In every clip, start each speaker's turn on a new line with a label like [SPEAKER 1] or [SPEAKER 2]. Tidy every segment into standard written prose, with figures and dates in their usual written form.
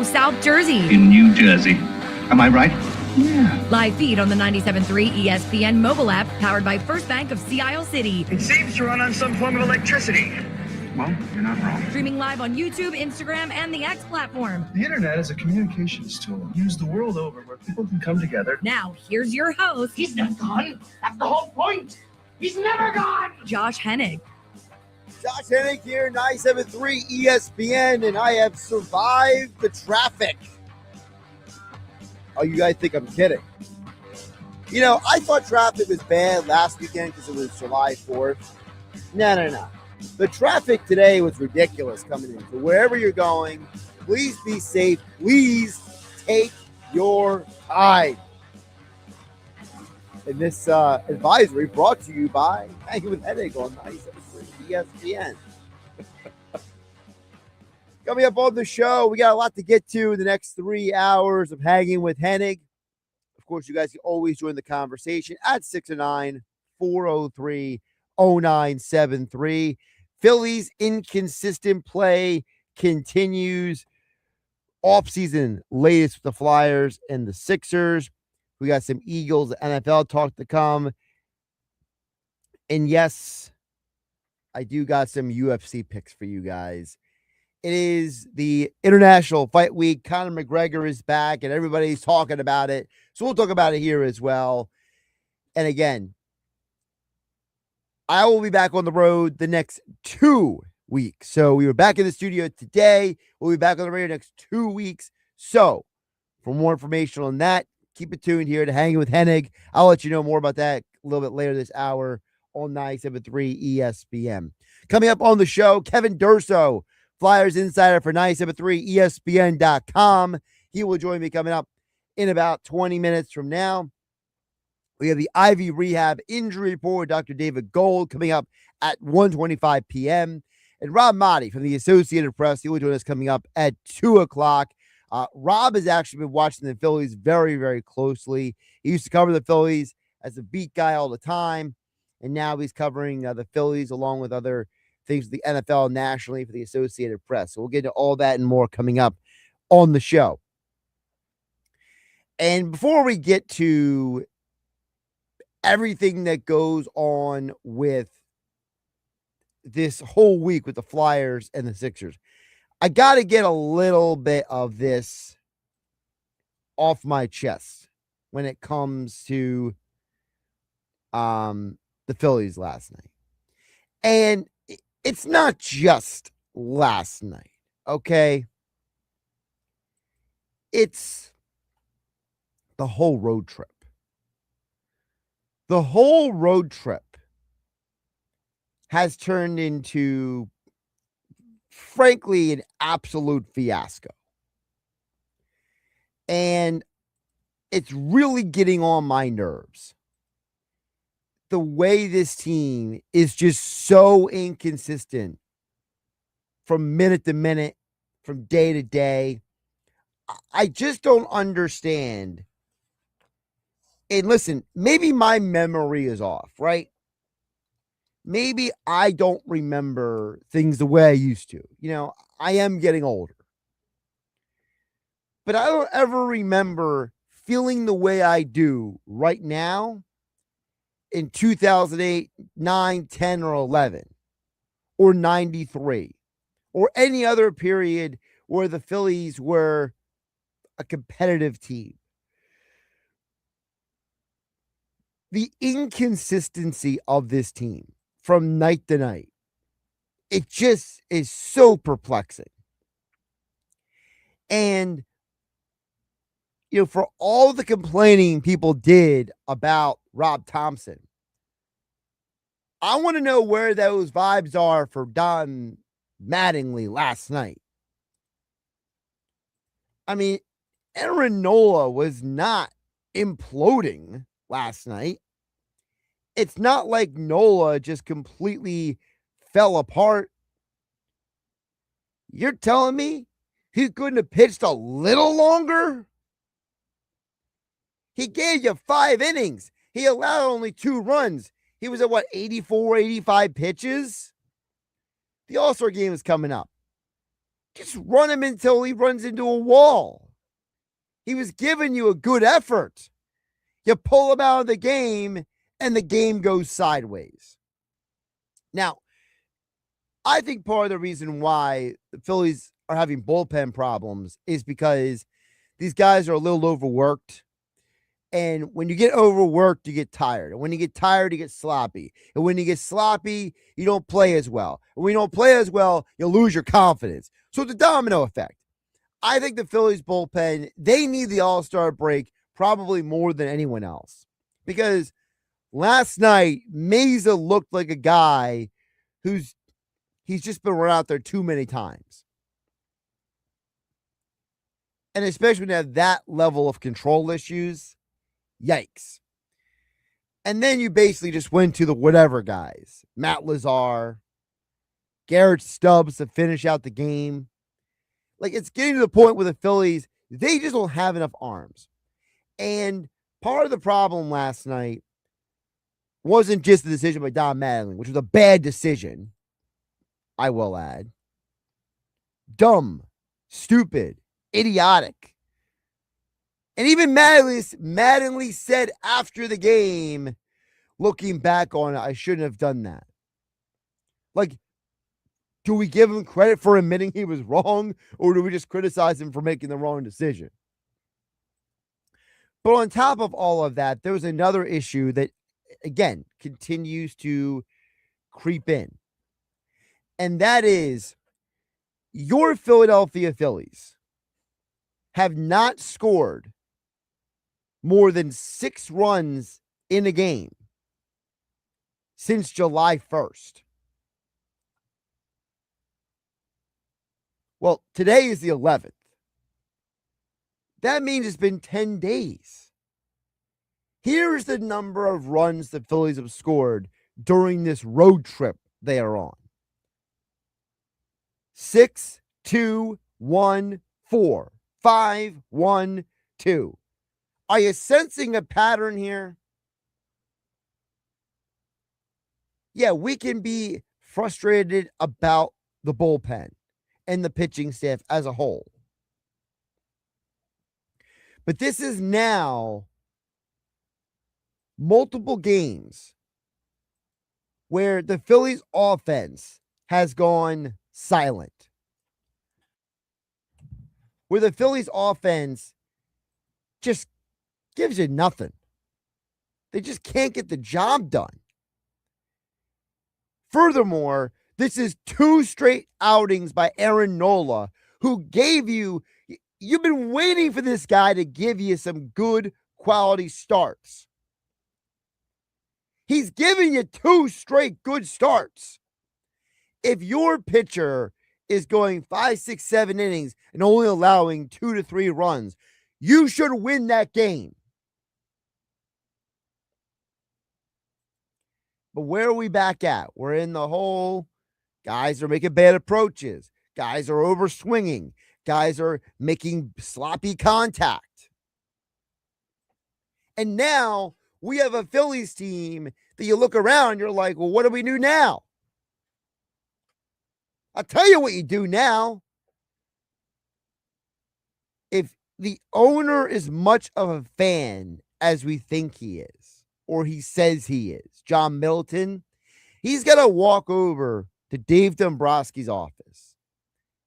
[SPEAKER 1] South Jersey.
[SPEAKER 2] In New Jersey. Am I right? Yeah.
[SPEAKER 1] Live feed on the 97.3 ESPN mobile app, powered by First Bank of Sea Isle City.
[SPEAKER 3] It seems to run on some form of electricity.
[SPEAKER 2] Well, you're not wrong.
[SPEAKER 1] Streaming live on YouTube, Instagram, and the X platform.
[SPEAKER 4] The internet is a communications tool used the world over where people can come together.
[SPEAKER 1] Now, here's your host.
[SPEAKER 5] He's not gone. That's the whole point. He's never gone.
[SPEAKER 1] Josh Hennig.
[SPEAKER 6] Josh Hennig here, 97.3 ESPN, and I have survived the traffic. Oh, you guys think I'm kidding? You know, I thought traffic was bad last weekend because it was July 4th. No. The traffic today was ridiculous coming in. So wherever you're going, please be safe. Please take your time. And this advisory brought to you by Hanging with Hennig on 97.3 ESPN. Coming up on the show, we got a lot to get to in the next 3 hours of Hanging with Hennig. Of course, you guys can always join the conversation at 609-403-0973. Phillies inconsistent play continues. Offseason latest with the Flyers and the Sixers. We got some Eagles NFL talk to come. And yes, I do got some UFC picks for you guys. It is the International Fight Week. Conor McGregor is back, and everybody's talking about it. So we'll talk about it here as well. And again, I will be back on the road the next 2 weeks. So we were back in the studio today. We'll be back on the radio next 2 weeks. So for more information on that, keep it tuned here to Hanging with Hennig. I'll let you know more about that a little bit later this hour on 97.3 ESPN. Coming up on the show, Kevin Durso, Flyers insider for 97.3 ESPN.com. He will join me coming up in about 20 minutes from now. We have the Ivy Rehab injury report with Dr. David Gold coming up at 1:25 p.m. And Rob Maaddi from the Associated Press, he will join us coming up at 2 o'clock. Rob has actually been watching the Phillies very, very closely. He used to cover the Phillies as a beat guy all the time, and now he's covering the Phillies along with other things with the NFL nationally for the Associated Press. So we'll get into all that and more coming up on the show. And before we get to everything that goes on with this whole week with the Flyers and the Sixers, I got to get a little bit of this off my chest when it comes to the Phillies last night. And it's not just last night, okay? It's the whole road trip. The whole road trip has turned into, frankly, an absolute fiasco. And it's really getting on my nerves. The way this team is just so inconsistent from minute to minute, from day to day. I just don't understand. And listen, maybe my memory is off, right? Maybe I don't remember things the way I used to. You know, I am getting older. But I don't ever remember feeling the way I do right now in 2008, 9, 10, or 11, or 93, or any other period where the Phillies were a competitive team. The inconsistency of this team from night to night, it just is so perplexing. And, you know, for all the complaining people did about Rob Thompson, I want to know where those vibes are for Don Mattingly last night. I mean, Aaron Nola was not imploding last night. It's not like Nola just completely fell apart. You're telling me he couldn't have pitched a little longer? He gave you 5 innings. He allowed only 2 runs. He was at, 84, 85 pitches? The All-Star game is coming up. Just run him until he runs into a wall. He was giving you a good effort. You pull him out of the game, and the game goes sideways. Now, I think part of the reason why the Phillies are having bullpen problems is because these guys are a little overworked. And when you get overworked, you get tired. And when you get tired, you get sloppy. And when you get sloppy, you don't play as well. And when you don't play as well, you lose your confidence. So it's a domino effect. I think the Phillies bullpen, they need the All-Star break probably more than anyone else. Because last night, Mesa looked like a guy he's just been run out there too many times. And especially when you have that level of control issues, yikes. And then you basically just went to the whatever guys. Matt Lazar, Garrett Stubbs to finish out the game. Like, it's getting to the point where the Phillies, they just don't have enough arms. And part of the problem last night wasn't just the decision by Don Mattingly, which was a bad decision, I will add. Dumb, stupid, idiotic. And even Mattingly said after the game, looking back on it, I shouldn't have done that. Like, do we give him credit for admitting he was wrong, or do we just criticize him for making the wrong decision? But on top of all of that, there was another issue that, again, continues to creep in. And that is, your Philadelphia Phillies have not scored more than 6 runs in a game since July 1st. Well, today is the 11th. That means it's been 10 days. Here's the number of runs the Phillies have scored during this road trip they are on. 6, 2, 1, 4, 5, 1, 2. Are you sensing a pattern here? Yeah, we can be frustrated about the bullpen and the pitching staff as a whole. But this is now multiple games where the Phillies offense has gone silent. Where the Phillies offense just gives you nothing. They just can't get the job done. Furthermore, this is 2 straight outings by Aaron Nola, who gave you, you've been waiting for this guy to give you some good quality starts. He's giving you 2 straight good starts. If your pitcher is going 5, 6, 7 innings and only allowing 2 to 3 runs, you should win that game. But where are we back at? We're in the whole, guys are making bad approaches. Guys are over swinging. Guys are making sloppy contact. And now we have a Phillies team that you look around, you're like, well, what do we do now? I'll tell you what you do now. If the owner is much of a fan as we think he is, or he says he is, John Middleton, he's got to walk over to Dave Dombrowski's office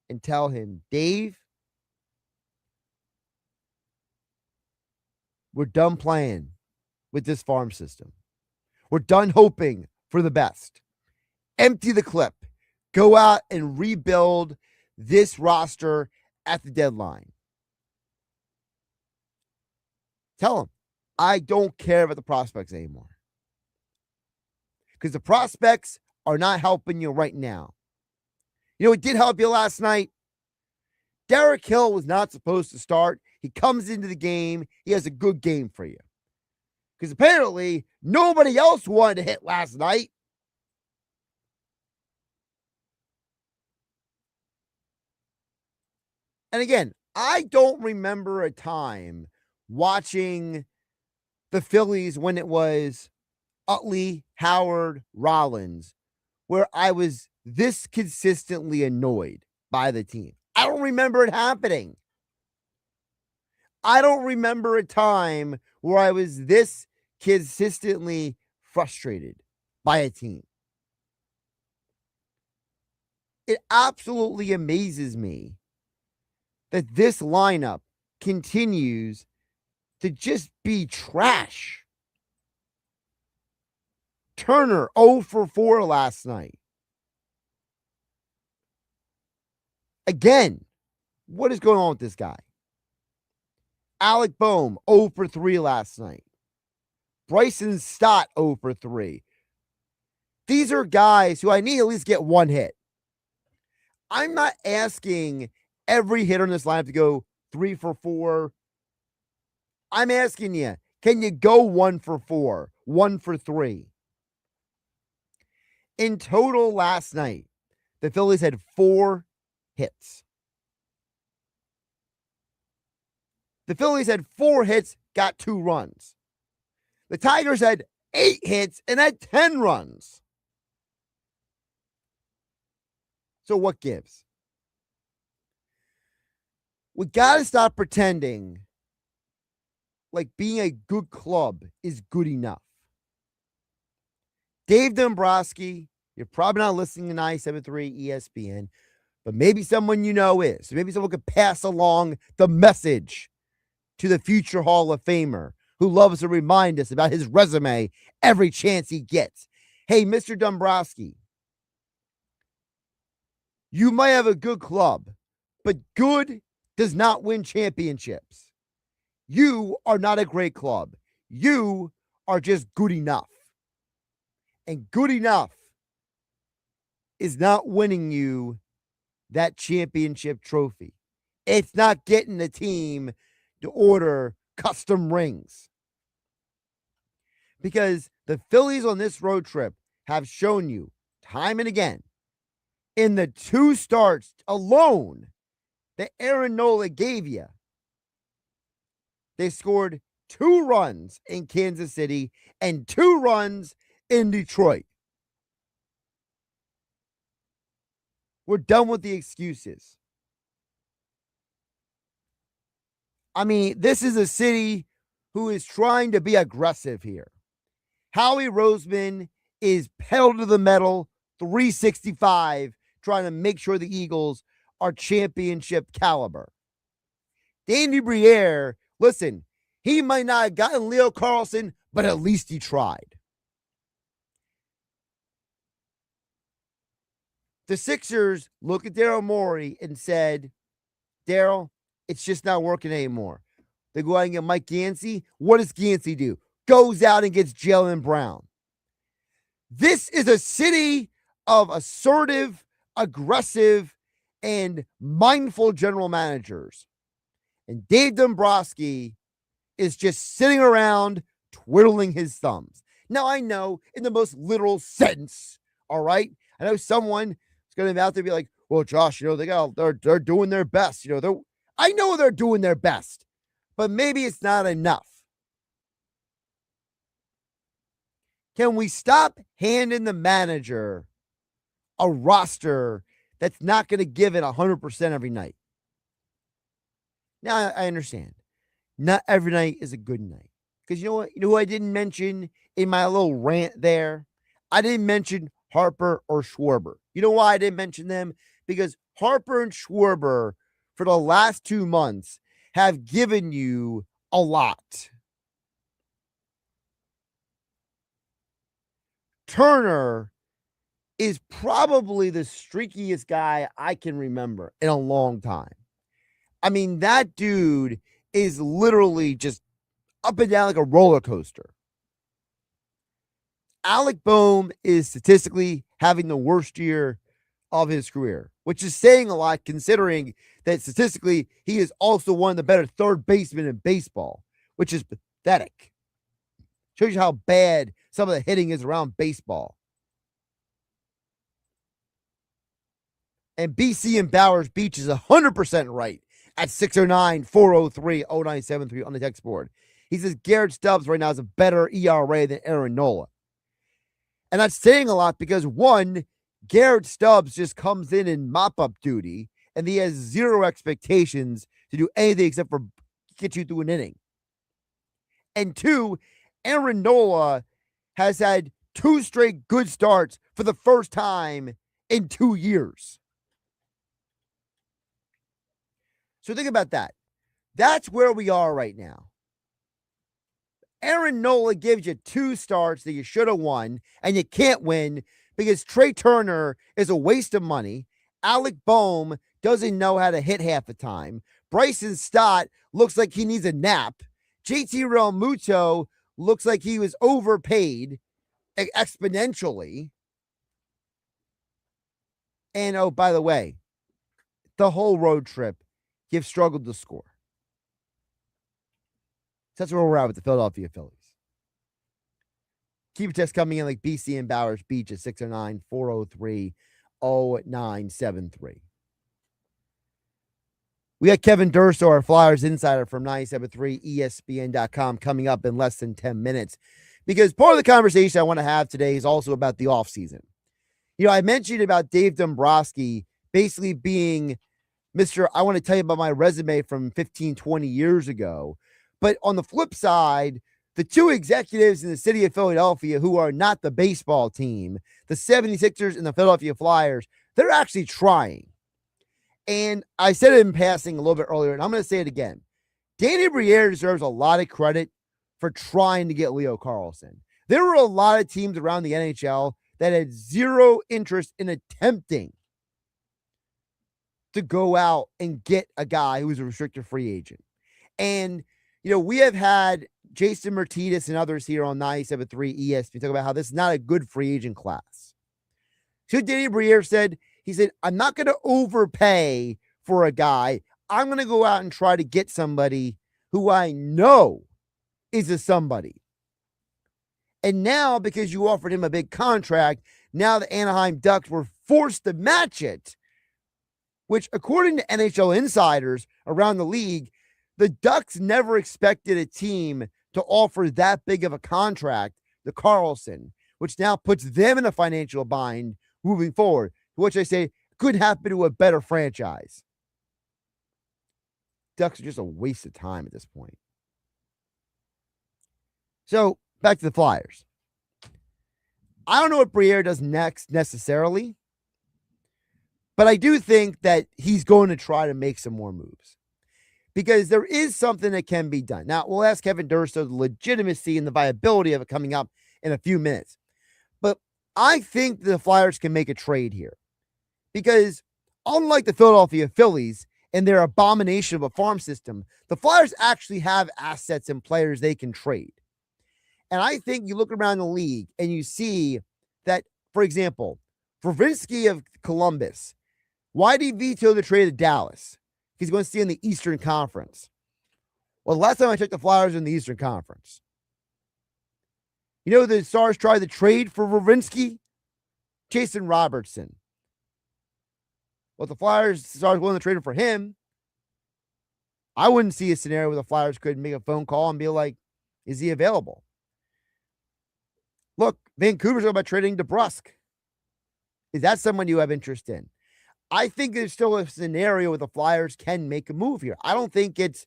[SPEAKER 6] and tell him, Dave, we're done playing with this farm system. We're done hoping for the best. Empty the clip. Go out and rebuild this roster at the deadline. Tell him, I don't care about the prospects anymore. Because the prospects are not helping you right now. You know, it did help you last night. Derek Hill was not supposed to start. He comes into the game. He has a good game for you. Because apparently nobody else wanted to hit last night. And again, I don't remember a time watching the Phillies when it was Utley, Howard, Rollins, where I was this consistently annoyed by the team. I don't remember it happening. I don't remember a time where I was this consistently frustrated by a team. It absolutely amazes me that this lineup continues to just be trash. Turner 0 for 4 last night. Again, what is going on with this guy? Alec Boehm 0 for 3 last night. Bryson Stott 0 for 3. These are guys who I need to at least get one hit. I'm not asking every hitter in this lineup to go 3 for 4. I'm asking you, can you go 1 for 4, 1 for 3? In total last night, the Phillies had 4 hits. The Phillies had 4 hits, got 2 runs. The Tigers had 8 hits and had 10 runs. So what gives? We got to stop pretending like being a good club is good enough. Dave Dombrowski, you're probably not listening to 97.3 ESPN, but maybe someone you know is. So maybe someone could pass along the message to the future Hall of Famer who loves to remind us about his resume every chance he gets. Hey, Mr. Dombrowski, you might have a good club, but good does not win championships. You are not a great club. You are just good enough. And good enough is not winning you that championship trophy. It's not getting the team to order custom rings. Because the Phillies on this road trip have shown you time and again, in the 2 starts alone that Aaron Nola gave you, they scored 2 runs in Kansas City and 2 runs in Detroit. We're done with the excuses. I mean, this is a city who is trying to be aggressive here. Howie Roseman is pedal to the metal, 365, trying to make sure the Eagles are championship caliber. Danny Briere, listen, he might not have gotten Leo Carlson, but at least he tried. The Sixers look at Daryl Morey and said, Daryl, it's just not working anymore. They go out and get Mike Yancey. What does Yancey do? Goes out and gets Jaylen Brown. This is a city of assertive, aggressive, and mindful general managers. And Dave Dombrowski is just sitting around twiddling his thumbs. Now, I know in the most literal sense, all right? I know someone is going to be out there and be like, well, Josh, they're doing their best. I know they're doing their best, but maybe it's not enough. Can we stop handing the manager a roster that's not going to give it 100% every night? Now, I understand. Not every night is a good night. Because you know what? You know who I didn't mention in my little rant there? I didn't mention Harper or Schwarber. You know why I didn't mention them? Because Harper and Schwarber for the last 2 months have given you a lot. Turner is probably the streakiest guy I can remember in a long time. I mean, that dude is literally just up and down like a roller coaster. Alec Boehm is statistically having the worst year of his career, which is saying a lot considering that statistically he is also one of the better third basemen in baseball, which is pathetic. Shows you how bad some of the hitting is around baseball. And BC and Bowers Beach is 100% right at 609-403-0973 on the text board. He says Garrett Stubbs right now has a better ERA than Aaron Nola. And that's saying a lot because, one, Garrett Stubbs just comes in mop-up duty, and he has zero expectations to do anything except for get you through an inning. And 2, Aaron Nola has had 2 straight good starts for the first time in 2 years. So think about that. That's where we are right now. Aaron Nola gives you 2 starts that you should have won, and you can't win because Trey Turner is a waste of money. Alec Boehm doesn't know how to hit half the time. Bryson Stott looks like he needs a nap. JT Realmuto looks like he was overpaid exponentially. And, oh, by the way, the whole road trip, you've struggled to score. So that's where we're at with the Philadelphia Phillies. Keep your text coming in like BC and Bowers Beach at 609-403-0973. We got Kevin Durso, our Flyers insider from 97.3 ESPN.com, coming up in less than 10 minutes. Because part of the conversation I want to have today is also about the offseason. You know, I mentioned about Dave Dombrowski basically being Mr. I want to tell you about my resume from 15, 20 years ago. But on the flip side, the 2 executives in the city of Philadelphia who are not the baseball team, the 76ers and the Philadelphia Flyers, they're actually trying. And I said it in passing a little bit earlier, and I'm going to say it again. Danny Briere deserves a lot of credit for trying to get Leo Carlson. There were a lot of teams around the NHL that had zero interest in attempting to go out and get a guy who's a restricted free agent. And, you know, we have had Jason Martinez and others here on 97.3 ESPN talk about how this is not a good free agent class. So Danny Briere said, he said, I'm not going to overpay for a guy. I'm going to go out and try to get somebody who I know is a somebody. And now, because you offered him a big contract, now the Anaheim Ducks were forced to match it, which, according to NHL insiders around the league, the Ducks never expected a team to offer that big of a contract to Carlson, which now puts them in a financial bind moving forward, which I say could happen to a better franchise. Ducks are just a waste of time at this point. So, back to the Flyers. I don't know what Briere does next necessarily, but I do think that he's going to try to make some more moves because there is something that can be done. Now, we'll ask Kevin Durso the legitimacy and the viability of it coming up in a few minutes. But I think the Flyers can make a trade here because unlike the Philadelphia Phillies and their abomination of a farm system, the Flyers actually have assets and players they can trade. And I think you look around the league and you see that, for example, Vervinsky of Columbus, why did he veto the trade to Dallas? He's going to stay in the Eastern Conference. Well, the last time I checked, the Flyers were in the Eastern Conference. You know, the Stars tried to trade for Vervinsky? Jason Robertson. Well, the Stars willing to trade him for him. I wouldn't see a scenario where the Flyers could make a phone call and be like, is he available? Look, Vancouver's talking about trading DeBrusk. Is that someone you have interest in? I think there's still a scenario where the Flyers can make a move here. I don't think it's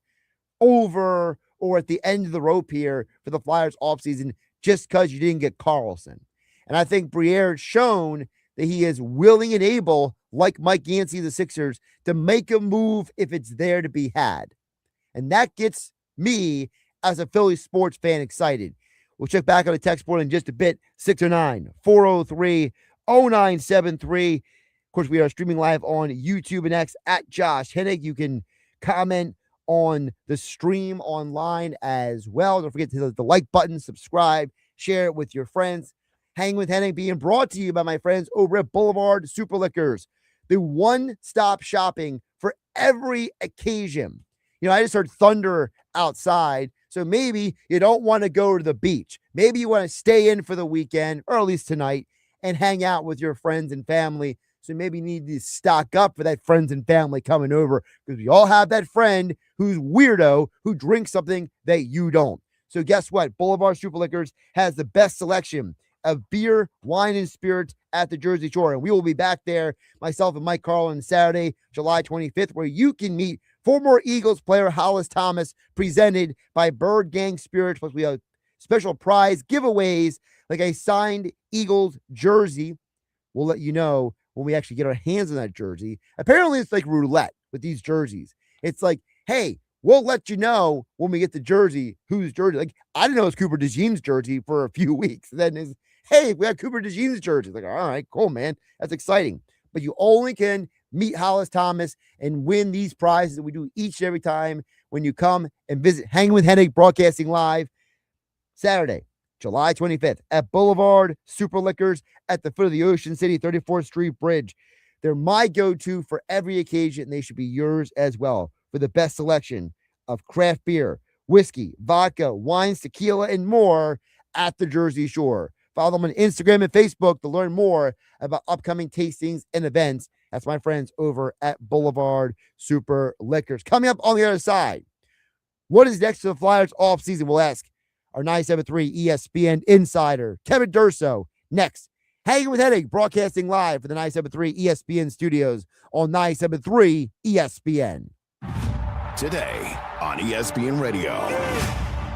[SPEAKER 6] over or at the end of the rope here for the Flyers offseason just because you didn't get Carlson. And I think Briere has shown that he is willing and able, like Mike Yancey of the Sixers, to make a move if it's there to be had. And that gets me, as a Philly sports fan, excited. We'll check back on the text board in just a bit. 609-403-0973. Of course, we are streaming live on YouTube and X at Josh Hennig. You can comment on the stream online as well. Don't forget to hit the like button, subscribe, share it with your friends. Hang with Hennig being brought to you by my friends over at Boulevard Super Liquors, the one-stop shopping for every occasion. You know, I just heard thunder outside, so maybe you don't want to go to the beach. Maybe you want to stay in for the weekend, or at least tonight, and hang out with your friends and family. So maybe you need to stock up for that friends and family coming over, because we all have that friend who's weirdo who drinks something that you don't. So guess what? Boulevard Super Liquors has the best selection of beer, wine, and spirits at the Jersey Shore. And we will be back there, myself and Mike Carlin, Saturday, July 25th, where you can meet former Eagles player Hollis Thomas, presented by Bird Gang Spirits. Plus, we have special prize giveaways like a signed Eagles jersey. We'll let you know when we actually get our hands on that jersey. Apparently, it's like roulette with these jerseys. It's like, hey, we'll let you know when we get the jersey, whose jersey. Like, I didn't know it was Cooper DeJean's jersey for a few weeks. Then it's, hey, we got Cooper DeJean's jersey. Like, all right, cool, man. That's exciting. But you only can meet Hollis Thomas and win these prizes that we do each and every time when you come and visit Hanging with Hennig Broadcasting Live Saturday, July 25th at Boulevard Super Liquors at the foot of the Ocean City 34th Street Bridge. They're my go-to for every occasion, and they should be yours as well for the best selection of craft beer, whiskey, vodka, wines, tequila, and more at the Jersey Shore. Follow them on Instagram and Facebook to learn more about upcoming tastings and events. That's my friends over at Boulevard Super Liquors. Coming up on the other side, what is next to the Flyers offseason? We'll ask our 97.3 ESPN insider, Kevin Durso, next. Hanging with Hennig, broadcasting live for the 97.3 ESPN studios on 97.3 ESPN.
[SPEAKER 7] Today on ESPN Radio,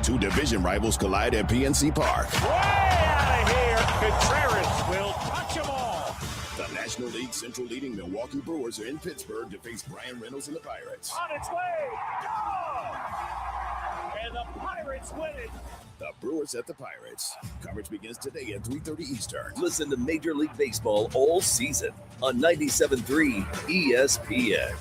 [SPEAKER 7] two division rivals collide at PNC Park.
[SPEAKER 3] Way out of here. Contreras will touch them all.
[SPEAKER 7] The National League Central leading Milwaukee Brewers are in Pittsburgh to face Brian Reynolds and the Pirates.
[SPEAKER 3] On its way. Go! And the Pirates win it.
[SPEAKER 7] The Brewers at the Pirates. Coverage begins today at 3:30 Eastern.
[SPEAKER 8] Listen to Major League Baseball all season on 97.3 ESPN.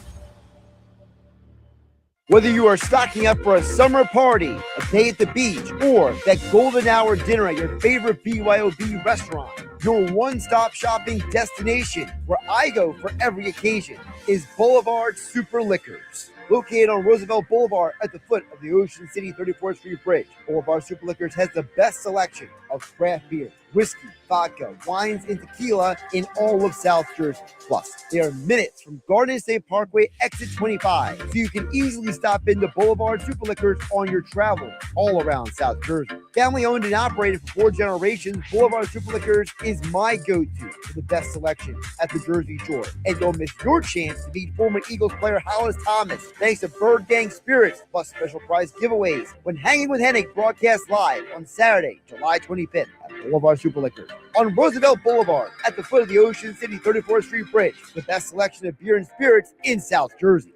[SPEAKER 6] Whether you are stocking up for a summer party, a day at the beach, or that golden hour dinner at your favorite BYOB restaurant, your one-stop shopping destination where I go for every occasion is Boulevard Super Liquors. Located on Roosevelt Boulevard at the foot of the Ocean City 34th Street Bridge, Boulevard Super Liquors has the best selection of craft beer, whiskey, vodka, wines, and tequila in all of South Jersey. Plus, they are minutes from Garden State Parkway, exit 25, so you can easily stop into Boulevard Super Liquors on your travels all around South Jersey. Family owned and operated for 4 generations, Boulevard Super Liquors is my go-to for the best selection at the Jersey Shore. And don't miss your chance to meet former Eagles player Hollis Thomas, thanks to Bird Gang Spirits, plus special prize giveaways when Hanging with Hennig broadcast live on Saturday, July 25th at Boulevard Super Liquors. On Roosevelt Boulevard at the foot of the Ocean City 34th Street Bridge, the best selection of beer and spirits in South Jersey.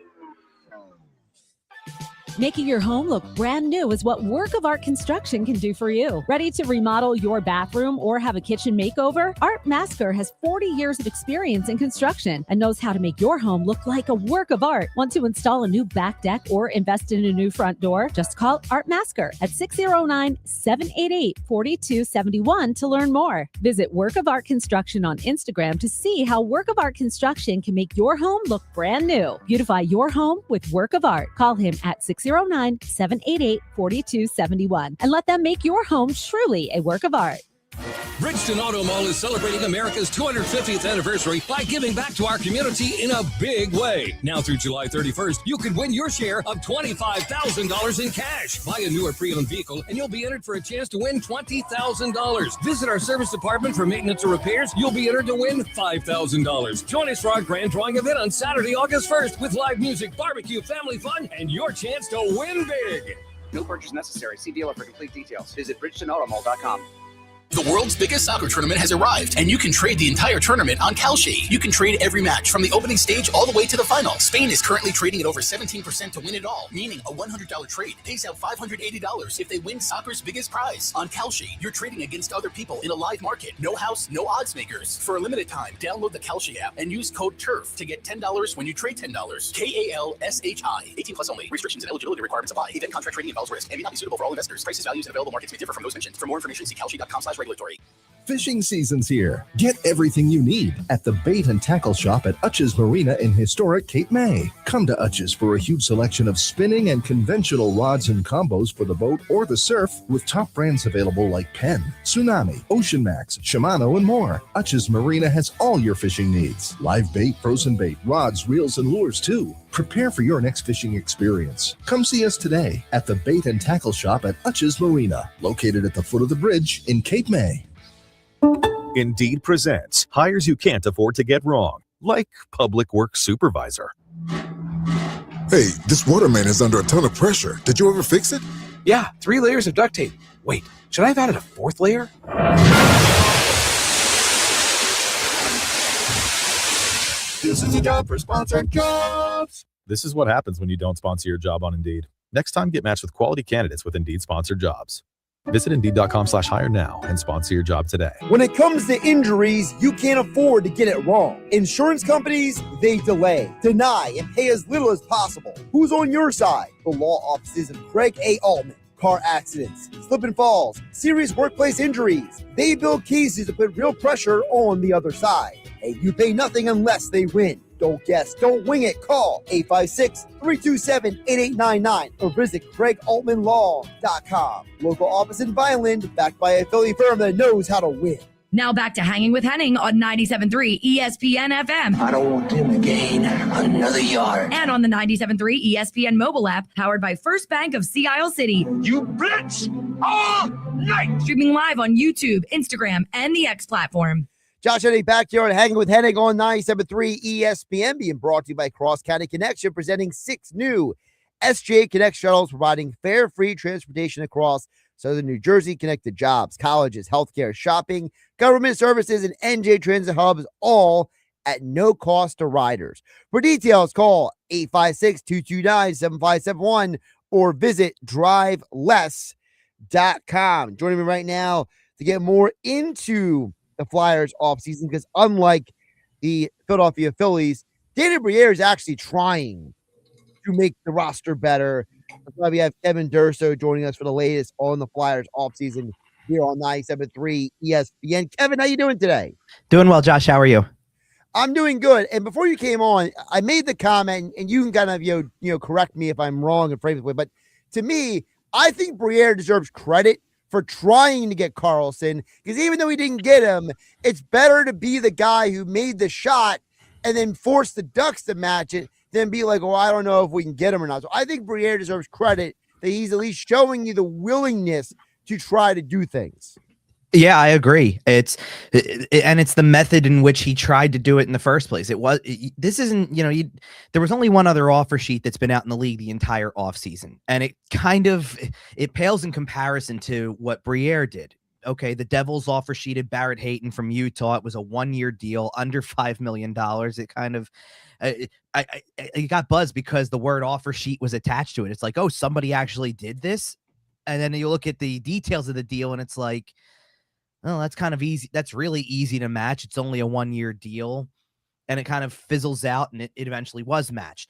[SPEAKER 9] Making your home look brand new is what Work of Art Construction can do for you. Ready to remodel your bathroom or have a kitchen makeover? Art Masker has 40 years of experience in construction and knows how to make your home look like a work of art. Want to install a new back deck or invest in a new front door? Just call Art Masker at 609-788-4271 to learn more. Visit Work of Art Construction on Instagram to see how Work of Art Construction can make your home look brand new. Beautify your home with Work of Art. Call him at 609-788-4271 and let them make your home truly a work of art.
[SPEAKER 10] Bridgeton Auto Mall is celebrating America's 250th anniversary by giving back to our community in a big way. Now through July 31st, you could win your share of $25,000 in cash. Buy a new or pre-owned vehicle and you'll be entered for a chance to win $20,000. Visit our service department for maintenance or repairs. You'll be entered to win $5,000. Join us for our grand drawing event on Saturday, August 1st with live music, barbecue, family fun, and your chance to win big.
[SPEAKER 11] No purchase necessary. See dealer for complete details. Visit BridgetonAutomall.com.
[SPEAKER 12] The world's biggest soccer tournament has arrived, and you can trade the entire tournament on Kalshi. You can trade every match from the opening stage all the way to the final. Spain is currently trading at over 17% to win it all, meaning a $100 trade pays out $580 if they win soccer's biggest prize. On Kalshi, you're trading against other people in a live market. No house, no odds makers. For a limited time, download the Kalshi app and use code TURF to get $10 when you trade $10. KALSHI. 18 plus only. Restrictions and eligibility requirements apply. Event contract trading involves risk and may not be suitable for all investors. Prices, values, and available markets may differ from those mentioned. For more information, see kalshi.com/regulatory.
[SPEAKER 13] Fishing season's here. Get everything you need at the Bait and Tackle Shop at Utch's Marina in historic Cape May. Come to Utch's for a huge selection of spinning and conventional rods and combos for the boat or the surf with top brands available like Penn, Tsunami, Ocean Max, Shimano, and more. Utch's Marina has all your fishing needs. Live bait, frozen bait, rods, reels, and lures too. Prepare for your next fishing experience. Come see us today at the Bait and Tackle Shop at Utch's Marina, located at the foot of the bridge in Cape May.
[SPEAKER 14] Indeed presents hires you can't afford to get wrong, like public works supervisor.
[SPEAKER 15] Hey, this waterman is under a ton of pressure. Did you ever fix it?
[SPEAKER 11] Yeah, 3 layers of duct tape. Wait, should I have added a 4th layer?
[SPEAKER 15] This is a job for sponsored jobs.
[SPEAKER 14] This is what happens when you don't sponsor your job on Indeed. Next time, get matched with quality candidates with Indeed sponsored jobs. Visit Indeed.com/hire now and sponsor your job today.
[SPEAKER 6] When it comes to injuries, you can't afford to get it wrong. Insurance companies, they delay, deny, and pay as little as possible. Who's on your side? The law offices of Craig A. Altman. Car accidents, slip and falls, serious workplace injuries. They build cases to put real pressure on the other side. And you pay nothing unless they win. Don't guess, don't wing it. Call 856-327-8899 or visit CraigAltmanLaw.com. Local office in Vineland, backed by a Philly firm that knows how to win.
[SPEAKER 1] Now back to Hanging with Hennig on 97.3 ESPN FM.
[SPEAKER 5] I don't want them to gain another yard.
[SPEAKER 1] And on the 97.3 ESPN mobile app, powered by First Bank of Sea Isle City.
[SPEAKER 3] You blitz all night.
[SPEAKER 1] Streaming live on YouTube, Instagram, and the X platform.
[SPEAKER 6] Josh Hennig back here on Hanging with Hennig on 97.3 ESPN, being brought to you by Cross County Connection, presenting 6 new SJ Connect shuttles, providing fare free transportation across Southern New Jersey. Connect to jobs, colleges, healthcare, shopping, government services, and NJ Transit hubs, all at no cost to riders. For details, call 856-229-7571 or visit driveless.com. Joining me right now to get more into the Flyers offseason, because unlike the Philadelphia Phillies, Danny Briere is actually trying to make the roster better. That's why we have Kevin Durso joining us for the latest on the Flyers offseason here on 97.3 ESPN. Kevin, how you doing today?
[SPEAKER 16] Doing well, Josh. How are you?
[SPEAKER 6] I'm doing good. And before you came on, I made the comment, and you can kind of correct me if I'm wrong and frame it this way, but to me, I think Briere deserves credit for trying to get Carlson, because even though he didn't get him, it's better to be the guy who made the shot and then force the Ducks to match it than be like, I don't know if we can get him or not. So I think Briere deserves credit that he's at least showing you the willingness to try to do things.
[SPEAKER 16] Yeah, I agree. It's the method in which he tried to do it in the first place. There was only one other offer sheet that's been out in the league the entire offseason, and it pales in comparison to what Briere did. Okay, the Devils offer sheeted Barrett Hayton from Utah. It was a 1-year deal, under $5 million. It kind of, it got buzzed because the word offer sheet was attached to it. It's like, oh, somebody actually did this. And then you look at the details of the deal and it's like, oh, that's kind of easy. That's really easy to match. It's only a 1-year deal. And it kind of fizzles out, and it eventually was matched.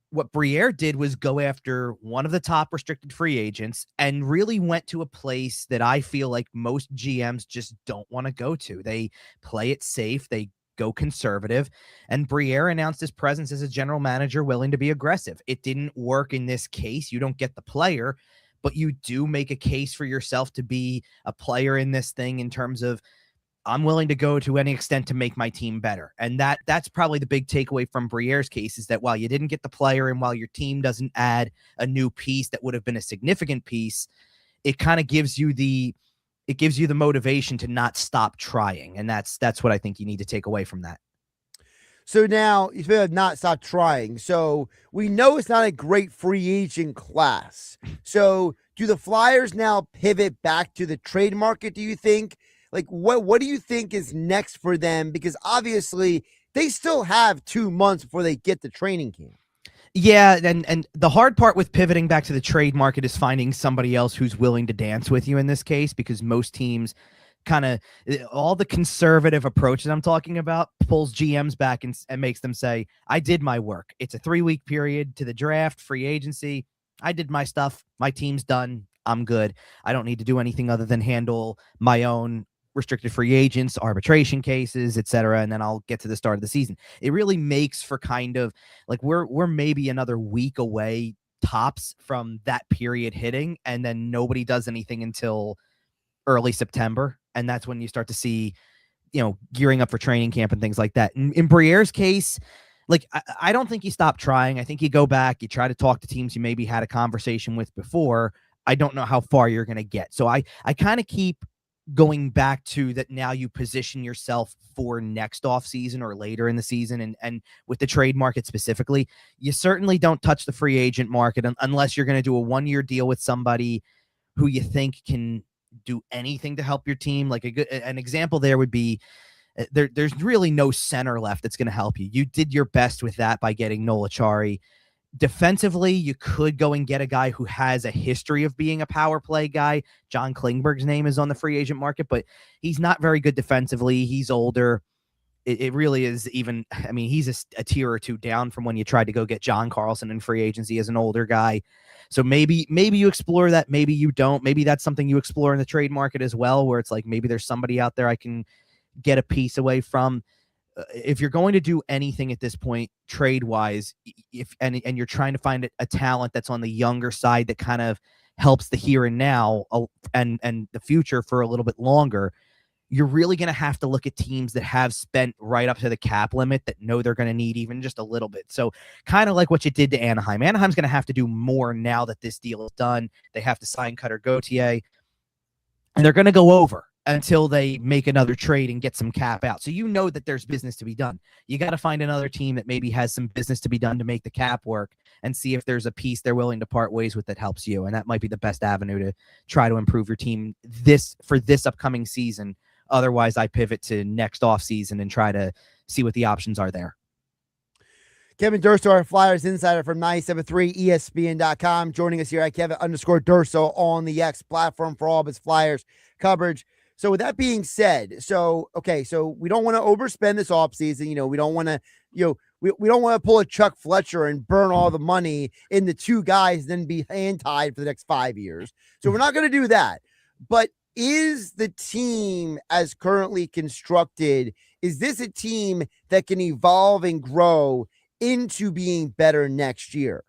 [SPEAKER 16] What Briere did was go after one of the top restricted free agents and really went to a place that I feel like most GMs just don't want to go to. They play it safe. They go conservative. And Briere announced his presence as a general manager willing to be aggressive. It didn't work in this case. You don't get the player, but you do make a case for yourself to be a player in this thing in terms of, I'm willing to go to any extent to make my team better. And that's probably the big takeaway from Briere's case, is that while you didn't get the player and while your team doesn't add a new piece that would have been a significant piece, it kind of gives you the motivation to not stop trying. And that's what I think you need to take away from that.
[SPEAKER 6] So now you feel not stop trying. So we know it's not a great free agent class. So do the Flyers now pivot back to the trade market, do you think? Like, what do you think is next for them? Because obviously they still have 2 months before they get to training camp.
[SPEAKER 16] Yeah, and the hard part with pivoting back to the trade market is finding somebody else who's willing to dance with you in this case, because most teams kind of, all the conservative approach that I'm talking about pulls GMs back and makes them say, I did my work. It's a 3-week period to the draft, free agency. I did my stuff. My team's done. I'm good. I don't need to do anything other than handle my own restricted free agents, arbitration cases, etc. And then I'll get to the start of the season. It really makes for kind of like we're maybe another week away tops from that period hitting, and then nobody does anything until early September. And that's when you start to see, gearing up for training camp and things like that. In Briere's case, like, I don't think you stop trying. I think you go back, you try to talk to teams you maybe had a conversation with before. I don't know how far you're going to get. So I kind of keep going back to that, now you position yourself for next offseason or later in the season, and with the trade market specifically, you certainly don't touch the free agent market unless you're going to do a 1-year deal with somebody who you think can do anything to help your team. Like an example there would be, there's really no center left that's going to help you. You did your best with that by getting Nola Chari. Defensively, you could go and get a guy who has a history of being a power play guy. John Klingberg's name is on the free agent market, but he's not very good defensively. He's older. It really is even, I mean, he's a tier or two down from when you tried to go get John Carlson in free agency as an older guy. So maybe you explore that. Maybe you don't. Maybe that's something you explore in the trade market as well, where it's like, maybe there's somebody out there I can get a piece away from. If you're going to do anything at this point, trade wise, and you're trying to find a talent that's on the younger side that kind of helps the here and now and the future for a little bit longer, you're really going to have to look at teams that have spent right up to the cap limit, that know they're going to need even just a little bit. So kind of like what you did to Anaheim. Anaheim's going to have to do more now that this deal is done. They have to sign Cutter Gauthier, and they're going to go over until they make another trade and get some cap out. So you know that there's business to be done. You got to find another team that maybe has some business to be done to make the cap work, and see if there's a piece they're willing to part ways with that helps you. And that might be the best avenue to try to improve your team for this upcoming season. Otherwise, I pivot to next offseason and try to see what the options are there.
[SPEAKER 6] Kevin Durso, our Flyers insider from 97.3 ESPN.com, joining us here at Kevin_Durso on the X platform for all of his Flyers coverage. So with that being said, so we don't want to overspend this offseason. We don't want to, we don't want to pull a Chuck Fletcher and burn all the money in the two guys, then be hand tied for the next 5 years. So we're not going to do that. But is the team as currently constructed, is this a team that can evolve and grow into being better next year?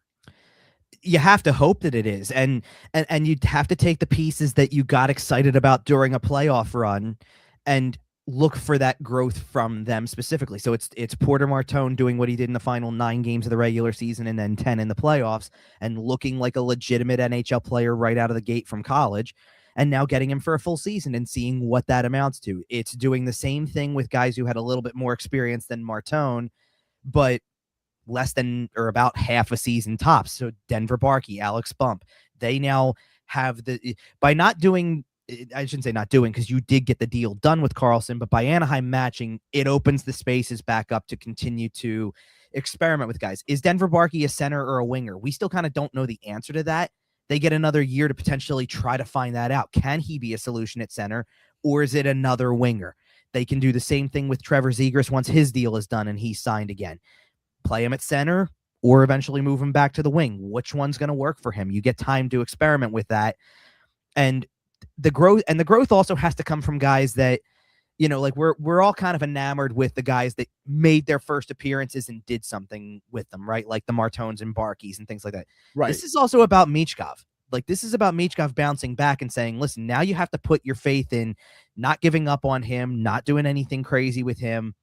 [SPEAKER 16] You have to hope that it is. And you'd have to take the pieces that you got excited about during a playoff run and look for that growth from them specifically. So it's Porter Martone doing what he did in the final 9 games of the regular season and then 10 in the playoffs, and looking like a legitimate NHL player right out of the gate from college, and now getting him for a full season and seeing what that amounts to. It's doing the same thing with guys who had a little bit more experience than Martone, but less than or about half a season tops. So Denver Barkey, Alex Bump, they now have by not doing, I shouldn't say not doing, because you did get the deal done with Carlson, but by Anaheim matching, it opens the spaces back up to continue to experiment with guys. Is Denver Barkey a center or a winger? We still kind of don't know the answer to that. They get another year to potentially try to find that out. Can he be a solution at center, or is it another winger? They can do the same thing with Trevor Zegras once his deal is done and he's signed again. Play him at center or eventually move him back to the wing. Which one's going to work for him? You get time to experiment with that. And the growth also has to come from guys that, like we're all kind of enamored with the guys that made their first appearances and did something with them, right? Like the Martones and Barkeys and things like that.
[SPEAKER 6] Right.
[SPEAKER 16] This is also about Michkov. Like, this is about Michkov bouncing back and saying, listen, now you have to put your faith in not giving up on him, not doing anything crazy with him,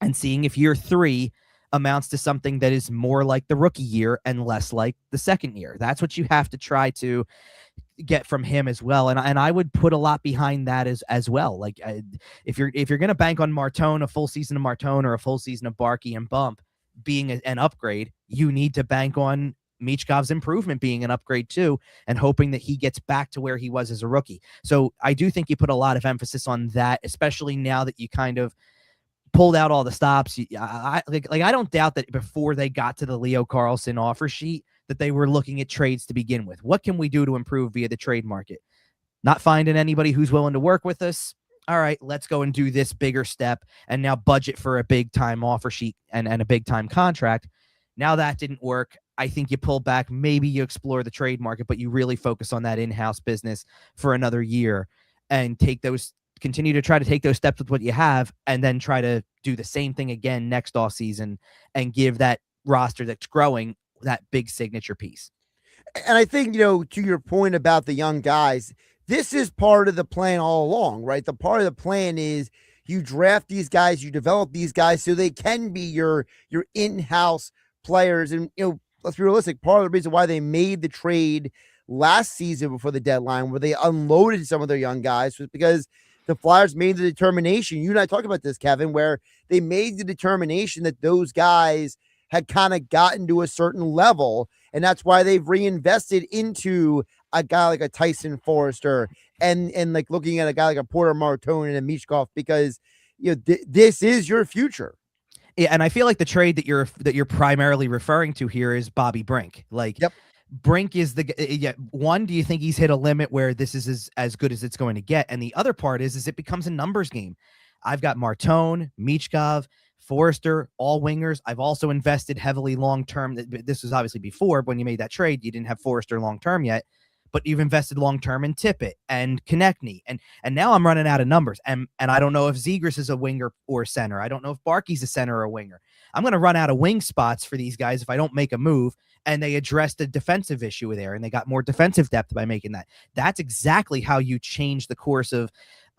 [SPEAKER 16] and seeing if year 3 amounts to something that is more like the rookie year and less like the second year. That's what you have to try to get from him as well. And I would put a lot behind that as well. Like, if you're going to bank on Martone, a full season of Martone or a full season of Barkey and Bump being an upgrade, you need to bank on Michkov's improvement being an upgrade too, and hoping that he gets back to where he was as a rookie. So I do think you put a lot of emphasis on that, especially now that you kind of pulled out all the stops. I don't doubt that before they got to the Leo Carlson offer sheet that they were looking at trades to begin with. What can we do to improve via the trade market? Not finding anybody who's willing to work with us. All right, let's go and do this bigger step and now budget for a big time offer sheet and a big time contract. Now that didn't work. I think you pull back. Maybe you explore the trade market, but you really focus on that in-house business for another year and continue to try to take those steps with what you have, and then try to do the same thing again next offseason and give that roster that's growing that big signature piece.
[SPEAKER 6] And I think, to your point about the young guys, this is part of the plan all along, right? The part of the plan is you draft these guys, you develop these guys so they can be your in-house players. And, let's be realistic. Part of the reason why they made the trade last season before the deadline, where they unloaded some of their young guys, was because the Flyers made the determination. You and I talked about this, Kevin, where they made the determination that those guys had kind of gotten to a certain level, and that's why they've reinvested into a guy like a Tyson Forrester and like looking at a guy like a Porter Martone and a Michkov, because this is your future.
[SPEAKER 16] Yeah, and I feel like the trade that you're primarily referring to here is Bobby Brink. Like,
[SPEAKER 6] yep.
[SPEAKER 16] Brink is one, do you think he's hit a limit where this is as good as it's going to get? And the other part is it becomes a numbers game. I've got Martone, Michkov, Forrester, all wingers. I've also invested heavily long-term. This was obviously before, when you made that trade, you didn't have Forrester long-term yet, but you've invested long-term in Tippett and Konechny. And now I'm running out of numbers. And I don't know if Zegras is a winger or center. I don't know if Barkey's a center or a winger. I'm going to run out of wing spots for these guys if I don't make a move. And they addressed the defensive issue there, and they got more defensive depth by making that. That's exactly how you change the course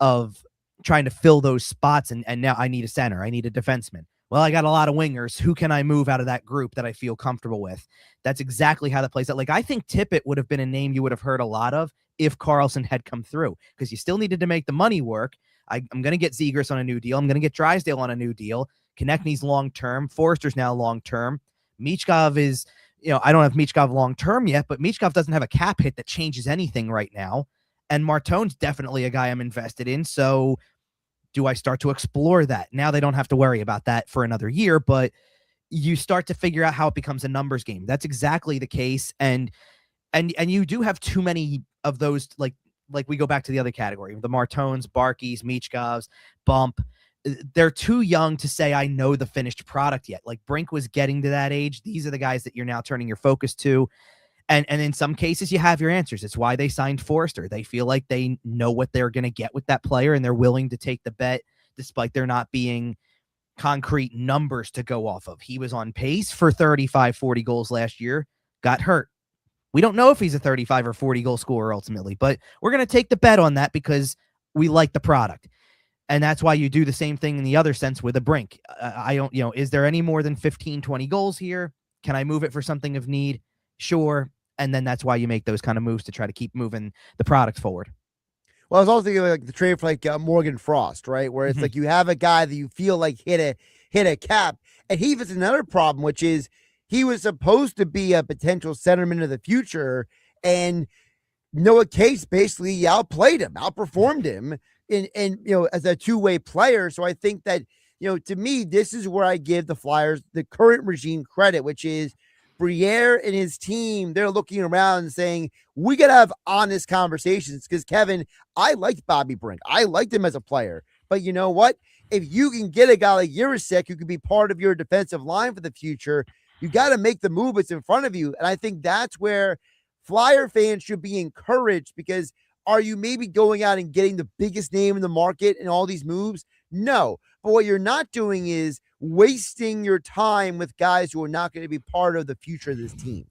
[SPEAKER 16] of trying to fill those spots. And now I need a center. I need a defenseman. Well, I got a lot of wingers. Who can I move out of that group that I feel comfortable with? That's exactly how that plays out. Like, I think Tippett would have been a name you would have heard a lot of if Karlsson had come through, because you still needed to make the money work. I'm going to get Zegras on a new deal. I'm going to get Drysdale on a new deal. Konechny's long-term. Forrester's now long-term. Michkov is, I don't have Michkov long-term yet, but Michkov doesn't have a cap hit that changes anything right now. And Martone's definitely a guy I'm invested in. So do I start to explore that? Now they don't have to worry about that for another year, but you start to figure out how it becomes a numbers game. That's exactly the case. And you do have too many of those, like we go back to the other category, the Martones, Barkeys, Michkovs, Bump. They're too young to say, I know the finished product yet. Like, Brink was getting to that age. These are the guys that you're now turning your focus to. And in some cases, you have your answers. It's why they signed Forrester. They feel like they know what they're going to get with that player, and they're willing to take the bet, despite there not being concrete numbers to go off of. He was on pace for 35, 40 goals last year, got hurt. We don't know if he's a 35 or 40 goal scorer ultimately, but we're going to take the bet on that because we like the product. And that's why you do the same thing in the other sense with a Brink. I don't, is there any more than 15, 20 goals here? Can I move it for something of need? Sure. And then that's why you make those kind of moves to try to keep moving the product forward.
[SPEAKER 6] Well, I was also thinking like the trade for like Morgan Frost, right? Where it's like you have a guy that you feel like hit a cap. And he has another problem, which is he was supposed to be a potential centerman of the future. And Noah Case basically outplayed him, outperformed him in as a two-way player. So I think that, to me, this is where I give the Flyers, the current regime, credit, which is Briere and his team. They're looking around and saying, we got to have honest conversations, because, Kevin, I liked Bobby Brink. I liked him as a player. But you know what? If you can get a guy like Jiricek who could be part of your defensive line for the future, you got to make the move that's in front of you. And I think that's where Flyer fans should be encouraged, because are you maybe going out and getting the biggest name in the market in all these moves? No. But what you're not doing is wasting your time with guys who are not going to be part of the future of this team.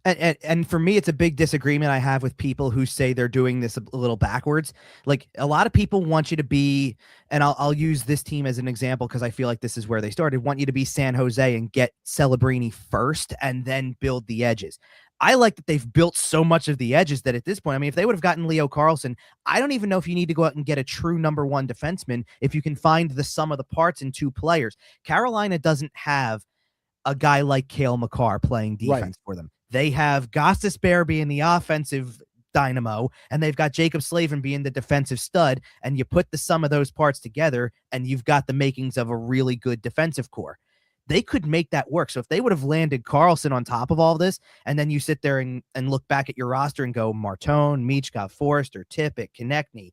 [SPEAKER 16] And for me, it's a big disagreement I have with people who say they're doing this a little backwards. Like, a lot of people want you to be, and I'll use this team as an example because I feel like this is where they started, want you to be San Jose and get Celebrini first and then build the edges. I like that they've built so much of the edges that at this point, I mean, if they would have gotten Leo Carlsson, I don't even know if you need to go out and get a true number one defenseman if you can find the sum of the parts in two players. Carolina doesn't have a guy like Cale Makar playing defense for them. They have Gostisbehere being the offensive dynamo, and they've got Jacob Slavin being the defensive stud, and you put the sum of those parts together, and you've got the makings of a really good defensive core. They could make that work. So if they would have landed Karlsson on top of all this, and then you sit there and look back at your roster and go Martone, Michkov, Forrester, Tippett, Konechny,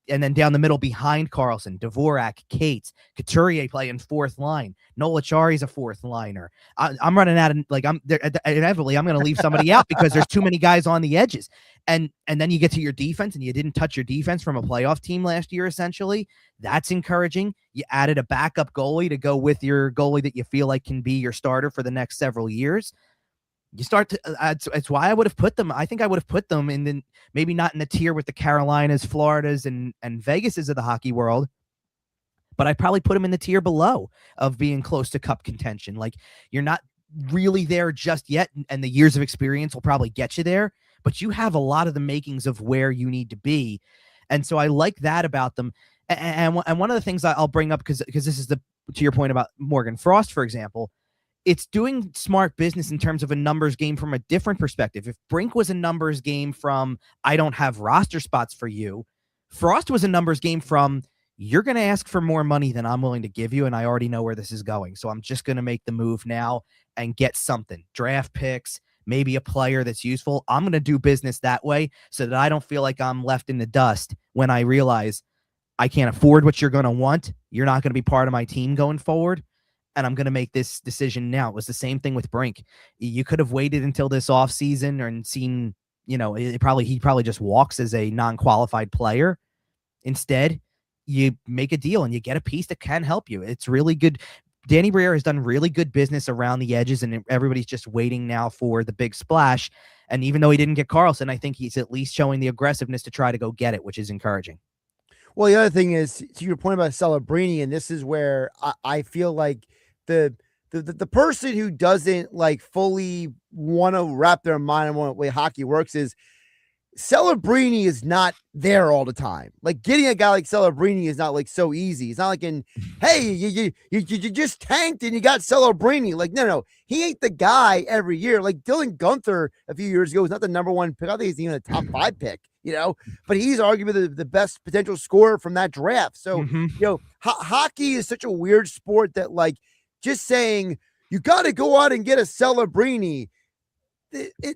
[SPEAKER 16] and then down the middle behind Karlsson, Dvorak, Cates, Couturier playing fourth line, Nola Chari's a fourth liner. I'm running out of, like, inevitably I'm going to leave somebody out because there's too many guys on the edges. And then you get to your defense, and you didn't touch your defense from a playoff team last year, essentially. That's encouraging. You added a backup goalie to go with your goalie that you feel like can be your starter for the next several years. You start to, it's why I would have put them. I think I would have put them in the, maybe not in the tier with the Carolinas, Floridas, and Vegases of the hockey world, but I probably put them in the tier below of being close to cup contention. Like, you're not really there just yet, and the years of experience will probably get you there, but you have a lot of the makings of where you need to be. And so I like that about them. And one of the things I'll bring up, because this is to your point about Morgan Frost, for example, it's doing smart business in terms of a numbers game from a different perspective. If Brink was a numbers game from, I don't have roster spots for you, Frost was a numbers game from, you're going to ask for more money than I'm willing to give you, and I already know where this is going. So I'm just going to make the move now and get something. Draft picks, maybe a player that's useful. I'm going to do business that way so that I don't feel like I'm left in the dust when I realize I can't afford what you're going to want. You're not going to be part of my team going forward, and I'm going to make this decision now. It was the same thing with Brink. You could have waited until this offseason and seen, he probably just walks as a non-qualified player. Instead, you make a deal and you get a piece that can help you. It's really good. Danny Briere has done really good business around the edges, and everybody's just waiting now for the big splash. And even though he didn't get Carlson, I think he's at least showing the aggressiveness to try to go get it, which is encouraging.
[SPEAKER 6] Well, the other thing is, to your point about Celebrini, and this is where I feel like the person who doesn't like fully want to wrap their mind on what way hockey works is Celebrini is not there all the time. Like getting a guy like Celebrini is not like so easy. It's not like hey, you just tanked and you got Celebrini. Like, no, he ain't the guy every year. Like Dylan Guenther a few years ago was not the number one pick. I think he's even a top 5 pick, but he's arguably the best potential scorer from that draft. So, hockey is such a weird sport that like just saying you got to go out and get a Celebrini.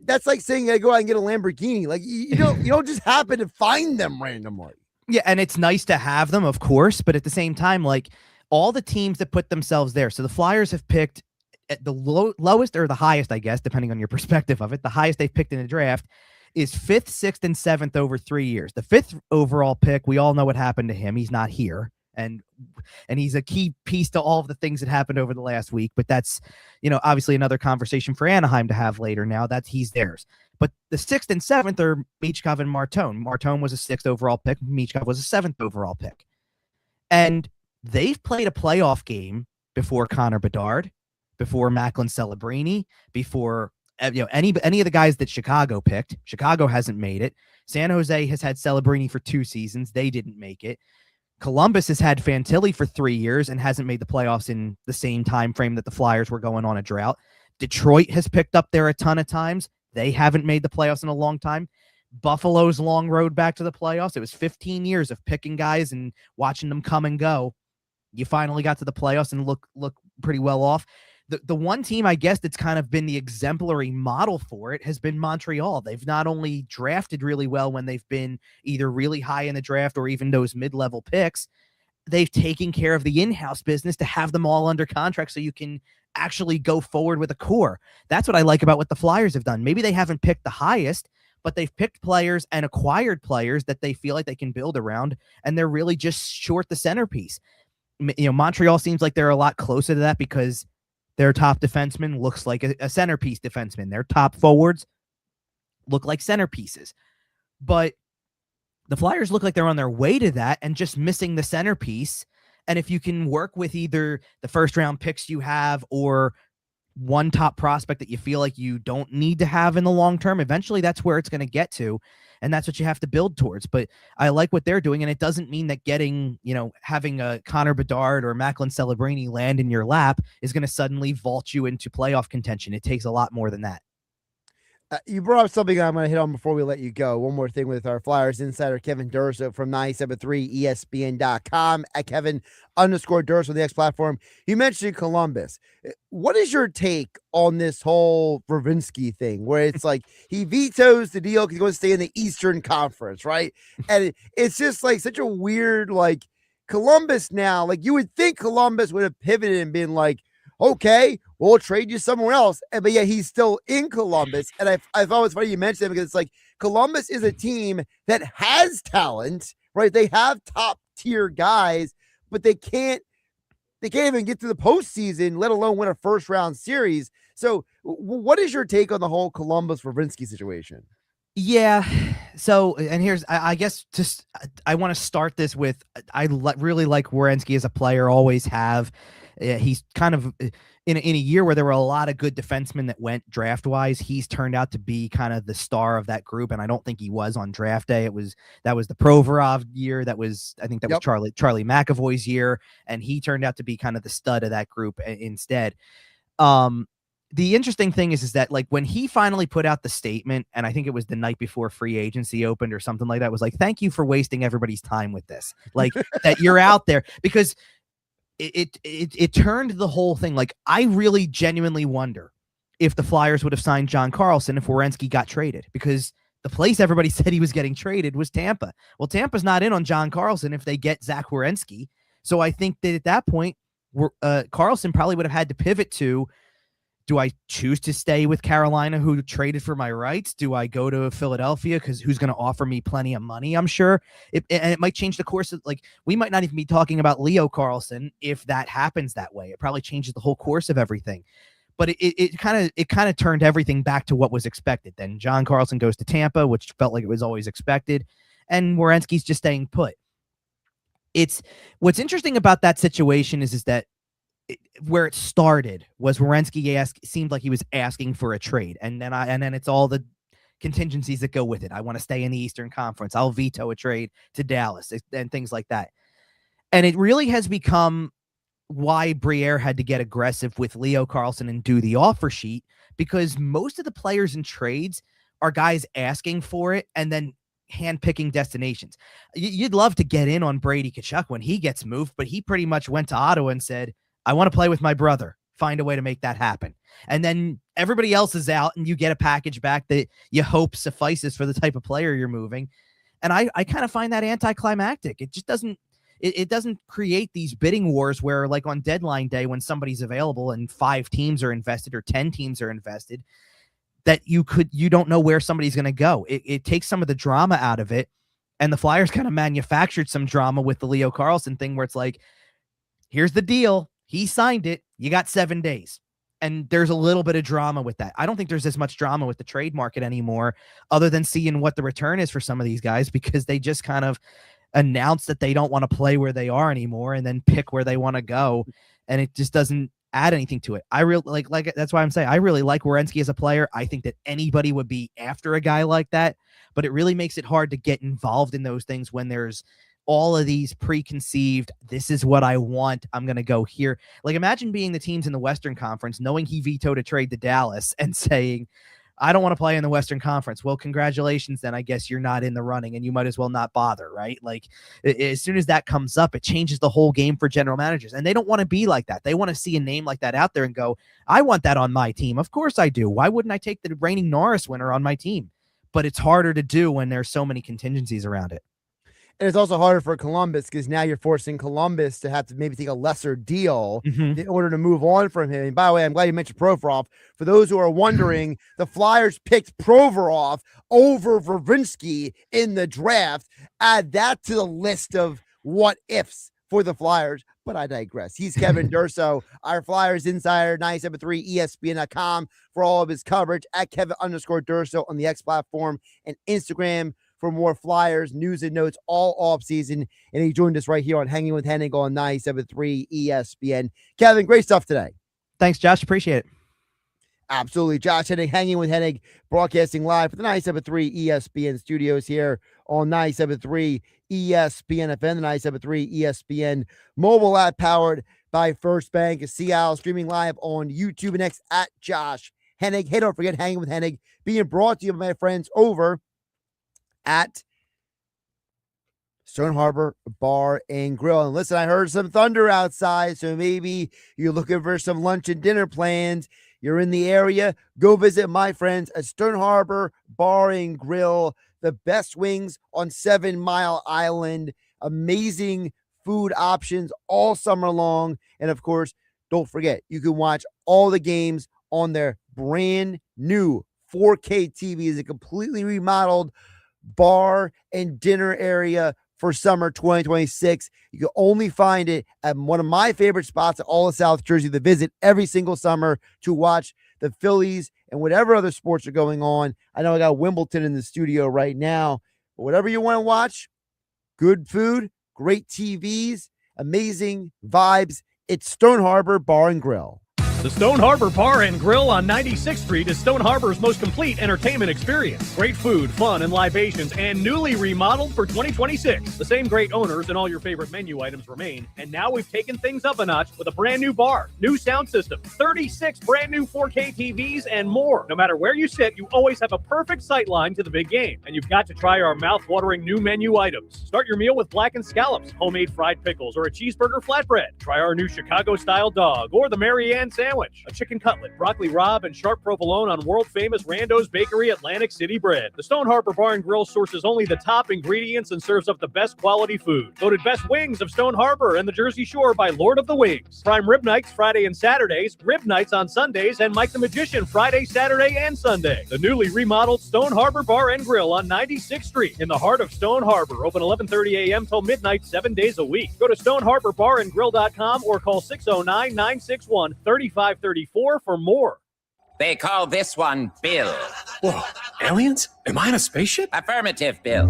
[SPEAKER 6] That's like saying I go out and get a Lamborghini. Like you don't just happen to find them randomly.
[SPEAKER 16] Yeah, and it's nice to have them, of course, but at the same time, like all the teams that put themselves there. So the Flyers have picked at the lowest or the highest, I guess, depending on your perspective of it. The highest they've picked in the draft is 5th, 6th, and 7th over 3 years. The 5th overall pick, we all know what happened to him. He's not here. And he's a key piece to all of the things that happened over the last week. But that's, obviously another conversation for Anaheim to have later now that he's theirs. But the 6th and 7th are Michkov and Martone. Martone was a 6th overall pick. Michkov was a 7th overall pick. And they've played a playoff game before Connor Bedard, before Macklin Celebrini, before any of the guys that Chicago picked. Chicago hasn't made it. San Jose has had Celebrini for 2 seasons. They didn't make it. Columbus has had Fantilli for 3 years and hasn't made the playoffs in the same time frame that the Flyers were going on a drought. Detroit has picked up there a ton of times. They haven't made the playoffs in a long time. Buffalo's long road back to the playoffs. It was 15 years of picking guys and watching them come and go. You finally got to the playoffs and look pretty well off. The one team, I guess, that's kind of been the exemplary model for it has been Montreal. They've not only drafted really well when they've been either really high in the draft or even those mid-level picks, they've taken care of the in-house business to have them all under contract so you can actually go forward with a core. That's what I like about what the Flyers have done. Maybe they haven't picked the highest, but they've picked players and acquired players that they feel like they can build around, and they're really just short the centerpiece. Montreal seems like they're a lot closer to that because their top defenseman looks like a centerpiece defenseman. Their top forwards look like centerpieces. But the Flyers look like they're on their way to that and just missing the centerpiece. And if you can work with either the first-round picks you have or one top prospect that you feel like you don't need to have in the long term, eventually that's where it's going to get to. And that's what you have to build towards. But I like what they're doing. And it doesn't mean that having a Connor Bedard or Macklin Celebrini land in your lap is going to suddenly vault you into playoff contention. It takes a lot more than that.
[SPEAKER 6] You brought up something I'm going to hit on before we let you go. One more thing with our Flyers insider, Kevin Durso from 97.3 ESPN.com at Kevin_Durso, the X platform. You mentioned Columbus. What is your take on this whole Verbinsky thing where it's like he vetoes the deal because he's going to stay in the Eastern Conference, right? And it's just like such a weird, like Columbus now, like you would think Columbus would have pivoted and been like, okay, we'll trade you somewhere else. But yet he's still in Columbus. And I thought it was funny you mentioned that because it's like Columbus is a team that has talent, right? They have top tier guys, but they can't even get to the postseason, let alone win a first round series. So what is your take on the whole Columbus Verbinsky situation?
[SPEAKER 16] Yeah. So, and here's, I guess, I want to start this with, really like Werenski as a player, always have. He's kind of in a year where there were a lot of good defensemen that went draft wise, he's turned out to be kind of the star of that group. And I don't think he was on draft day. That was the Provorov year. Was Charlie McAvoy's year. And he turned out to be kind of the stud of that group instead. The interesting thing is that like when he finally put out the statement, and I think it was the night before free agency opened or something like that, was like, thank you for wasting everybody's time with this. Like that you're out there, because it turned the whole thing. Like, I really genuinely wonder if the Flyers would have signed John Carlson if Werenski got traded, because the place everybody said he was getting traded was Tampa. Well, Tampa's not in on John Carlson if they get Zach Werenski. So I think that at that point, Carlson probably would have had to pivot to, do I choose to stay with Carolina, who traded for my rights? Do I go to Philadelphia, because who's going to offer me plenty of money, I'm sure? And it might change the course of, like, we might not even be talking about Leo Carlson if that happens that way. It probably changes the whole course of everything. But it kind of turned everything back to what was expected. Then John Carlson goes to Tampa, which felt like it was always expected, and Werenski's just staying put. What's interesting about that situation is that where it started was Werenski seemed like he was asking for a trade, and then it's all the contingencies that go with it. I want to stay in the Eastern Conference. I'll veto a trade to Dallas and things like that. And it really has become why Briere had to get aggressive with Leo Carlson and do the offer sheet, because most of the players in trades are guys asking for it and then handpicking destinations. You'd love to get in on Brady Tkachuk when he gets moved, but he pretty much went to Ottawa and said, I want to play with my brother. Find a way to make that happen. And then everybody else is out and you get a package back that you hope suffices for the type of player you're moving. And I kind of find that anticlimactic. It just doesn't, it doesn't create these bidding wars where, like, on deadline day when somebody's available and 5 teams are invested or 10 teams are invested, that you don't know where somebody's going to go. It takes some of the drama out of it. And the Flyers kind of manufactured some drama with the Leo Carlson thing where it's like, here's the deal. He signed it. You got 7 days. And there's a little bit of drama with that. I don't think there's as much drama with the trade market anymore, other than seeing what the return is for some of these guys, because they just kind of announce that they don't want to play where they are anymore and then pick where they want to go. And it just doesn't add anything to it. I really like that's why I'm saying I really like Werenski as a player. I think that anybody would be after a guy like that, but it really makes it hard to get involved in those things when there's all of these preconceived, this is what I want, I'm going to go here. Like, imagine being the teams in the Western Conference, knowing he vetoed a trade to Dallas and saying, I don't want to play in the Western Conference. Well, congratulations, then I guess you're not in the running and you might as well not bother, right? Like, as soon as that comes up, it changes the whole game for general managers. And they don't want to be like that. They want to see a name like that out there and go, I want that on my team. Of course I do. Why wouldn't I take the reigning Norris winner on my team? But it's harder to do when there's so many contingencies around it.
[SPEAKER 6] And it's also harder for Columbus because now you're forcing Columbus to have to maybe take a lesser deal in order to move on from him. And by the way, I'm glad you mentioned Provorov. For those who are wondering, the Flyers picked Provorov over Vervinsky in the draft. Add that to the list of what ifs for the Flyers. But I digress. He's Kevin Durso, our Flyers insider, 97.3 ESPN.com for all of his coverage, at Kevin_Durso on the X platform and Instagram for more Flyers news and notes all off season. And he joined us right here on Hanging with Hennig on 97.3 ESPN. Kevin, great stuff today.
[SPEAKER 16] Thanks, Josh. Appreciate it.
[SPEAKER 6] Absolutely. Josh Hennig, Hanging with Hennig, broadcasting live from the 97.3 ESPN studios here on 97.3 ESPN FM, the 97.3 ESPN mobile app powered by First Bank. Seattle, streaming live on YouTube and X at Josh Hennig. Hey, don't forget, Hanging with Hennig being brought to you by my friends over at Stone Harbor Bar and Grill. And listen, I heard some thunder outside, so maybe you're looking for some lunch and dinner plans. You're in the area, go visit my friends at Stone Harbor Bar and Grill, the best wings on 7 Mile Island. Amazing food options all summer long. And of course, don't forget, you can watch all the games on their brand new 4K TVs, a completely remodeled bar and dinner area for summer 2026. You can only find it at one of my favorite spots in all of South Jersey to visit every single summer to watch the Phillies and whatever other sports are going on. I know I got Wimbledon in the studio right now, but whatever you want to watch, good food, great TVs, amazing vibes. It's Stone Harbor Bar and Grill.
[SPEAKER 17] The Stone Harbor Bar and Grill on 96th Street is Stone Harbor's most complete entertainment experience. Great food, fun, and libations, and newly remodeled for 2026. The same great owners and all your favorite menu items remain, and now we've taken things up a notch with a brand new bar, new sound system, 36 brand new 4K TVs, and more. No matter where you sit, you always have a perfect sight line to the big game, and you've got to try our mouth-watering new menu items. Start your meal with blackened scallops, homemade fried pickles, or a cheeseburger flatbread. Try our new Chicago-style dog, or the Mary Ann sandwich, a chicken cutlet, broccoli rabe, and sharp provolone on world-famous Rando's Bakery Atlantic City bread. The Stone Harbor Bar and Grill sources only the top ingredients and serves up the best quality food. Voted best wings of Stone Harbor and the Jersey Shore by Lord of the Wings. Prime rib nights Friday and Saturdays, rib nights on Sundays, and Mike the Magician Friday, Saturday, and Sunday. The newly remodeled Stone Harbor Bar and Grill on 96th Street in the heart of Stone Harbor. Open 11:30 a.m. till midnight, 7 days a week. Go to stoneharborbarandgrill.com or call 609-961-3534 for more.
[SPEAKER 18] They call this one Bill.
[SPEAKER 19] Whoa, aliens? Am I in a spaceship?
[SPEAKER 18] Affirmative, Bill.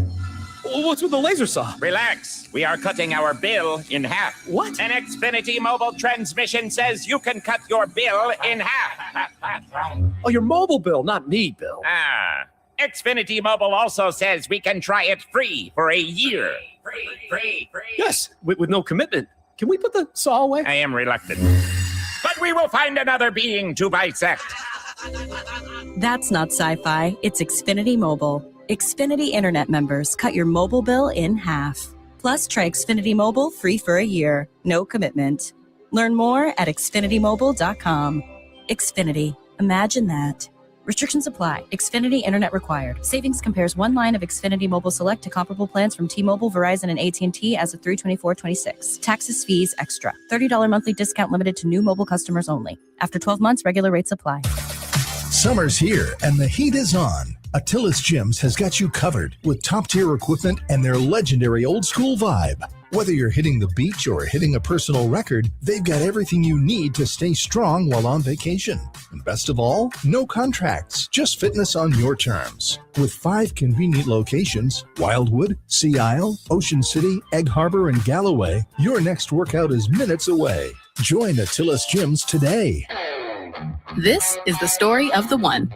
[SPEAKER 19] What's with the laser saw?
[SPEAKER 18] Relax. We are cutting our bill in half.
[SPEAKER 19] What?
[SPEAKER 18] An Xfinity mobile transmission says you can cut your bill in half.
[SPEAKER 19] Oh, your mobile bill, not me, Bill.
[SPEAKER 18] Xfinity Mobile also says we can try it free for a year. Free.
[SPEAKER 19] Yes, with no commitment. Can we put the saw away?
[SPEAKER 18] I am reluctant. But we will find another being to bisect.
[SPEAKER 20] That's not sci-fi. It's Xfinity Mobile. Xfinity Internet members cut your mobile bill in half. Plus, try Xfinity Mobile free for a year. No commitment. Learn more at xfinitymobile.com. Xfinity. Imagine that. Restrictions apply. Xfinity Internet required. Savings compares one line of Xfinity Mobile Select to comparable plans from T-Mobile, Verizon, and AT&T as of 3/24/26. Taxes, fees, extra. $30 monthly discount limited to new mobile customers only. After 12 months, regular rates apply.
[SPEAKER 13] Summer's here and the heat is on. Attila's Gyms has got you covered with top-tier equipment and their legendary old-school vibe. Whether you're hitting the beach or hitting a personal record, they've got everything you need to stay strong while on vacation. And best of all, no contracts, just fitness on your terms. With 5 convenient locations, Wildwood, Sea Isle, Ocean City, Egg Harbor, and Galloway, your next workout is minutes away. Join Attila's Gyms today.
[SPEAKER 21] This is the story of the one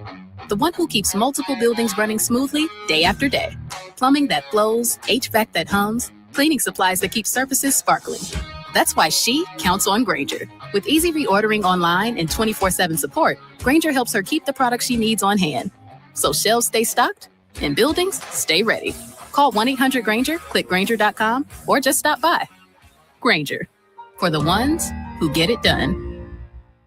[SPEAKER 21] who keeps multiple buildings running smoothly day after day. Plumbing that flows, HVAC that hums, cleaning supplies that keep surfaces sparkling. That's why she counts on Grainger. With easy reordering online and 24/7 support, Grainger helps her keep the products she needs on hand. So shelves stay stocked and buildings stay ready. Call 1-800-GRAINGER, click Grainger.com, or just stop by. Grainger, for the ones who get it done.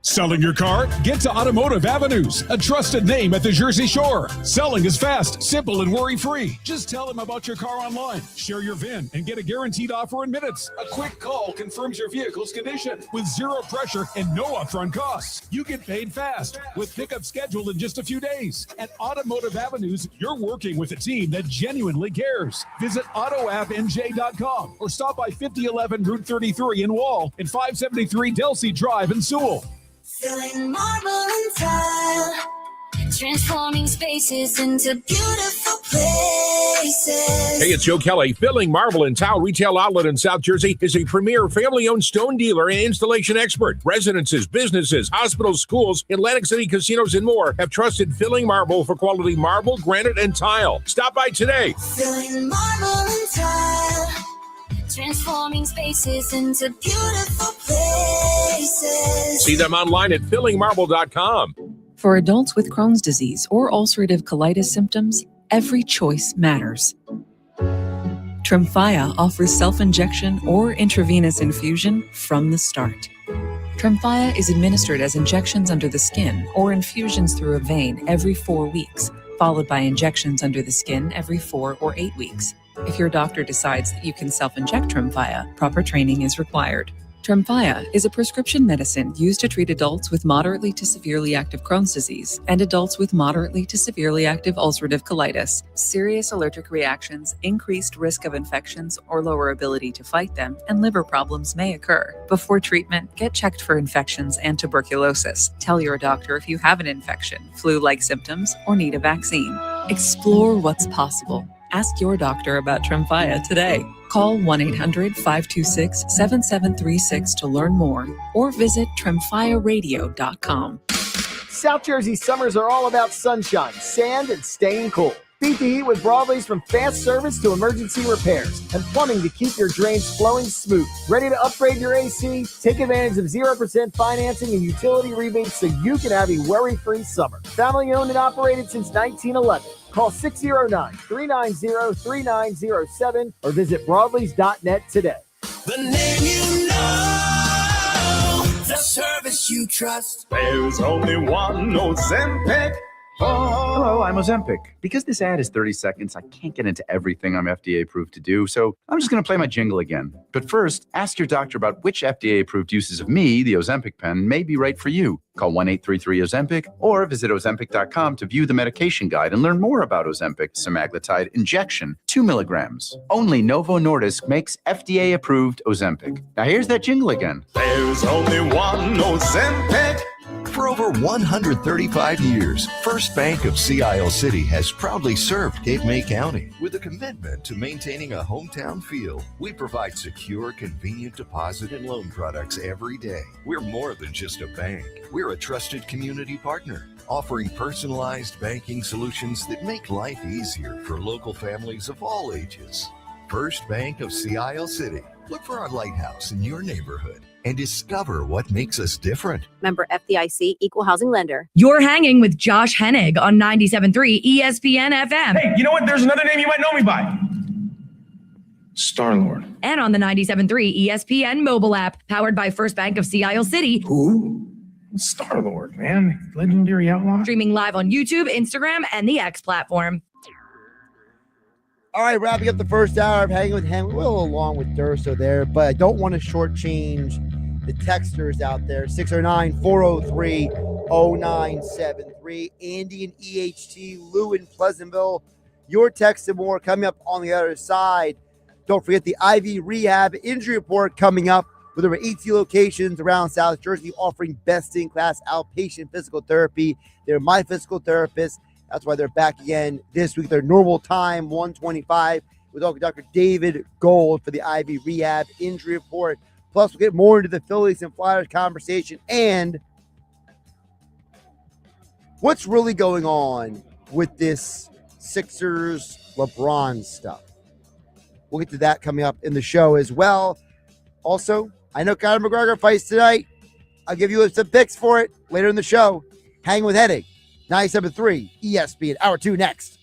[SPEAKER 22] Selling your car? Get to Automotive Avenues, a trusted name at the Jersey Shore. Selling is fast, simple, and worry-free. Just tell them about your car online, share your VIN, and get a guaranteed offer in minutes. A quick call confirms your vehicle's condition with zero pressure and no upfront costs. You get paid fast with pickup scheduled in just a few days. At Automotive Avenues, you're working with a team that genuinely cares. Visit AutoAppNJ.com or stop by 5011 Route 33 in Wall and 573 Delsey Drive in Sewell.
[SPEAKER 23] Filling marble and tile, transforming spaces into beautiful places.
[SPEAKER 24] Hey, it's Joe Kelly. Filling Marble and Tile Retail Outlet in South Jersey is a premier family-owned stone dealer and installation expert. Residences, businesses, hospitals, schools, Atlantic City casinos, and more have trusted Filling Marble for quality marble, granite, and tile. Stop by today.
[SPEAKER 23] Filling marble and tile, transforming spaces into beautiful places.
[SPEAKER 24] See them online at fillingmarble.com.
[SPEAKER 25] For adults with Crohn's disease or ulcerative colitis symptoms, every choice matters. Tremfya offers self-injection or intravenous infusion from the start. Tremfya is administered as injections under the skin or infusions through a vein every 4 weeks, followed by injections under the skin every 4 or 8 weeks. If your doctor decides that you can self-inject Tremfya, proper training is required. Tremfya is a prescription medicine used to treat adults with moderately to severely active Crohn's disease and adults with moderately to severely active ulcerative colitis. Serious allergic reactions, increased risk of infections or lower ability to fight them, and liver problems may occur. Before treatment, get checked for infections and tuberculosis. Tell your doctor if you have an infection, flu-like symptoms, or need a vaccine. Explore what's possible. Ask your doctor about Tremfya today. Call 1-800-526-7736 to learn more or visit tremfiaradio.com.
[SPEAKER 2] South Jersey summers are all about sunshine, sand, and staying cool. Beat the heat with Broadleys from fast service to emergency repairs and plumbing to keep your drains flowing smooth. Ready to upgrade your AC? Take advantage of 0% financing and utility rebates so you can have a worry-free summer. Family owned and operated since 1911. Call 609-390-3907 or visit broadleys.net today.
[SPEAKER 3] The name you know, the service you trust.
[SPEAKER 4] There's only one Ozempic. Hello, I'm Ozempic. Because this ad is 30 seconds, I can't get into everything I'm FDA approved to do, so I'm just going to play my jingle again. But first, ask your doctor about which FDA approved uses of me, the Ozempic pen, may be right for you. Call 1-833-OZEMPIC or visit Ozempic.com to view the medication guide and learn more about Ozempic semaglutide injection, 2 milligrams. Only Novo Nordisk makes FDA approved Ozempic. Now here's that jingle again. There's only one Ozempic.
[SPEAKER 7] For over 135 years, First Bank of Sea Isle City has proudly served Cape May County. With a commitment to maintaining a hometown feel, we provide secure, convenient deposit and loan products every day. We're more than just a bank. We're a trusted community partner, offering personalized banking solutions that make life easier for local families of all ages. First Bank of Sea Isle City. Look for our lighthouse in your neighborhood and discover what makes us different.
[SPEAKER 8] Member FDIC, Equal Housing Lender.
[SPEAKER 1] You're hanging with Josh Hennig on 97.3 ESPN FM.
[SPEAKER 9] Hey, you know what? There's another name you might know me by. Star-Lord.
[SPEAKER 1] And on the 97.3 ESPN mobile app, powered by First Bank of Sea Isle City.
[SPEAKER 9] Who? Star-Lord, man. Legendary outlaw.
[SPEAKER 1] Streaming live on YouTube, Instagram, and the X platform.
[SPEAKER 6] All right, wrapping up the first hour of Hanging with Hennig. We're a little long with Durso there, but I don't want to shortchange the texters out there. 609-403-0973. Andy and EHT, Lou in Pleasantville. Your text and more coming up on the other side. Don't forget the IV Rehab injury report coming up with over 80 locations around South Jersey offering best-in-class outpatient physical therapy. They're my physical therapist. That's why they're back again this week. Their normal time, 1:25, with Dr. David Gold for the IV Rehab injury report. Plus, we'll get more into the Phillies and Flyers conversation and what's really going on with this Sixers LeBron stuff. We'll get to that coming up in the show as well. Also, I know Conor McGregor fights tonight. I'll give you some picks for it later in the show. Hang with Hennig. 97.3 ESPN. Hour 2 next.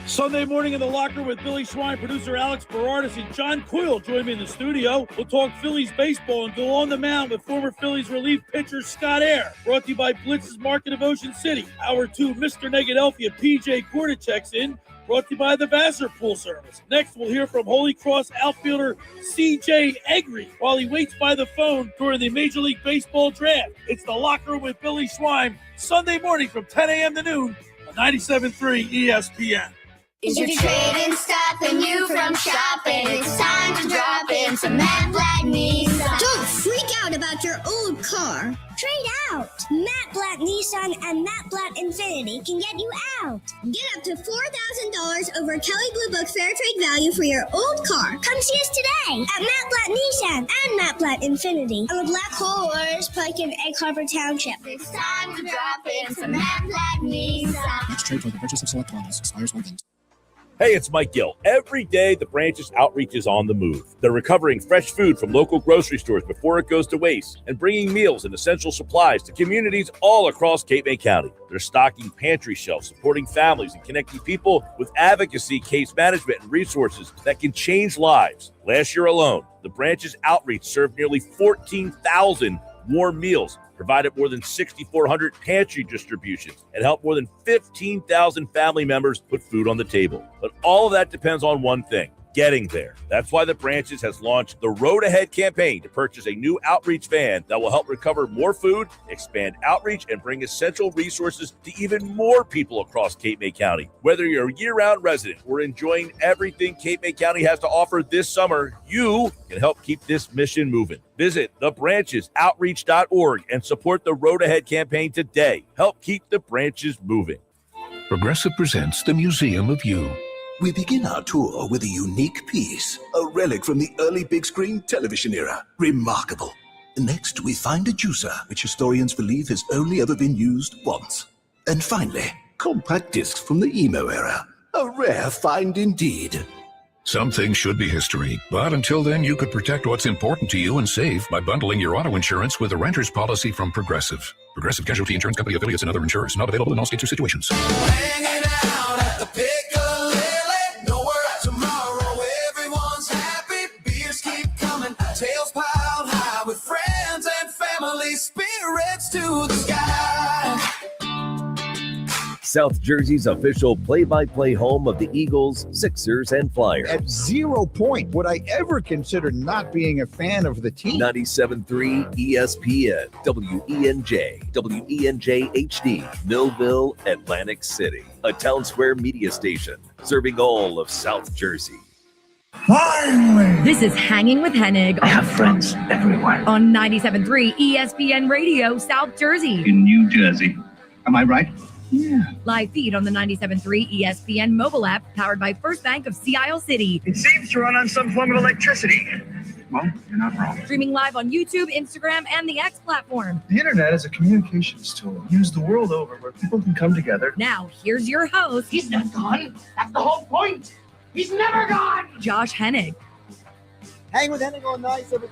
[SPEAKER 26] Sunday morning in the locker room with Billy Schwein, producer Alex Berardis, and John Coyle join me in the studio. We'll talk Phillies baseball and go on the mound with former Phillies relief pitcher Scott Air. Brought to you by Blitz's Market of Ocean City. Hour 2, Mr. Negadelphia, PJ Gorda checks in. Brought to you by the Vassar Pool Service. Next, we'll hear from Holy Cross outfielder C.J. Egri while he waits by the phone during the Major League Baseball draft. It's the locker room with Billy Schwein, Sunday morning from 10 a.m. to noon on 97.3 ESPN.
[SPEAKER 23] Is your trading stopping you from shopping? It's time to drop in some Matt Blatt Nissan.
[SPEAKER 27] Don't freak out about your old car. Trade out. Matt Blatt Nissan and Matt Blatt Infinity can get you out. Get up to $4,000 over Kelly Blue Book Fair Trade value for your old car. Come see us today at Matt Blatt Nissan and Matt Blatt Infinity on the Black Hole Waters Pike in Egg Harbor Township.
[SPEAKER 23] It's time to drop in some Matt Blatt Nissan.
[SPEAKER 28] Next trade for the purchase of select models expires 1 thing.
[SPEAKER 29] Hey, it's Mike Gill. Every day, the Branch's outreach is on the move. They're recovering fresh food from local grocery stores before it goes to waste and bringing meals and essential supplies to communities all across Cape May County. They're stocking pantry shelves, supporting families, and connecting people with advocacy, case management, and resources that can change lives. Last year alone, the Branch's outreach served nearly 14,000 warm meals, provided more than 6,400 pantry distributions, and helped more than 15,000 family members put food on the table. But all of that depends on one thing: getting there. That's why the Branches has launched the Road Ahead campaign to purchase a new outreach van that will help recover more food, expand outreach, and bring essential resources to even more people across Cape May County. Whether you're a year-round resident or enjoying everything Cape May County has to offer this summer, you can help keep this mission moving. Visit thebranchesoutreach.org and support the Road Ahead campaign today. Help keep the branches moving.
[SPEAKER 30] Progressive presents the Museum of You.
[SPEAKER 3] We begin our tour with a unique piece, a relic from the early big screen television era. Remarkable. Next, we find a juicer, which historians believe has only ever been used once. And finally, compact discs from the emo era. A rare find indeed.
[SPEAKER 5] Some things should be history, but until then, you could protect what's important to you and save by bundling your auto insurance with a renter's policy from Progressive. Progressive Casualty Insurance Company affiliates and other insurers. Not available in all states or situations.
[SPEAKER 3] Hanging out at the Piccadilly, nowhere tomorrow, everyone's happy. Beers keep coming, tails piled high with friends and family, spirits to the sky.
[SPEAKER 10] South Jersey's official play-by-play home of the Eagles, Sixers, and Flyers.
[SPEAKER 11] At 0 point would I ever consider not being a fan of the team.
[SPEAKER 10] 97.3 ESPN, WENJ, WENJ HD, Millville, Atlantic City. A Town Square media station serving all of South Jersey.
[SPEAKER 1] Finally! This is Hanging with Hennig.
[SPEAKER 12] I have friends everywhere.
[SPEAKER 1] On 97.3 ESPN Radio, South Jersey.
[SPEAKER 12] In New Jersey. Am I right? Yeah.
[SPEAKER 1] Live feed on the 97.3 ESPN mobile app, powered by First Bank of Sea Isle City.
[SPEAKER 12] It seems to run on some form of electricity. Well, you're not wrong.
[SPEAKER 1] Streaming live on YouTube, Instagram, and the X platform.
[SPEAKER 9] The internet is a communications tool used the world over where people can come together.
[SPEAKER 1] Now, here's your host.
[SPEAKER 12] He's not gone. That's the whole point. He's never gone.
[SPEAKER 1] Josh Hennig.
[SPEAKER 6] Hang with Hennig on 97.3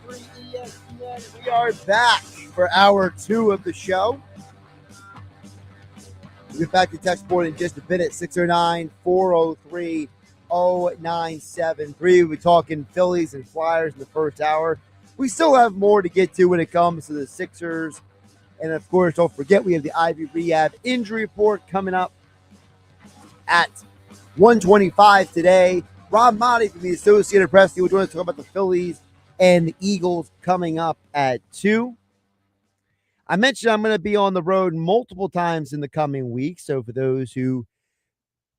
[SPEAKER 6] ESPN. We are back for hour 2 of the show. We'll get back to text board in just a minute. 609-403-0973. We're talking Phillies and Flyers in the first hour. We still have more to get to when it comes to the Sixers. And, of course, don't forget we have the Ivy Rehab injury report coming up at 1:25 today. Rob Maaddi from the Associated Press. We're going to talk about the Phillies and the Eagles coming up at 2. I mentioned I'm going to be on the road multiple times in the coming weeks. So for those who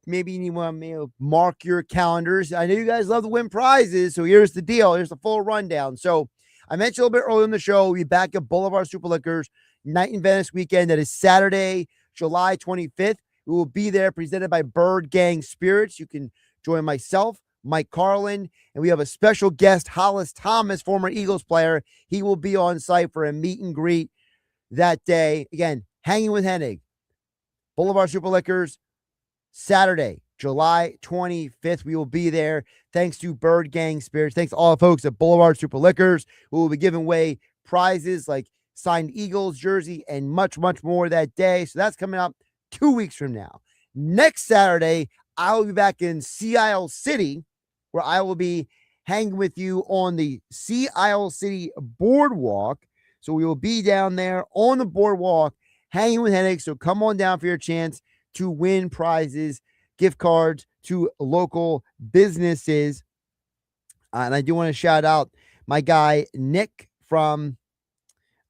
[SPEAKER 6] maybe you want to mark your calendars, I know you guys love to win prizes. So here's the deal. Here's the full rundown. So I mentioned a little bit earlier in the show, we'll be back at Boulevard Super Liquors Night in Venice weekend. That is Saturday, July 25th. We will be there presented by Bird Gang Spirits. You can join myself, Mike Carlin, and we have a special guest, Hollis Thomas, former Eagles player. He will be on site for a meet and greet that day. Again, Hanging with Hennig, Boulevard Super Liquors, Saturday, July 25th. We will be there. Thanks to Bird Gang Spirits. Thanks to all the folks at Boulevard Super Liquors who will be giving away prizes like signed Eagles jersey and much, much more that day. So that's coming up 2 weeks from now. Next Saturday, I will be back in Sea Isle City, where I will be hanging with you on the Sea Isle City Boardwalk. So we will be down there on the boardwalk, hanging with Hennig. So come on down for your chance to win prizes, gift cards to local businesses. And I do want to shout out my guy, Nick from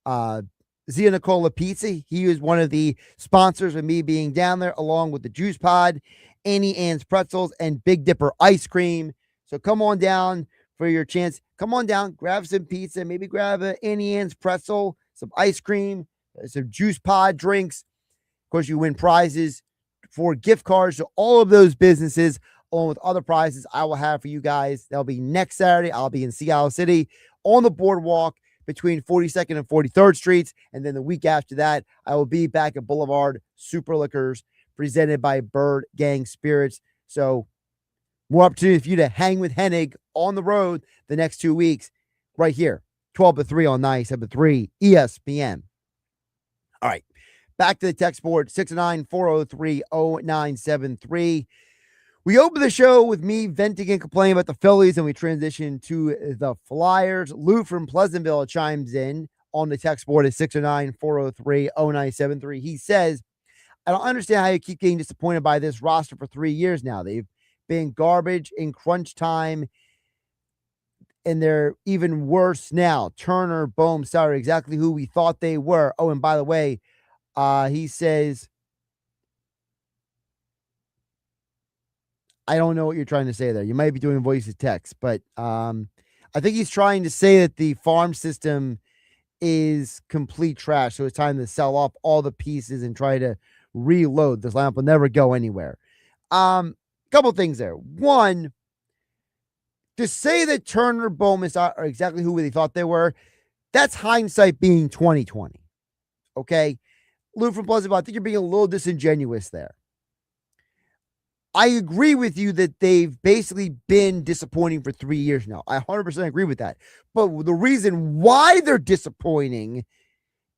[SPEAKER 6] Zia Nicola Pizza. He is one of the sponsors of me being down there, along with the Juice Pod, Annie Ann's Pretzels, and Big Dipper Ice Cream. So come on down for your chance. Come on down, grab some pizza, maybe grab an Annie Ann's pretzel, some ice cream, some Juice Pod drinks. Of course, you win prizes for gift cards to all of those businesses, along with other prizes I will have for you guys. That'll be next Saturday. I'll be in Sea Isle City on the boardwalk between 42nd and 43rd Streets. And then the week after that, I will be back at Boulevard Super Liquors, presented by Bird Gang Spirits. So more opportunity for you to hang with Hennig on the road the next 2 weeks right here, 12 to 3 on 97.3 ESPN. All right, back to the text board, 609-403-0973. We opened the show with me venting and complaining about the Phillies, and we transitioned to the Flyers. Lou from Pleasantville chimes in on the text board at 609-403-0973. He says, I don't understand how you keep getting disappointed by this roster for 3 years now. They've been garbage in crunch time, and they're even worse now. Turner, Bohm, Sauer, exactly who we thought they were. Oh, and by the way, he says, I don't know what you're trying to say there. You might be doing voice to text, but I think he's trying to say that the farm system is complete trash. So it's time to sell off all the pieces and try to reload. This lineup will never go anywhere. couple things there. One, to say that Turner, Bowman are exactly who they thought they were, that's hindsight being 2020. Okay? Lou from Pleasantville, I think you're being a little disingenuous there. I agree with you that they've basically been disappointing for 3 years now. I 100% agree with that. But the reason why they're disappointing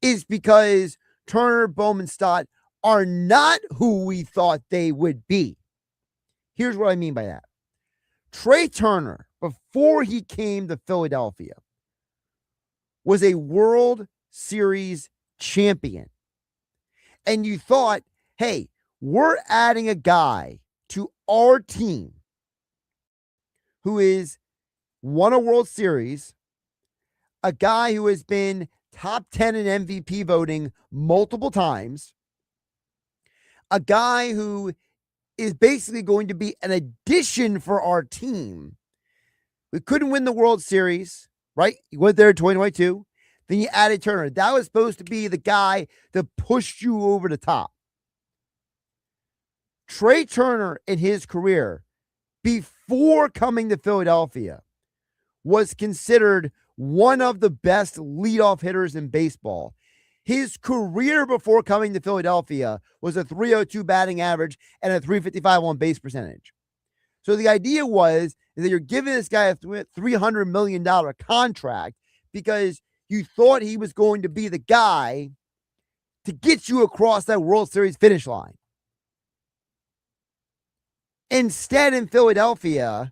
[SPEAKER 6] is because Turner, Bowman, Stott are not who we thought they would be. Here's what I mean by that. Trey Turner, before he came to Philadelphia, was a World Series champion. And you thought, hey, we're adding a guy to our team who is won a World Series, a guy who has been top 10 in MVP voting multiple times, a guy who is basically going to be an addition for our team. We couldn't win the World Series, right? You went there in 2022. Then you added Turner. That was supposed to be the guy that pushed you over the top. Trey Turner in his career, before coming to Philadelphia, was considered one of the best leadoff hitters in baseball. His career before coming to Philadelphia was a .302 batting average and a .355 on base percentage. So the idea was that you're giving this guy a $300 million contract because you thought he was going to be the guy to get you across that World Series finish line. Instead, in Philadelphia,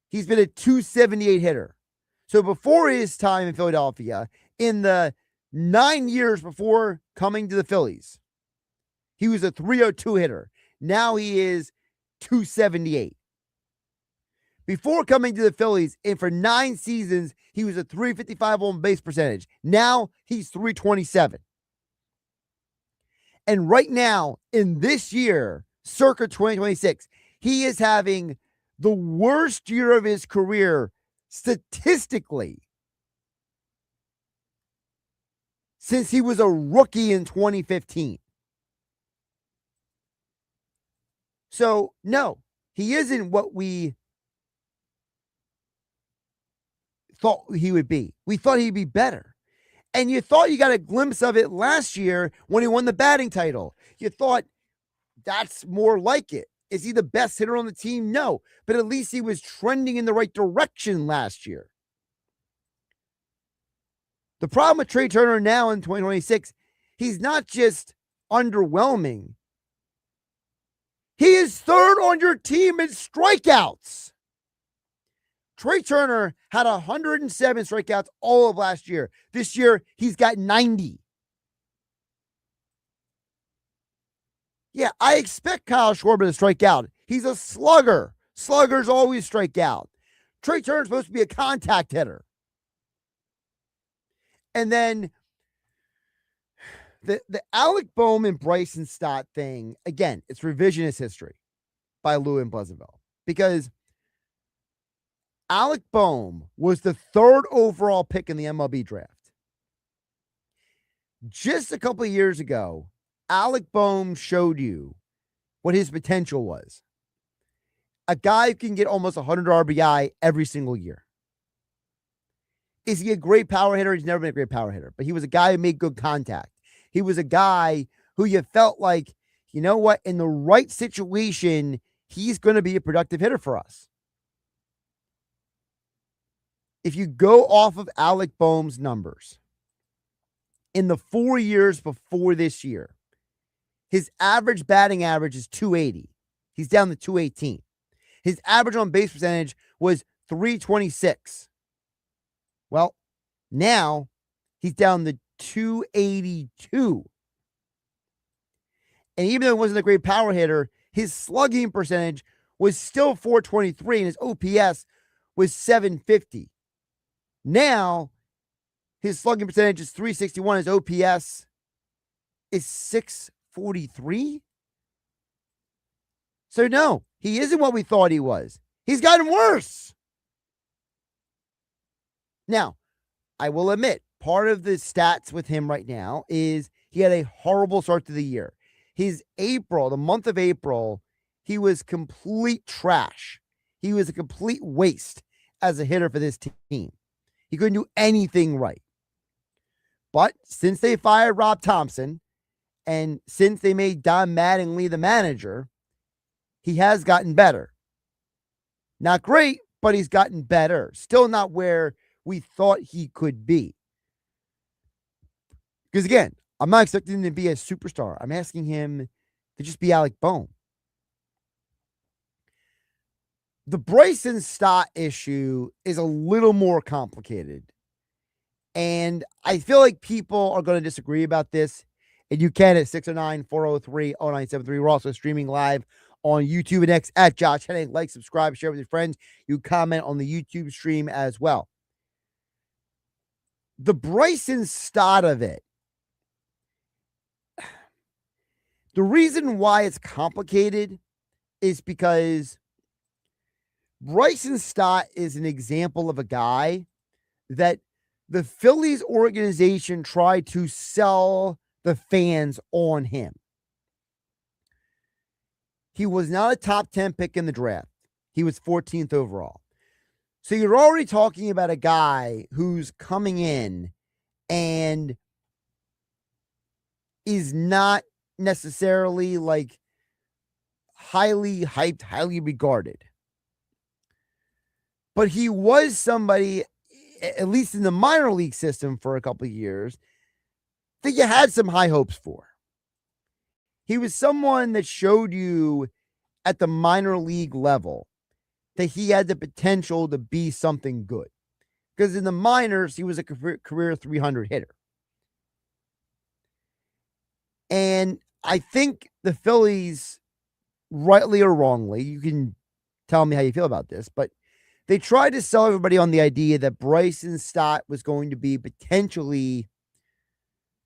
[SPEAKER 6] he's been a .278 hitter. So before his time in Philadelphia, in the 9 years before coming to the Phillies, he was a .302 hitter. Now he is .278. Before coming to the Phillies, and for 9 seasons, he was a .355 on base percentage. Now he's .327. And right now, in this year, circa 2026, he is having the worst year of his career statistically since he was a rookie in 2015. So, no, he isn't what we thought he would be. We thought he'd be better. And you thought you got a glimpse of it last year when he won the batting title. You thought that's more like it. Is he the best hitter on the team? No, but at least he was trending in the right direction last year. The problem with Trey Turner now in 2026, he's not just underwhelming. He is third on your team in strikeouts. Trey Turner had 107 strikeouts all of last year. This year, he's got 90. Yeah, I expect Kyle Schwarber to strike out. He's a slugger. Sluggers always strike out. Trey Turner's supposed to be a contact hitter. And then the Alec Bohm and Bryson Stott thing, again, it's revisionist history by Lou in Pleasantville. Because Alec Bohm was the 3rd overall pick in the MLB draft. Just a couple of years ago, Alec Bohm showed you what his potential was. A guy who can get almost 100 RBI every single year. Is he a great power hitter? He's never been a great power hitter, but he was a guy who made good contact. He was a guy who you felt like, you know what, in the right situation, he's going to be a productive hitter for us. If you go off of Alec Bohm's numbers, in the 4 years before this year, his average batting average is .280. He's down to .218. His average on base percentage was .326. Well, now he's down to .282. And even though he wasn't a great power hitter, his slugging percentage was still .423 and his OPS was .750. Now, his slugging percentage is .361. His OPS is .643. So no, he isn't what we thought he was. He's gotten worse. Now, I will admit, part of the stats with him right now is he had a horrible start to the year. His April, the month of April, he was complete trash. He was a complete waste as a hitter for this team. He couldn't do anything right. But since they fired Rob Thompson and since they made Don Mattingly the manager, he has gotten better. Not great, but he's gotten better. Still not where we thought he could be. Because again, I'm not expecting him to be a superstar. I'm asking him to just be Alec Bohm. The Bryson Stott issue is a little more complicated. And I feel like people are going to disagree about this. And you can at 609-403-0973. We're also streaming live on YouTube and X at Josh Hennig. Like, subscribe, share with your friends. You comment on the YouTube stream as well. The Bryson Stott of it. The reason why it's complicated is because Bryson Stott is an example of a guy that the Phillies organization tried to sell the fans on him. He was not a top 10 pick in the draft. He was 14th overall. So you're already talking about a guy who's coming in and is not necessarily like highly hyped, highly regarded. But he was somebody, at least in the minor league system for a couple of years, that you had some high hopes for. He was someone that showed you at the minor league level that he had the potential to be something good. Because in the minors, he was a career 300 hitter. And I think the Phillies, rightly or wrongly, you can tell me how you feel about this, but they tried to sell everybody on the idea that Bryson Stott was going to be potentially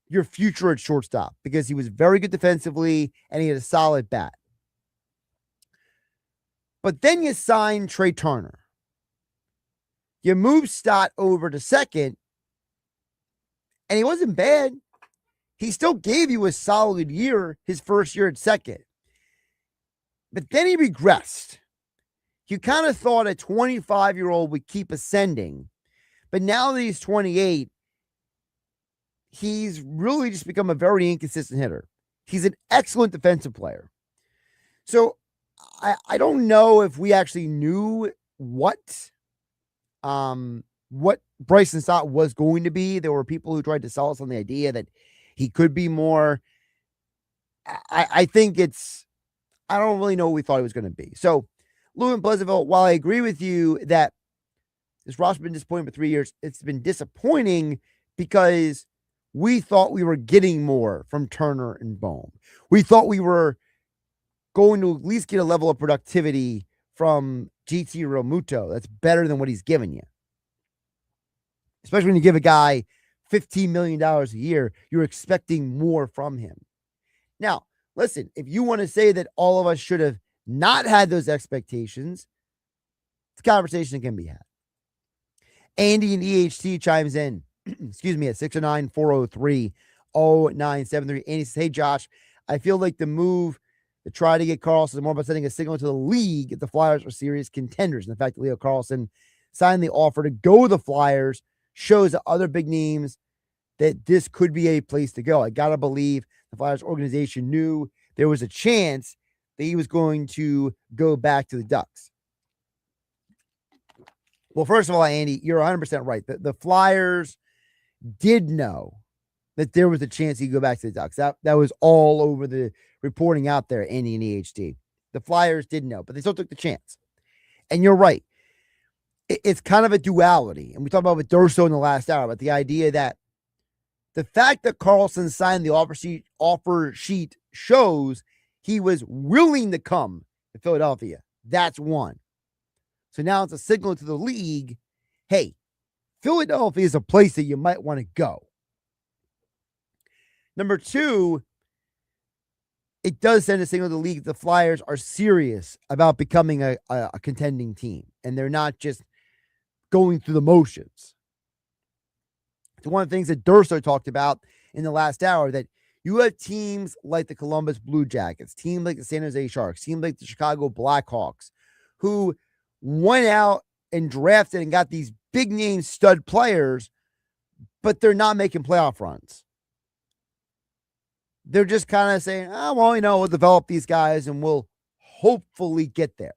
[SPEAKER 6] your future at shortstop because he was very good defensively and he had a solid bat. But then you sign Trey Turner. You move Stott over to second, and he wasn't bad. He still gave you a solid year his first year at second. But then he regressed. You kind of thought a 25-year-old would keep ascending. But now that he's 28, he's really just become a very inconsistent hitter. He's an excellent defensive player. So I don't know if we actually knew what Bryson Stott was going to be. There were people who tried to sell us on the idea that he could be more. I think I don't really know what we thought he was going to be. So, Lou in Pleasantville, while I agree with you that this roster's been disappointing for 3 years, it's been disappointing because we thought we were getting more from Turner and Bohm. We thought we were going to at least get a level of productivity from GT Realmuto that's better than what he's given you. Especially when you give a guy $15 million a year, you're expecting more from him. Now, listen, if you want to say that all of us should have not had those expectations, it's a conversation that can be had. Andy and EHT chimes in, excuse me, at 609-403-0973. Andy says, hey, Josh, I feel like the move to try to get Carlson is more about sending a signal to the league if the Flyers are serious contenders. And the fact that Leo Carlson signed the offer to go to the Flyers shows to other big names that this could be a place to go. I got to believe the Flyers organization knew there was a chance that he was going to go back to the Ducks. Well, first of all, Andy, you're 100% right. The Flyers did know that there was a chance he could go back to the Ducks. That was all over the reporting out there, Andy and EHD. The Flyers did know, but they still took the chance. And you're right. It's kind of a duality. And we talked about with Durso in the last hour, but the idea that the fact that Carlson signed the offer sheet shows he was willing to come to Philadelphia. That's one. So now it's a signal to the league, hey, Philadelphia is a place that you might want to go. Number two, it does send a signal to the league that the Flyers are serious about becoming a contending team. And they're not just going through the motions. It's one of the things that Durso talked about in the last hour, that You have teams like the Columbus Blue Jackets, teams like the San Jose Sharks, teams like the Chicago Blackhawks, who went out and drafted and got these big name stud players, but they're not making playoff runs. They're just kind of saying, oh, well, we'll develop these guys and we'll hopefully get there.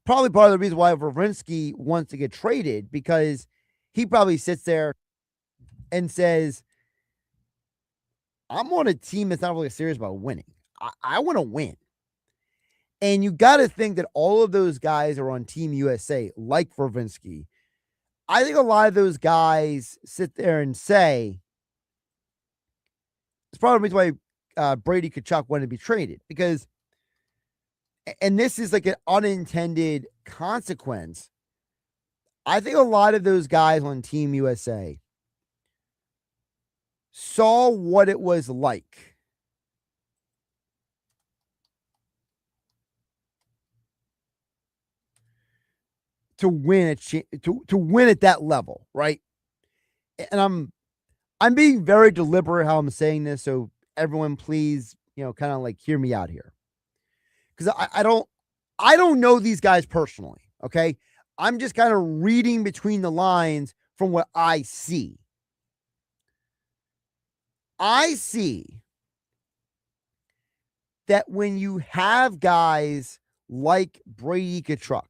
[SPEAKER 6] Probably part of the reason why Werenski wants to get traded, because he probably sits there and says, I'm on a team that's not really serious about winning. I want to win. And you got to think that all of those guys are on Team USA, like Werenski. I think a lot of those guys sit there and say, it's probably the reason why Brady Tkachuk wanted to be traded, because, and this is like an unintended consequence, I think a lot of those guys on Team USA saw what it was like to win to win at that level, right? And I'm being very deliberate how I'm saying this, so everyone please, kind of like hear me out here. Because I don't know these guys personally, okay? I'm just kind of reading between the lines from what I see. I see that when you have guys like Brady Tkachuk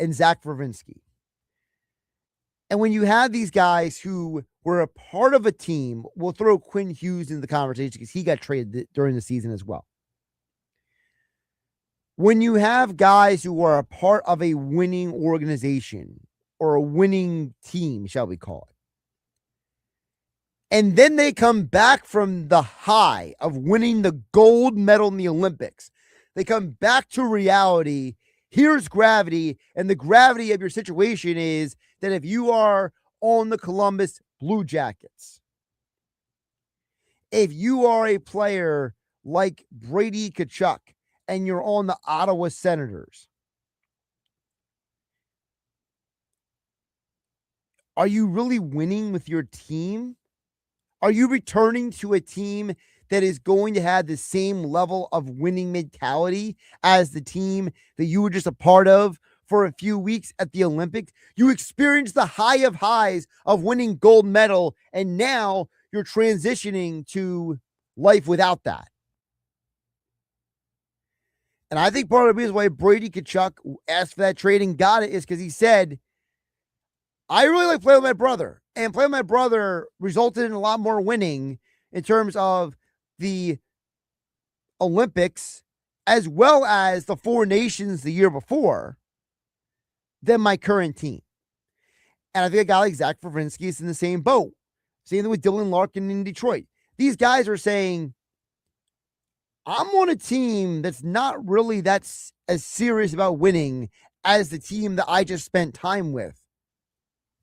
[SPEAKER 6] and Zach Werenski, and when you have these guys who were a part of a team, we'll throw Quinn Hughes into the conversation because he got traded during the season as well. When you have guys who are a part of a winning organization or a winning team, shall we call it, and then they come back from the high of winning the gold medal in the Olympics, they come back to reality. Here's gravity, and the gravity of your situation is that if you are on the Columbus Blue Jackets, if you are a player like Brady Tkachuk and you're on the Ottawa Senators, are you really winning with your team? Are you returning to a team that is going to have the same level of winning mentality as the team that you were just a part of for a few weeks at the Olympics? You experienced the high of highs of winning gold medal, and now you're transitioning to life without that. And I think part of the reason why Brady Tkachuk asked for that trade and got it is because he said, I really like playing with my brother. And playing with my brother resulted in a lot more winning in terms of the Olympics as well as the Four Nations the year before than my current team. And I think a guy like Zach Werenski is in the same boat. Same thing with Dylan Larkin in Detroit. These guys are saying, I'm on a team that's not really as serious about winning as the team that I just spent time with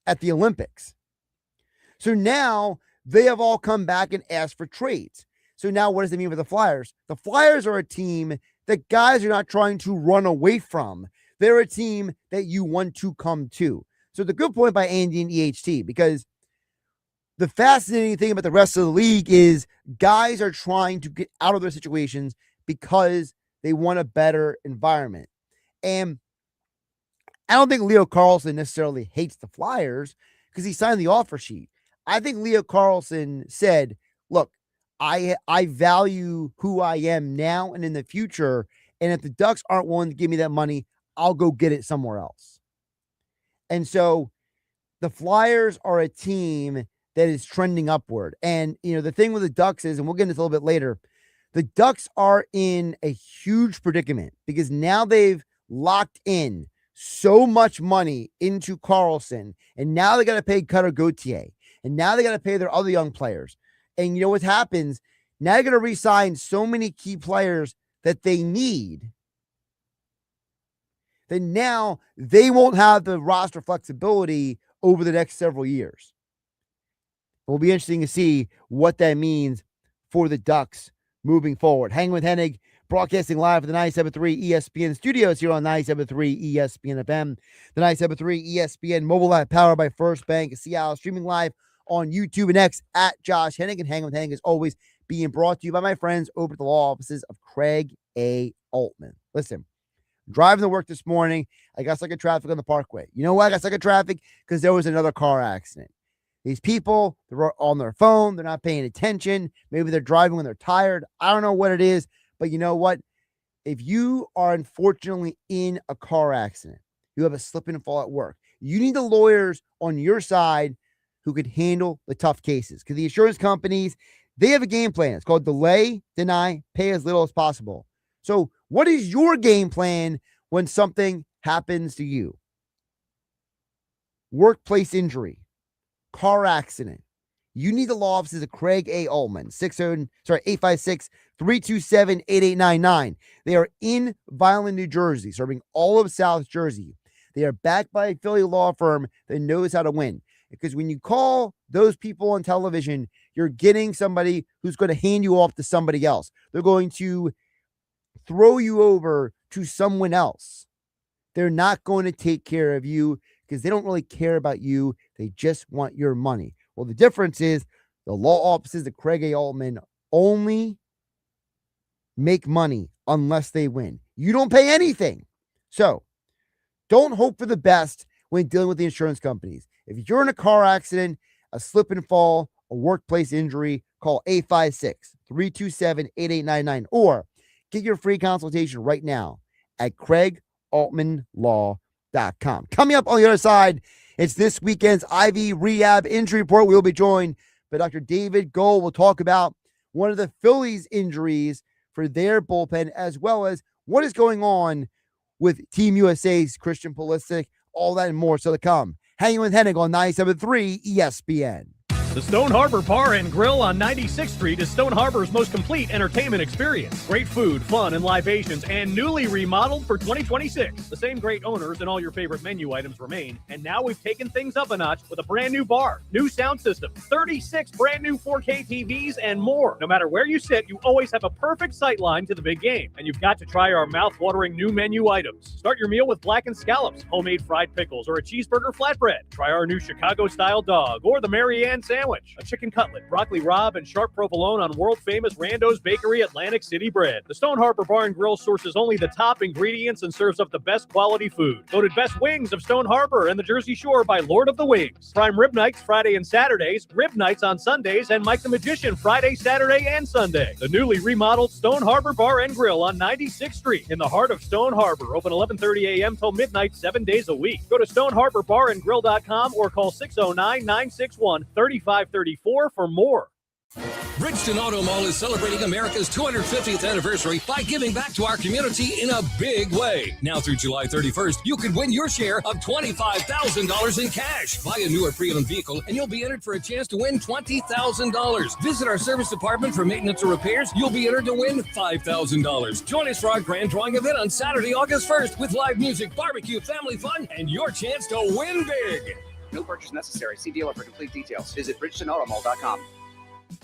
[SPEAKER 6] at the Olympics. So now they have all come back and asked for trades. So now what does it mean for the Flyers? The Flyers are a team that guys are not trying to run away from. They're a team that you want to come to. So the good point by Andy and EHT, because the fascinating thing about the rest of the league is guys are trying to get out of their situations because they want a better environment. And I don't think Leo Carlsson necessarily hates the Flyers because he signed the offer sheet. I think Leo Carlsson said, look, I value who I am now and in the future, and if the Ducks aren't willing to give me that money, I'll go get it somewhere else. And so the Flyers are a team that is trending upward. And, the thing with the Ducks is, and we'll get into this a little bit later, the Ducks are in a huge predicament because now they've locked in so much money into Carlson, and now they got to pay Cutter Gauthier, and now they got to pay their other young players. And you know what happens? Now they're going to re-sign so many key players that they need. Then now they won't have the roster flexibility over the next several years. It will be interesting to see what that means for the Ducks moving forward. Hang with Hennig, broadcasting live from the 97.3 ESPN studios here on 97.3 ESPN FM. The 97.3 ESPN mobile app powered by First Bank of Seattle, streaming live on YouTube and X at Josh Hennig. And Hanging with Hennig is always being brought to you by my friends over at the law offices of Craig A. Altman. Listen, driving to work this morning, I got stuck in traffic on the Parkway. You know why I got stuck in traffic? Because there was another car accident. These people, they're on their phone. They're not paying attention. Maybe they're driving when they're tired. I don't know what it is, but you know what? If you are unfortunately in a car accident, you have a slip and fall at work, you need the lawyers on your side who could handle the tough cases. Because the insurance companies, they have a game plan. It's called delay, deny, pay as little as possible. So what is your game plan when something happens to you? Workplace injury, car accident. You need the law offices of Craig A. Altman, 856-327-8899. They are in Vineland, New Jersey, serving all of South Jersey. They are backed by a Philly law firm that knows how to win. Because when you call those people on television, you're getting somebody who's going to hand you off to somebody else. They're going to throw you over to someone else. They're not going to take care of you because they don't really care about you. They just want your money. Well, the difference is the law offices of Craig A. Altman only make money unless they win. You don't pay anything. So don't hope for the best when dealing with the insurance companies. If you're in a car accident, a slip and fall, a workplace injury, call 856-327-8899 or get your free consultation right now at craigaltmanlaw.com. Coming up on the other side, it's this weekend's IV Rehab injury report. We'll be joined by Dr. David Gold. We'll talk about one of the Phillies injuries for their bullpen, as well as what is going on with Team USA's Christian Pulisic, all that and more still to come. Hanging with Hennig on 97.3 ESPN.
[SPEAKER 13] The Stone Harbor Bar and Grill on 96th Street is Stone Harbor's most complete entertainment experience. Great food, fun, and libations, and newly remodeled for 2026. The same great owners and all your favorite menu items remain, and now we've taken things up a notch with a brand new bar, new sound system, 36 brand new 4K TVs, and more. No matter where you sit, you always have a perfect sight line to the big game, and you've got to try our mouth-watering new menu items. Start your meal with blackened scallops, homemade fried pickles, or a cheeseburger flatbread. Try our new Chicago-style dog, or the Mary Ann sandwich, a chicken cutlet, broccoli rabe, and sharp provolone on world-famous Rando's Bakery Atlantic City bread. The Stone Harbor Bar and Grill sources only the top ingredients and serves up the best quality food. Voted best wings of Stone Harbor and the Jersey Shore by Lord of the Wings. Prime rib nights Friday and Saturdays, rib nights on Sundays, and Mike the Magician Friday, Saturday, and Sunday. The newly remodeled Stone Harbor Bar and Grill on 96th Street in the heart of Stone Harbor. Open 11:30 a.m. till midnight, 7 days a week. Go to stoneharborbarandgrill.com or call 609-961-3534 for more.
[SPEAKER 14] Bridgeton Auto Mall is celebrating America's 250th anniversary by giving back to our community in a big way. Now through July 31st, you could win your share of $25,000 in cash. Buy a new or pre-owned vehicle and you'll be entered for a chance to win $20,000. Visit our service department for maintenance or repairs. You'll be entered to win $5,000. Join us for our grand drawing event on Saturday, August 1st with live music, barbecue, family fun, and your chance to win big.
[SPEAKER 15] No purchase necessary. See dealer for complete details. Visit BridgetonAutomall.com.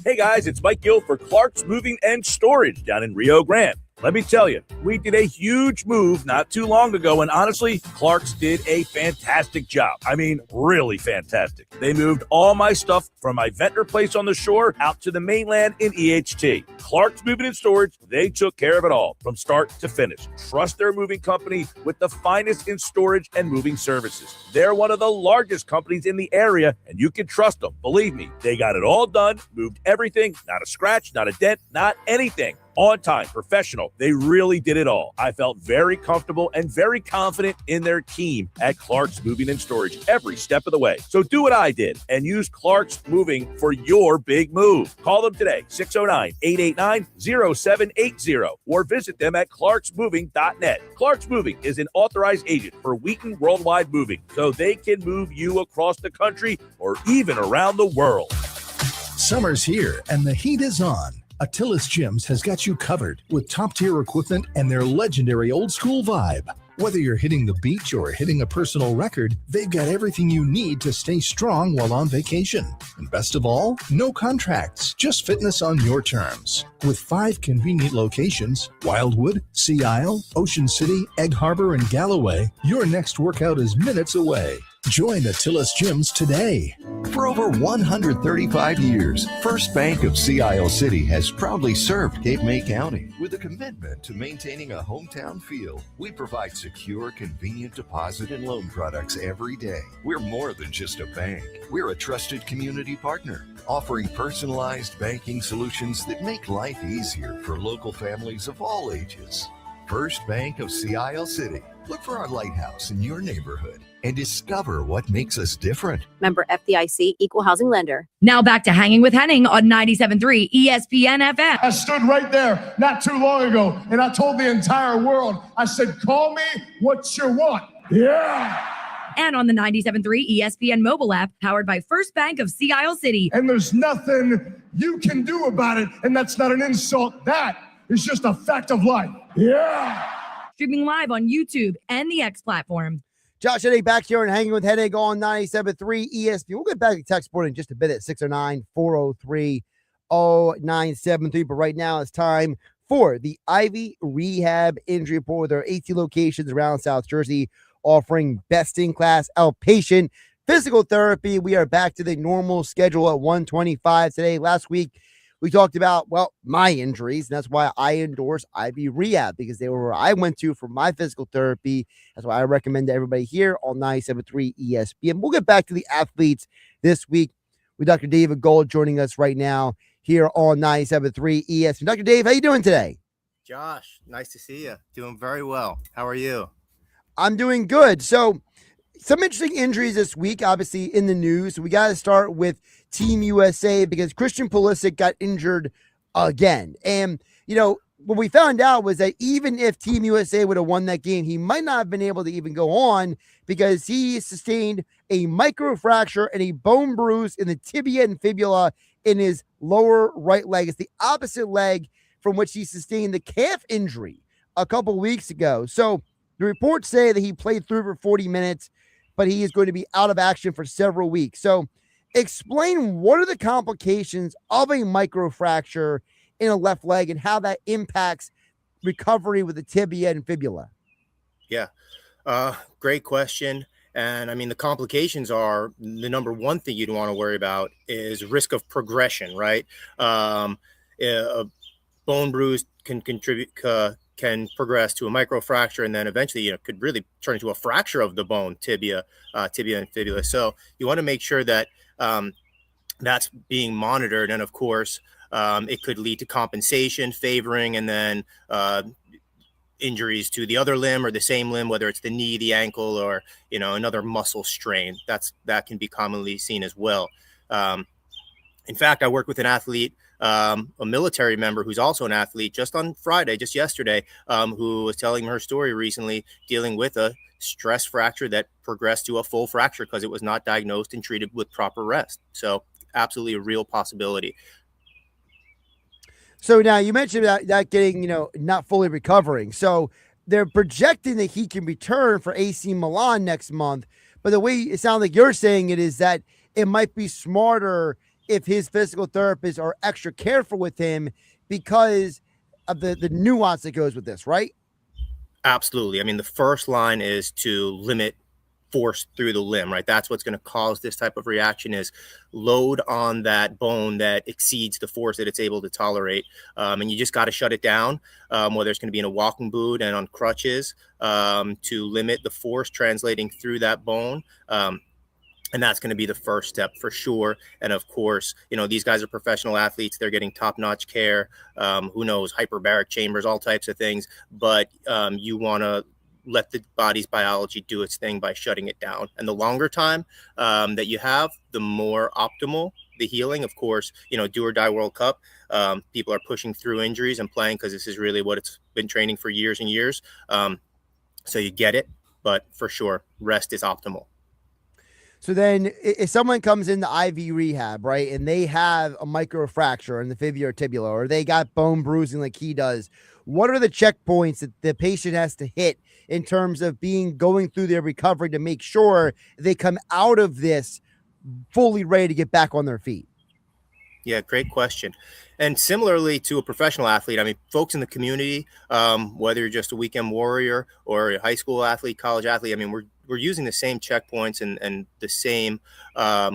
[SPEAKER 29] Hey guys, it's Mike Gill for Clark's Moving and Storage down in Rio Grande. Let me tell you, we did a huge move not too long ago, and honestly, Clark's did a fantastic job. I mean, really fantastic. They moved all my stuff from my Ventnor place on the shore out to the mainland in EHT. Clark's Moving and Storage, they took care of it all from start to finish. Trust their moving company with the finest in storage and moving services. They're one of the largest companies in the area, and you can trust them. Believe me, they got it all done, moved everything, not a scratch, not a dent, not anything. On time, professional. They really did it all. I felt very comfortable and very confident in their team at Clark's Moving and Storage every step of the way. So do what I did and use Clark's Moving for your big move. Call them today, 609-889-0780, or visit them at clarksmoving.net. Clark's Moving is an authorized agent for Wheaton Worldwide Moving, so they can move you across the country or even around the world.
[SPEAKER 16] Summer's here and the heat is on. Attilas Gyms has got you covered with top-tier equipment and their legendary old-school vibe. Whether you're hitting the beach or hitting a personal record, they've got everything you need to stay strong while on vacation. And best of all, no contracts, just fitness on your terms. With 5 convenient locations, Wildwood, Sea Isle, Ocean City, Egg Harbor, and Galloway, your next workout is minutes away. Join Attila's Gyms today.
[SPEAKER 7] For over 135 years, First Bank of Sea Isle City has proudly served Cape May County. With a commitment to maintaining a hometown feel, we provide secure, convenient deposit and loan products every day. We're more than just a bank. We're a trusted community partner, offering personalized banking solutions that make life easier for local families of all ages. First Bank of Sea Isle City. Look for our lighthouse in your neighborhood and discover what makes us different.
[SPEAKER 8] Member FDIC, Equal Housing Lender.
[SPEAKER 1] Now back to Hanging with Hennig on 97.3 ESPN FM.
[SPEAKER 9] I stood right there not too long ago, and I told the entire world, I said, call me what you want. Yeah.
[SPEAKER 1] And on the 97.3 ESPN mobile app, powered by First Bank of Sea Isle City.
[SPEAKER 9] And there's nothing you can do about it, and that's not an insult. That is just a fact of life. Yeah.
[SPEAKER 1] Streaming live on YouTube and the X platform.
[SPEAKER 6] Josh Hennig back here and Hanging with Hennig on 97.3 ESPN. We'll get back to text board in just a bit at 609-403-0973. But right now it's time for the Ivy Rehab Injury Report with our 18 locations around South Jersey, offering best-in-class outpatient physical therapy. We are back to the normal schedule at 1:25 today. Last week, we talked about, well, my injuries, and that's why I endorse Ivy Rehab, because they were where I went to for my physical therapy. That's why I recommend to everybody here on 97.3 ESPN. We'll get back to the athletes this week with Dr. David Gold joining us right now here on 97.3 ESPN. Dr. Dave, how you doing today?
[SPEAKER 2] Josh, nice to see you. Doing very well. How are you?
[SPEAKER 6] I'm doing good. So, some interesting injuries this week, obviously, in the news. We got to start with Team USA because Christian Pulisic got injured again. And, you know, what we found out was that even if Team USA would have won that game, he might not have been able to even go on because he sustained a microfracture and a bone bruise in the tibia and fibula in his lower right leg. It's the opposite leg from which he sustained the calf injury a couple weeks ago. So the reports say that he played through for 40 minutes, but he is going to be out of action for several weeks. So explain what are the complications of a microfracture in a left leg and how that impacts recovery with the tibia and fibula.
[SPEAKER 2] Yeah, great question. And I mean, the complications are the number one thing you'd want to worry about is risk of progression, right? A bone bruise can progress to a microfracture, and then eventually, you know, could really turn into a fracture of the bone, tibia and fibula. So you want to make sure that that's being monitored. And of course, it could lead to compensation, favoring, and then injuries to the other limb or the same limb, whether it's the knee, the ankle, or, you know, another muscle strain. That can be commonly seen as well. In fact, I worked with an athlete, a military member who's also an athlete, just on Friday, just yesterday, who was telling her story recently, dealing with a stress fracture that progressed to a full fracture because it was not diagnosed and treated with proper rest. So absolutely a real possibility.
[SPEAKER 6] So now you mentioned that getting, you know, not fully recovering. So they're projecting that he can return for AC Milan next month. But the way it sounds like you're saying it is that it might be smarter if his physical therapists are extra careful with him because of the nuance that goes with this, right?
[SPEAKER 2] Absolutely. I mean, the first line is to limit force through the limb, right? That's what's going to cause this type of reaction, is load on that bone that exceeds the force that it's able to tolerate. And you just got to shut it down, whether it's going to be in a walking boot and on crutches, to limit the force translating through that bone. And that's going to be the first step for sure. And of course, you know, these guys are professional athletes. They're getting top-notch care. Who knows, hyperbaric chambers, all types of things. But you want to let the body's biology do its thing by shutting it down. And the longer time that you have, the more optimal the healing. Of course, you know, do or die World Cup. People are pushing through injuries and playing because this is really what it's been training for years and years. So you get it, but for sure, rest is optimal.
[SPEAKER 6] So then if someone comes into IV rehab, right, and they have a microfracture in the fibula or tibula, or they got bone bruising like he does, what are the checkpoints that the patient has to hit in terms of going through their recovery to make sure they come out of this fully ready to get back on their feet?
[SPEAKER 2] Yeah, great question. And similarly to a professional athlete, I mean, folks in the community, whether you're just a weekend warrior or a high school athlete, college athlete, I mean, we're using the same checkpoints and the same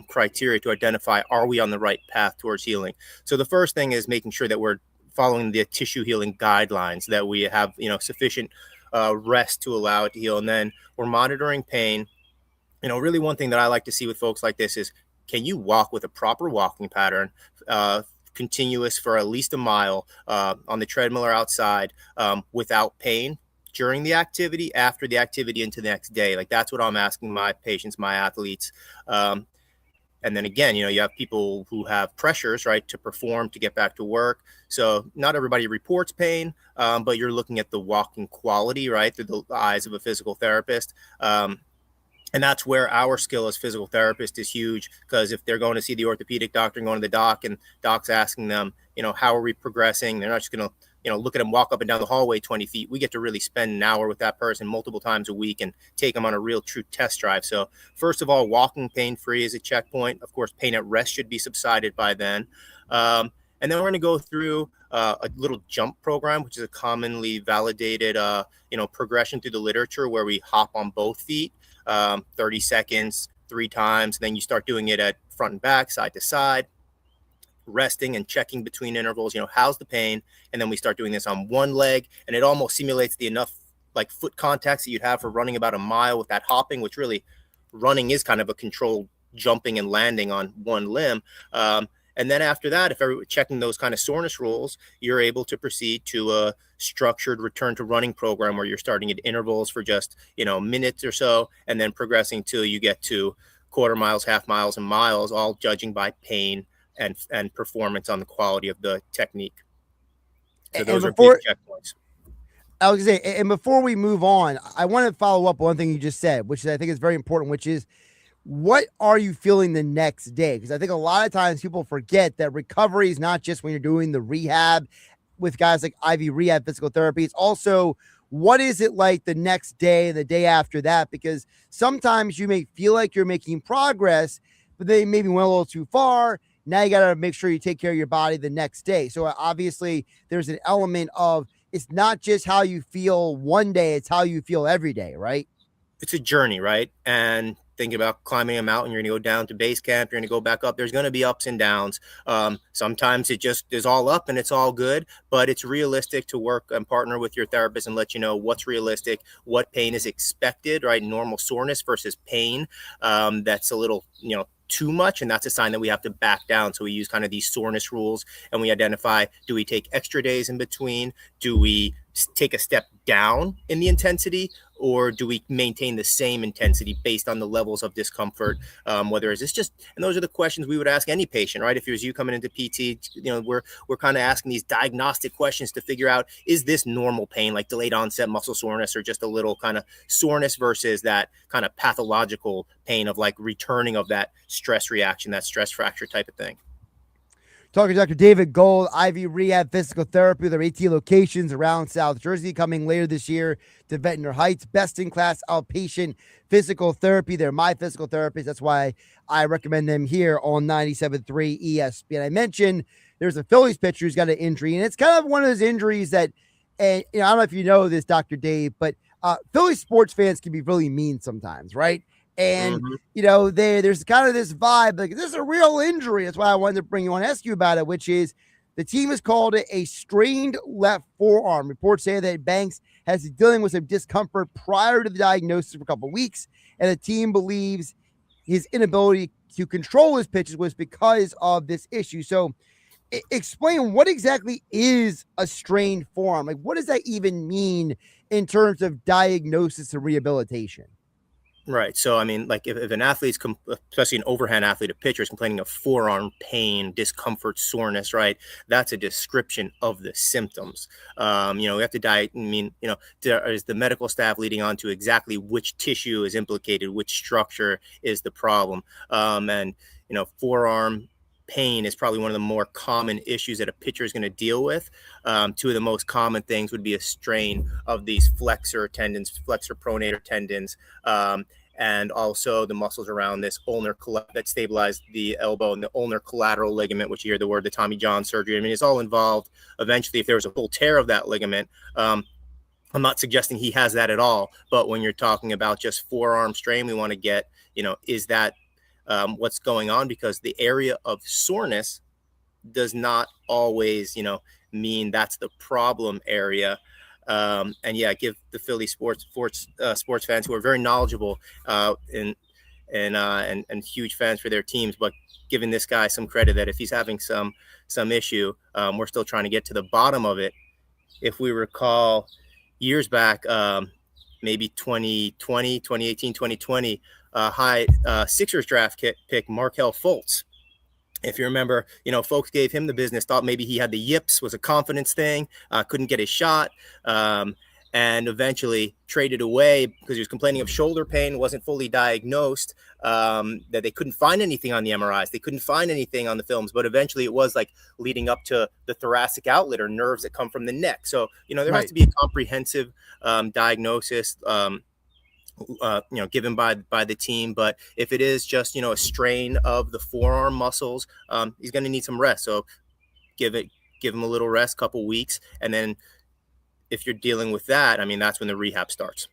[SPEAKER 2] criteria to identify, are we on the right path towards healing? So the first thing is making sure that we're following the tissue healing guidelines, that we have, sufficient rest to allow it to heal. And then we're monitoring pain. Really one thing that I like to see with folks like this is, can you walk with a proper walking pattern, continuous for at least a mile on the treadmill or outside without pain during the activity, after the activity, into the next day? Like, that's what I'm asking my patients, my athletes. And then again, you have people who have pressures, right, to perform, to get back to work. So not everybody reports pain, but you're looking at the walking quality, right, through the eyes of a physical therapist. And that's where our skill as physical therapists is huge, because if they're going to see the orthopedic doctor and going to the doc, and doc's asking them, how are we progressing? They're not just going to, look at them walk up and down the hallway 20 feet. We get to really spend an hour with that person multiple times a week and take them on a real true test drive. So first of all, walking pain-free is a checkpoint. Of course, pain at rest should be subsided by then. And then we're going to go through a little jump program, which is a commonly validated, progression through the literature, where we hop on both feet. 30 seconds, 3 times. Then you start doing it at front and back, side to side, resting and checking between intervals, how's the pain? And then we start doing this on one leg, and it almost simulates the enough like foot contacts that you'd have for running about a mile with that hopping, which really running is kind of a controlled jumping and landing on one limb. And then after that, if everyone checking those kind of soreness rules, you're able to proceed to a structured return to running program, where you're starting at intervals for just, minutes or so, and then progressing till you get to quarter miles, half miles, and miles, all judging by pain and performance on the quality of the technique. So those are big checkpoints.
[SPEAKER 6] I was going to say, and before we move on, I want to follow up on one thing you just said, which I think is very important, which is, what are you feeling the next day? Because I think a lot of times people forget that recovery is not just when you're doing the rehab with guys like IV Rehab Physical Therapy. It's also, what is it like the next day and the day after that? Because sometimes you may feel like you're making progress, but they maybe went a little too far. Now you got to make sure you take care of your body the next day. So obviously there's an element of, it's not just how you feel one day, it's how you feel every day, right?
[SPEAKER 2] It's a journey, right? And thinking about climbing a mountain, you're going to go down to base camp, you're going to go back up. There's going to be ups and downs. Sometimes it just is all up and it's all good, but it's realistic to work and partner with your therapist and let you know what's realistic, what pain is expected, right? Normal soreness versus pain that's a little, too much, and that's a sign that we have to back down. So we use kind of these soreness rules, and we identify, do we take extra days in between? Do we take a step down in the intensity, or do we maintain the same intensity based on the levels of discomfort? Whether it's just, and those are the questions we would ask any patient, right? If it was you coming into PT, we're kind of asking these diagnostic questions to figure out, is this normal pain, like delayed onset muscle soreness, or just a little kind of soreness versus that kind of pathological pain of like returning of that stress reaction, that stress fracture type of thing.
[SPEAKER 6] Talking to Dr. David Gold, IV Rehab Physical Therapy, with their 18 locations around South Jersey, coming later this year to Ventnor Heights. Best-in-class outpatient physical therapy. They're my physical therapists. That's why I recommend them here on 97.3 ESPN. I mentioned there's a Phillies pitcher who's got an injury, and it's kind of one of those injuries that, and I don't know if you know this, Dr. Dave, but Phillies sports fans can be really mean sometimes, right? And, there's kind of this vibe, like, this is a real injury. That's why I wanted to bring you on and ask you about it, which is the team has called it a strained left forearm. Reports say that Banks has been dealing with some discomfort prior to the diagnosis for a couple of weeks, and the team believes his inability to control his pitches was because of this issue. So explain, what exactly is a strained forearm? Like, what does that even mean in terms of diagnosis and rehabilitation?
[SPEAKER 2] Right. So, I mean, like if an athlete's, especially an overhand athlete, a pitcher is complaining of forearm pain, discomfort, soreness, right? That's a description of the symptoms. We have to is the medical staff leading on to exactly which tissue is implicated, which structure is the problem. Forearm pain is probably one of the more common issues that a pitcher is going to deal with. Two of the most common things would be a strain of these flexor tendons, flexor pronator tendons, and also the muscles around this ulnar that stabilize the elbow, and the ulnar collateral ligament, which you hear the word, the Tommy John surgery. I mean, it's all involved. Eventually, if there was a full tear of that ligament, I'm not suggesting he has that at all, but when you're talking about just forearm strain, we want to get, is that what's going on? Because the area of soreness does not always, mean that's the problem area. And yeah, give the Philly sports fans who are very knowledgeable and huge fans for their teams, but giving this guy some credit that if he's having some issue, we're still trying to get to the bottom of it. If we recall years back, maybe 2018, 2020, high Sixers draft pick Markelle Fultz. If you remember, folks gave him the business, thought maybe he had the yips, was a confidence thing, couldn't get his shot, and eventually traded away because he was complaining of shoulder pain, wasn't fully diagnosed, that they couldn't find anything on the MRIs. They couldn't find anything on the films, but eventually it was like leading up to the thoracic outlet or nerves that come from the neck. So, there has to be a comprehensive diagnosis, given by the team. But if it is just, a strain of the forearm muscles, he's going to need some rest. So give him a little rest, couple weeks. And then if you're dealing with that, that's when the rehab starts.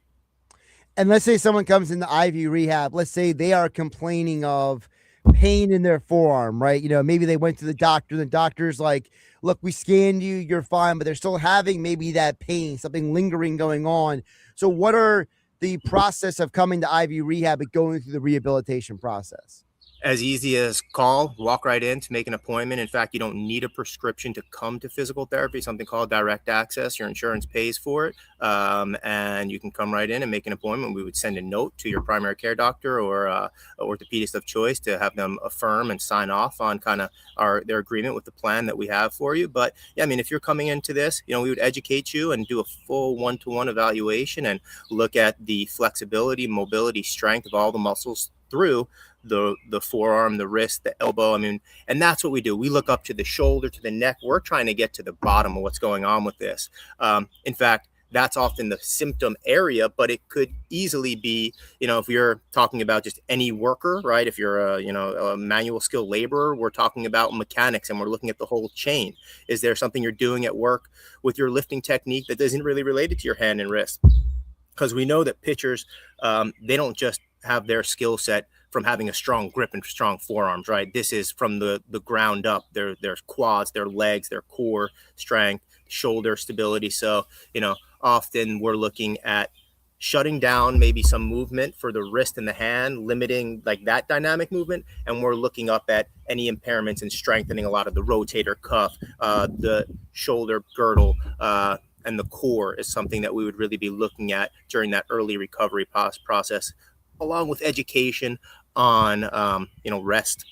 [SPEAKER 6] And let's say someone comes into IV rehab. Let's say they are complaining of pain in their forearm, right? Maybe they went to the doctor. The doctor's like, look, we scanned you, you're fine, but they're still having maybe that pain, something lingering going on. So what are the process of coming to IV rehab and going through the rehabilitation process?
[SPEAKER 2] As easy as walk right in to make an appointment. In fact, you don't need a prescription to come to physical therapy, something called direct access. Your insurance pays for it. And you can come right in and make an appointment. We would send a note to your primary care doctor or orthopedist of choice to have them affirm and sign off on kind of their agreement with the plan that we have for you. But yeah, if you're coming into this, we would educate you and do a full one-to-one evaluation and look at the flexibility, mobility, strength of all the muscles through the forearm, the wrist, the elbow. And that's what we do. We look up to the shoulder, to the neck. We're trying to get to the bottom of what's going on with this. In fact, that's often the symptom area, but it could easily be, if you're talking about just any worker, right? If you're a manual skill laborer, we're talking about mechanics and we're looking at the whole chain. Is there something you're doing at work with your lifting technique that isn't really related to your hand and wrist? Because we know that pitchers, they don't just have their skill set from having a strong grip and strong forearms, right? This is from the ground up, their quads, their legs, their core strength, shoulder stability. So, often we're looking at shutting down maybe some movement for the wrist and the hand, limiting like that dynamic movement. And we're looking up at any impairments and strengthening a lot of the rotator cuff, the shoulder girdle, and the core is something that we would really be looking at during that early recovery process, along with education on, rest.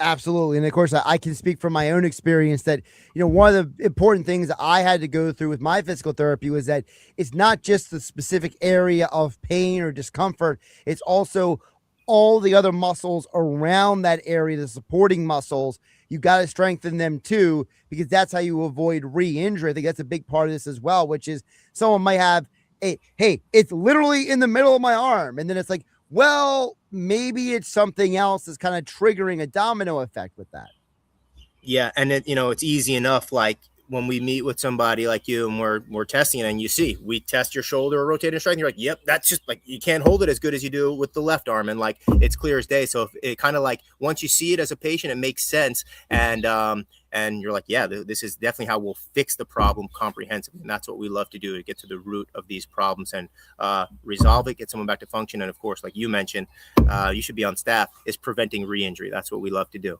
[SPEAKER 6] Absolutely. And of course, I can speak from my own experience that, one of the important things that I had to go through with my physical therapy was that it's not just the specific area of pain or discomfort. It's also all the other muscles around that area, the supporting muscles. You got to strengthen them too, because that's how you avoid re-injury. I think that's a big part of this as well, which is someone might have hey, it's literally in the middle of my arm. And then it's like, well, maybe it's something else that's kind of triggering a domino effect with that.
[SPEAKER 2] Yeah. And it's easy enough. Like when we meet with somebody like you and we're testing it and we test your shoulder or rotator strength, you're like, yep, that's just like, you can't hold it as good as you do with the left arm. And like, it's clear as day. So if it kind of like, once you see it as a patient, it makes sense. And you're like, yeah, this is definitely how we'll fix the problem comprehensively. And that's what we love to do, to get to the root of these problems and resolve it, get someone back to function. And of course, like you mentioned, you should be on staff, is preventing re-injury. That's what we love to do.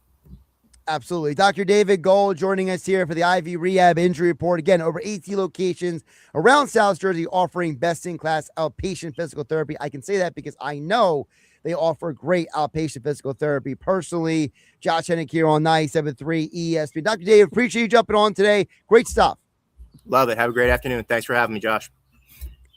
[SPEAKER 6] Absolutely. Dr. David Gold joining us here for the IV Rehab Injury Report. Again, over 80 locations around South Jersey offering best-in-class outpatient physical therapy. I can say that because I know they offer great outpatient physical therapy. Personally, Josh Hennig here on 97.3 ESPN. Dr. David, appreciate you jumping on today. Great stuff.
[SPEAKER 2] Love it. Have a great afternoon. Thanks for having me, Josh.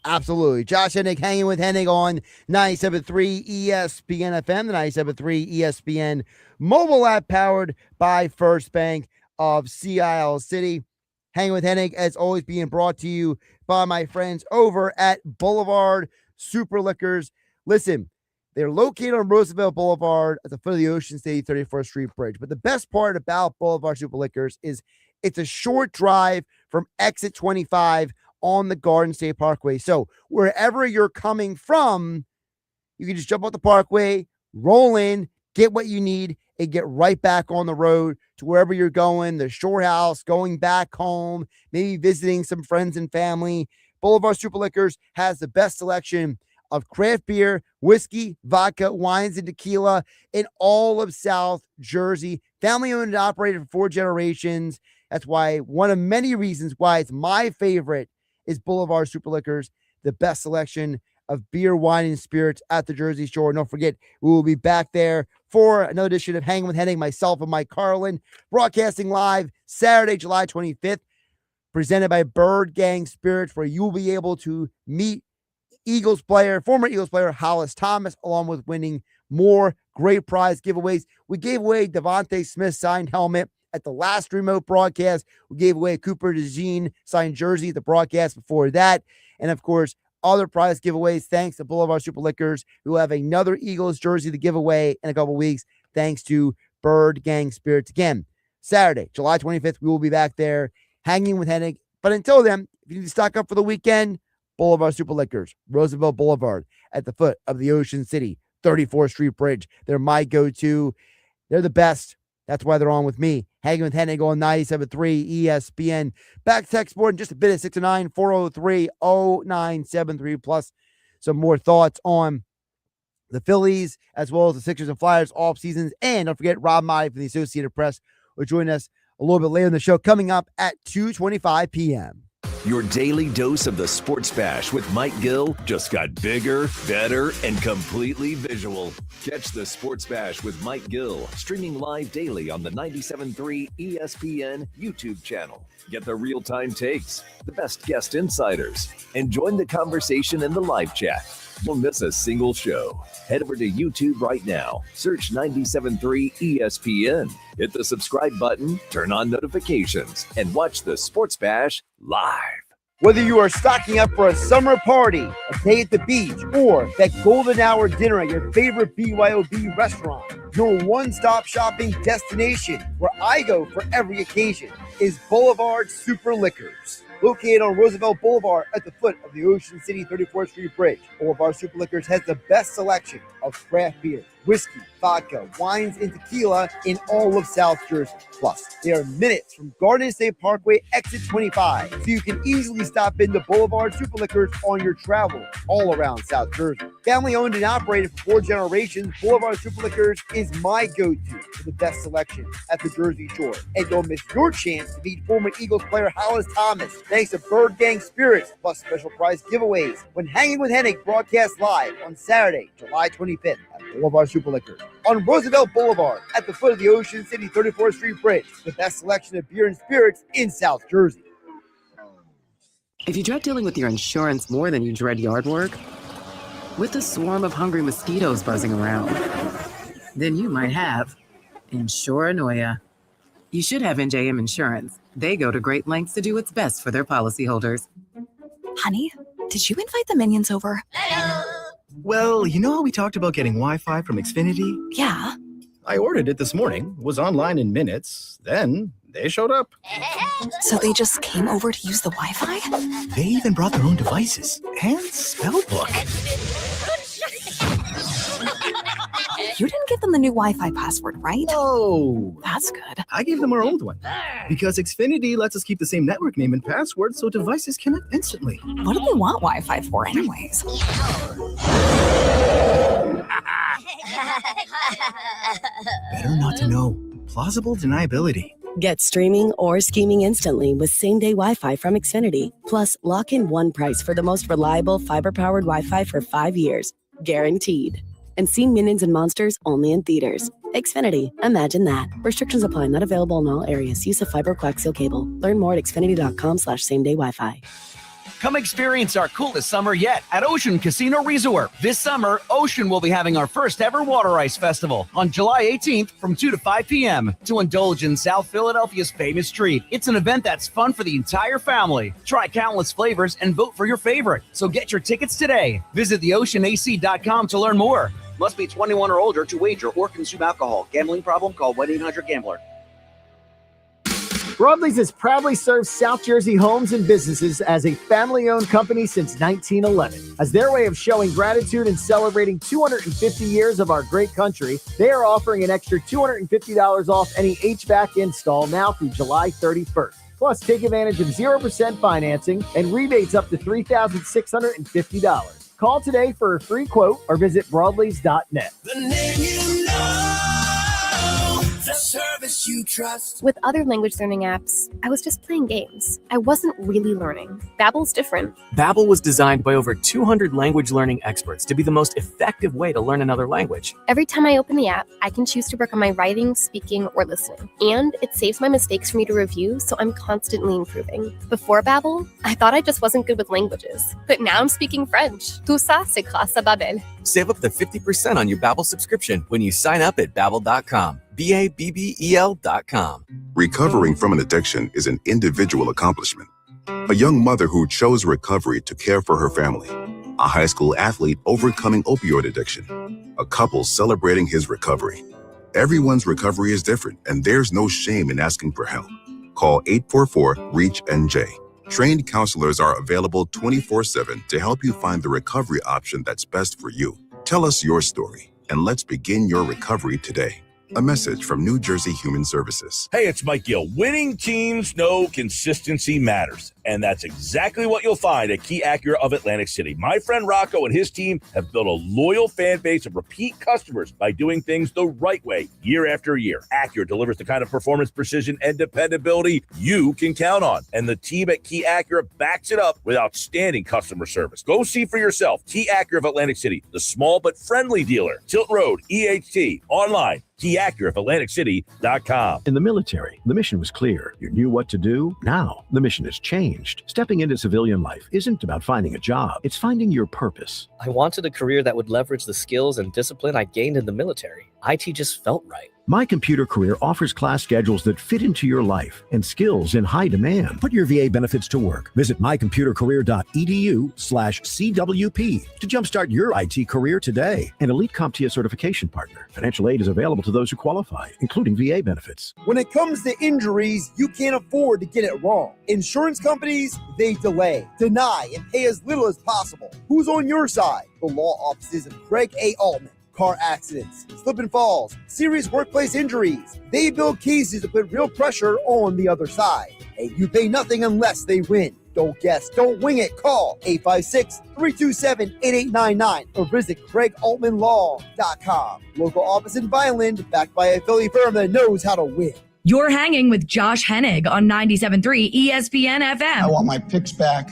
[SPEAKER 6] Absolutely. Josh Hennig hanging with Hennig on 97.3 ESPN FM, the 97.3 ESPN mobile app powered by First Bank of Sea Isle City. Hanging with Hennig, as always, being brought to you by my friends over at Boulevard Super Liquors. Listen, they're located on Roosevelt Boulevard at the foot of the Ocean State 34th Street Bridge. But the best part about Boulevard Super Liquors is it's a short drive from exit 25 on the Garden State Parkway. So wherever you're coming from, you can just jump off the parkway, roll in, get what you need, and get right back on the road to wherever you're going, the shore house, going back home, maybe visiting some friends and family. Boulevard Super Liquors has the best selection of craft beer, whiskey, vodka, wines, and tequila in all of South Jersey. Family owned and operated for 4 generations. That's why one of many reasons why it's my favorite is Boulevard Super Liquors, the best selection of beer, wine, and spirits at the Jersey Shore. And don't forget, we will be back there for another edition of Hanging with Hennig, myself and Mike Carlin, broadcasting live Saturday, July 25th, presented by Bird Gang Spirits, where you will be able to meet former Eagles player Hollis Thomas, along with winning more great prize giveaways. We gave away Devontae Smith's signed helmet at the last remote broadcast. We gave away a Cooper DeJean signed jersey at the broadcast before that. And of course, other prize giveaways thanks to Boulevard Super Liquors, who have another Eagles jersey to give away in a couple weeks, thanks to Bird Gang Spirits. Again, Saturday, July 25th, we will be back there hanging with Hennig. But until then, if you need to stock up for the weekend, Boulevard Super Liquors, Roosevelt Boulevard, at the foot of the Ocean City 34th Street Bridge. They're my go-to. They're the best. That's why they're on with me. Hanging with Hennig on 97.3 ESPN. Back text board in just a bit at 609-403-0973. Plus some more thoughts on the Phillies as well as the Sixers and Flyers off seasons. And don't forget, Rob Maaddi from the Associated Press will join us a little bit later in the show, coming up at 2:25 p.m.
[SPEAKER 10] Your daily dose of the Sports Bash with Mike Gill just got bigger, better, and completely visual. Catch the Sports Bash with Mike Gill, streaming live daily on the 97.3 ESPN YouTube channel. Get the real-time takes, the best guest insiders, and join the conversation in the live chat. Don't miss a single show. Head over to YouTube right now. Search 97.3 ESPN. Hit the subscribe button, turn on notifications, and watch the Sports Bash live.
[SPEAKER 6] Whether you are stocking up for a summer party, a day at the beach, or that golden hour dinner at your favorite BYOB restaurant, your one-stop shopping destination where I go for every occasion is Boulevard Super Liquors. Located on Roosevelt Boulevard at the foot of the Ocean City 34th Street Bridge, Boulevard Super Liquors has the best selection of craft beer, whiskey, vodka, wines, and tequila in all of South Jersey. Plus, they are minutes from Garden State Parkway, exit 25, so you can easily stop into Boulevard Super Liquors on your travel all around South Jersey. Family owned and operated for 4 generations, Boulevard Super Liquors is my go-to for the best selection at the Jersey Shore. And don't miss your chance to meet former Eagles player Hollis Thomas, thanks to Bird Gang Spirits, plus special prize giveaways when Hanging with Hennig broadcasts live on Saturday, July 25th at Boulevard Super Liquors. On Roosevelt Boulevard at the foot of the Ocean City 34th Street Bridge, the best selection of beer and spirits in South Jersey.
[SPEAKER 4] If you dread dealing with your insurance more than you dread yard work, with a swarm of hungry mosquitoes buzzing around, then you might have Insuranoia. You should have NJM Insurance. They go to great lengths to do what's best for their policyholders.
[SPEAKER 17] Honey, did you invite the minions over?
[SPEAKER 18] Well, you know how we talked about getting Wi-Fi from Xfinity?
[SPEAKER 17] Yeah.
[SPEAKER 18] I ordered it this morning, was online in minutes, then they showed up.
[SPEAKER 17] So they just came over to use the Wi-Fi?
[SPEAKER 18] They even brought their own devices and spell book.
[SPEAKER 17] You didn't give them the new Wi-Fi password, right?
[SPEAKER 18] No.
[SPEAKER 17] That's good.
[SPEAKER 18] I gave them our old one because Xfinity lets us keep the same network name and password so devices connect instantly.
[SPEAKER 17] What do they want Wi-Fi for anyways?
[SPEAKER 18] Better not to know. Plausible deniability.
[SPEAKER 19] Get streaming or scheming instantly with same-day Wi-Fi from Xfinity. Plus, lock in one price for the most reliable fiber-powered Wi-Fi for 5 years. Guaranteed. And see Minions and Monsters only in theaters. Xfinity. Imagine that. Restrictions apply. Not available in all areas. Use of fiber coaxial cable. Learn more at xfinity.com/same-day Wi-Fi.
[SPEAKER 15] Come experience our coolest summer yet at Ocean Casino Resort. This summer, Ocean will be having our first ever Water Ice Festival on July 18th from 2 to 5 p.m. to indulge in South Philadelphia's famous treat. It's an event that's fun for the entire family. Try countless flavors and vote for your favorite. So get your tickets today. Visit theoceanac.com to learn more. Must be 21 or older to wager or consume alcohol. Gambling problem? Call 1-800-GAMBLER.
[SPEAKER 20] Broadleys has proudly served South Jersey homes and businesses as a family-owned company since 1911. As their way of showing gratitude and celebrating 250 years of our great country, they are offering an extra $250 off any HVAC install now through July 31st. Plus, take advantage of 0% financing and rebates up to $3,650. Call today for a free quote or visit broadleys.net.
[SPEAKER 21] The name you know, the service you trust.
[SPEAKER 22] With other language learning apps, I was just playing games. I wasn't really learning. Babbel's different.
[SPEAKER 23] Babbel was designed by over 200 language learning experts to be the most effective way to learn another language.
[SPEAKER 22] Every time I open the app, I can choose to work on my writing, speaking, or listening. And it saves my mistakes for me to review, so I'm constantly improving. Before Babbel, I thought I just wasn't good with languages. But now I'm speaking French. Tout ça, c'est grâce à Babbel.
[SPEAKER 23] Save up to 50% on your Babbel subscription when you sign up at Babbel.com. Babbel.com.
[SPEAKER 24] Recovering from an addiction is an individual accomplishment. A young mother who chose recovery to care for her family. A high school athlete overcoming opioid addiction. A couple celebrating his recovery. Everyone's recovery is different, and there's no shame in asking for help. Call 844-REACH-NJ. Trained counselors are available 24/7 to help you find the recovery option that's best for you. Tell us your story, and let's begin your recovery today. A message from New Jersey Human Services.
[SPEAKER 29] Hey, it's Mike Gill. Winning teams know consistency matters, and that's exactly what you'll find at Key Acura of Atlantic City. My friend Rocco and his team have built a loyal fan base of repeat customers by doing things the right way year after year. Acura delivers the kind of performance, precision, and dependability you can count on, and the team at Key Acura backs it up with outstanding customer service. Go see for yourself. Key Acura of Atlantic City, the small but friendly dealer. Tilt Road, EHT, online. KeyAcuraAtlanticCity.com.
[SPEAKER 25] In the military, the mission was clear. You knew what to do. Now, the mission has changed. Stepping into civilian life isn't about finding a job. It's finding your purpose.
[SPEAKER 26] I wanted a career that would leverage the skills and discipline I gained in the military. IT just felt right.
[SPEAKER 25] My Computer Career offers class schedules that fit into your life and skills in high demand. Put your VA benefits to work. Visit mycomputercareer.edu/CWP to jumpstart your IT career today. An elite CompTIA certification partner. Financial aid is available to those who qualify, including VA benefits.
[SPEAKER 6] When it comes to injuries, you can't afford to get it wrong. Insurance companies, they delay, deny, and pay as little as possible. Who's on your side? The law offices of Craig A. Altman. Car accidents, slip and falls, serious workplace injuries. They build cases to put real pressure on the other side. And you pay nothing unless they win. Don't guess, don't wing it. Call 856-327-8899 or visit CraigAltmanLaw.com. Local office in Vineland, backed by a Philly firm that knows how to win.
[SPEAKER 1] You're hanging with Josh Hennig on 97.3 ESPN FM.
[SPEAKER 11] I want my picks back.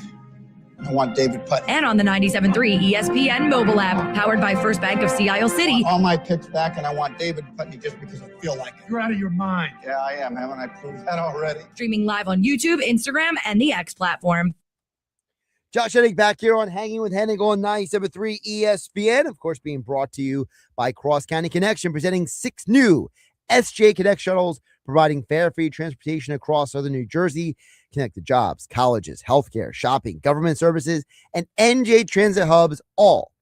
[SPEAKER 11] I want David Putnam.
[SPEAKER 1] And on the 97.3 ESPN mobile app, powered by First Bank of Sea Isle City.
[SPEAKER 11] All my picks back, and I want David Putnam just because I feel like it.
[SPEAKER 9] You're out of your mind.
[SPEAKER 11] Yeah, I am. Haven't I proved that already?
[SPEAKER 1] Streaming live on YouTube, Instagram, and the X platform.
[SPEAKER 6] Josh Hennig back here on Hanging with Hennig on 97.3 ESPN. Of course, being brought to you by Cross County Connection, presenting 6 new SJ Connect shuttles, providing fare-free transportation across southern New Jersey. Connect to jobs, colleges, healthcare, shopping, government services, and NJ Transit hubs, all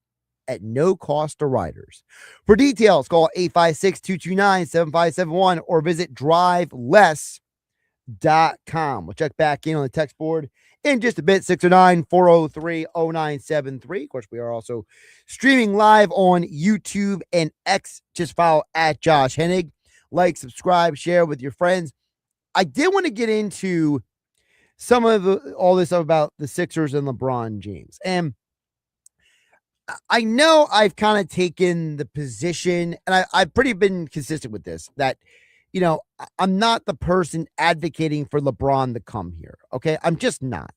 [SPEAKER 6] at no cost to riders. For details, call 856-229-7571 or visit driveless.com. We'll check back in on the text board in just a bit, 609-403-0973. Of course, we are also streaming live on YouTube and X. Just follow at Josh Hennig. Like, subscribe, share with your friends. I did want to get into some of all this stuff about the Sixers and LeBron James. And I know I've kind of taken the position, and I've pretty been consistent with this, that, you know, I'm not the person advocating for LeBron to come here. Okay. I'm just not.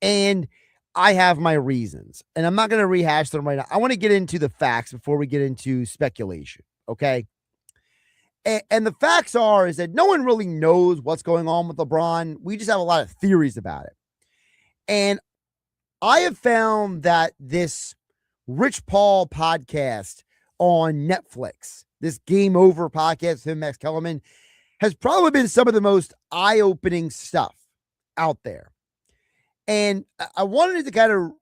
[SPEAKER 6] And I have my reasons, and I'm not going to rehash them right now. I want to get into the facts before we get into speculation. Okay. And the facts is that no one really knows what's going on with LeBron. We just have a lot of theories about it. And I have found that this Rich Paul podcast on Netflix, this Game Over podcast with him, Max Kellerman, has probably been some of the most eye-opening stuff out there. And I wanted to kind of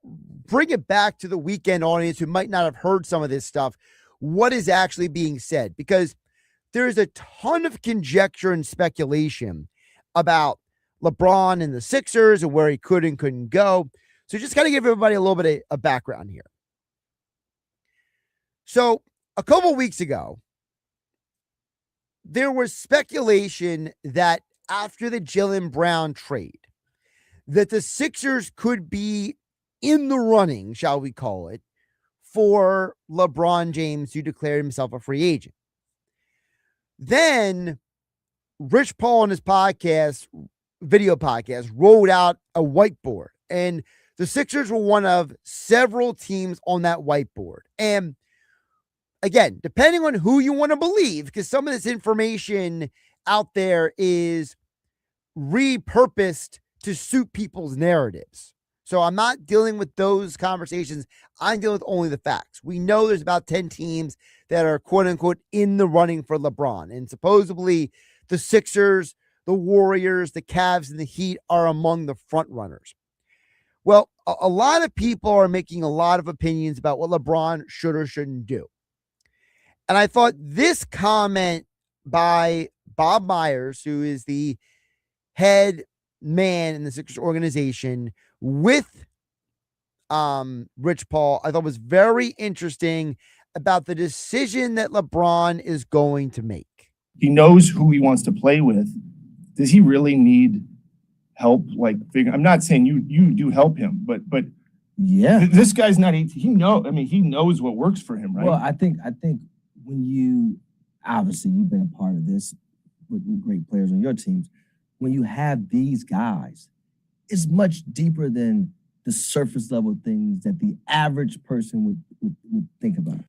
[SPEAKER 6] bring it back to the weekend audience who might not have heard some of this stuff, what is actually being said, because there's a ton of conjecture and speculation about LeBron and the Sixers and where he could and couldn't go. So just kind of give everybody a little bit of background here. So a couple weeks ago, there was speculation that after the Jaylen Brown trade, that the Sixers could be in the running, shall we call it, for LeBron James to declare himself a free agent. Then Rich Paul on his video podcast, rolled out a whiteboard, and the Sixers were one of several teams on that whiteboard. And again, depending on who you want to believe, because some of this information out there is repurposed to suit people's narratives. So I'm not dealing with those conversations. I'm dealing with only the facts. We know there's about 10 teams that are quote unquote in the running for LeBron. And supposedly the Sixers, the Warriors, the Cavs, and the Heat are among the front runners. Well, a lot of people are making a lot of opinions about what LeBron should or shouldn't do. And I thought this comment by Bob Myers, who is the head man in the Sixers organization, with Rich Paul, I thought was very interesting about the decision that LeBron is going to make.
[SPEAKER 9] He knows who he wants to play with. Does he really need help? I'm not saying you do help him, but
[SPEAKER 3] yeah,
[SPEAKER 9] this guy's not 18. He knows what works for him, right?
[SPEAKER 3] Well, I think when you obviously you've been a part of this with great players on your teams, when you have these guys, it's much deeper than the surface level things that the average person would think about.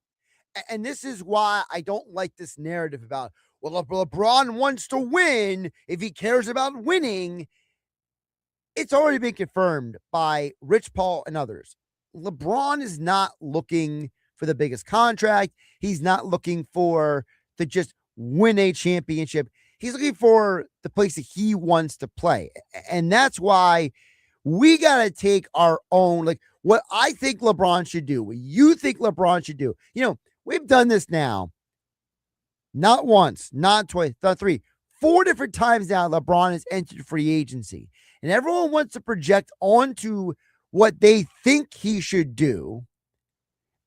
[SPEAKER 6] And this is why I don't like this narrative about, well, if LeBron wants to win, if he cares about winning. It's already been confirmed by Rich Paul and others. LeBron is not looking for the biggest contract. He's not looking to just win a championship. He's looking for the place that he wants to play. And that's why we got to take our own, what I think LeBron should do, what you think LeBron should do. We've done this now. Not once, not twice, not three, 4 different times now LeBron has entered free agency. And everyone wants to project onto what they think he should do.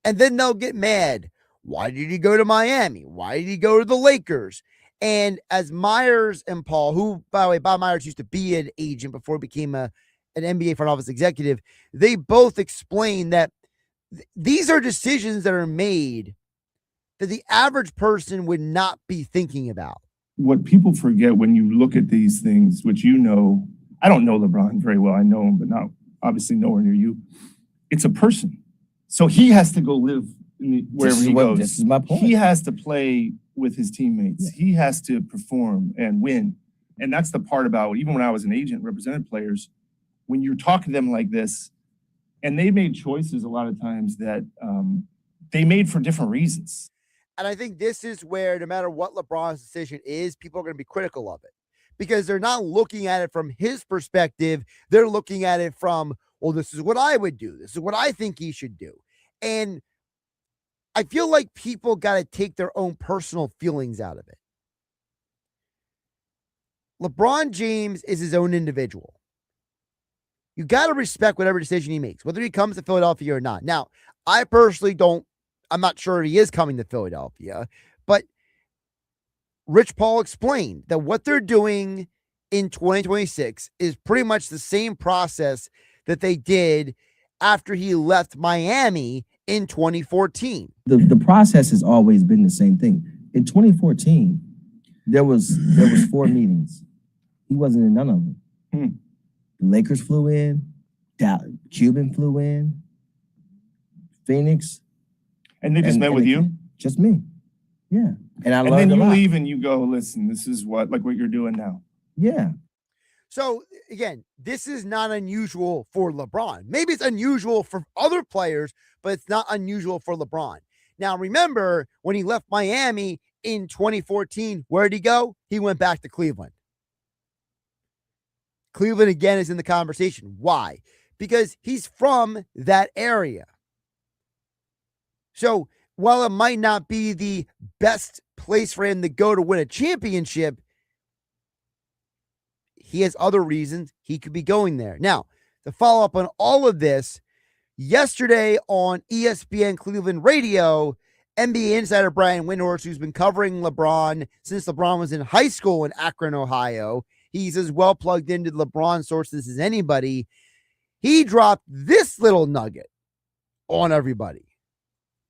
[SPEAKER 6] And then they'll get mad. Why did he go to Miami? Why did he go to the Lakers? And as Myers and Paul, who, by the way, Bob Myers used to be an agent before he became an NBA front office executive, they both explained that these are decisions that are made that the average person would not be thinking about.
[SPEAKER 9] What people forget when you look at these things, which I don't know LeBron very well. I know him, but not obviously nowhere near you. It's a person. So he has to go live wherever he goes.
[SPEAKER 3] This is my point.
[SPEAKER 9] He has to play with his teammates. Yeah. He has to perform and win. And that's the part about, even when I was an agent, represented players, when you're talking to them like this, and they made choices a lot of times that they made for different reasons.
[SPEAKER 6] And I think this is where, no matter what LeBron's decision is, people are going to be critical of it. Because they're not looking at it from his perspective. They're looking at it from, well, this is what I would do. This is what I think he should do. And I feel like people got to take their own personal feelings out of it. LeBron James is his own individual. You got to respect whatever decision he makes, whether he comes to Philadelphia or not. Now, I personally I'm not sure he is coming to Philadelphia, but Rich Paul explained that what they're doing in 2026 is pretty much the same process that they did after he left Miami in 2014.
[SPEAKER 3] The process has always been the same thing. In 2014, there was 4 meetings. He wasn't in none of them. The Lakers flew in, Cuban flew in, Phoenix.
[SPEAKER 9] And they just met with you?
[SPEAKER 3] Just me. Yeah. And
[SPEAKER 9] and then you leave and you go, listen, this is what you're doing now.
[SPEAKER 3] Yeah.
[SPEAKER 6] So again, this is not unusual for LeBron. Maybe it's unusual for other players, but it's not unusual for LeBron. Now, remember when he left Miami in 2014, where'd he go? He went back to Cleveland. Cleveland again is in the conversation. Why? Because he's from that area. So while it might not be the best place for him to go to win a championship, he has other reasons he could be going there. Now, to follow up on all of this, yesterday on ESPN Cleveland Radio, NBA insider Brian Windhorst, who's been covering LeBron since LeBron was in high school in Akron, Ohio, he's as well plugged into LeBron sources as anybody. He dropped this little nugget on everybody.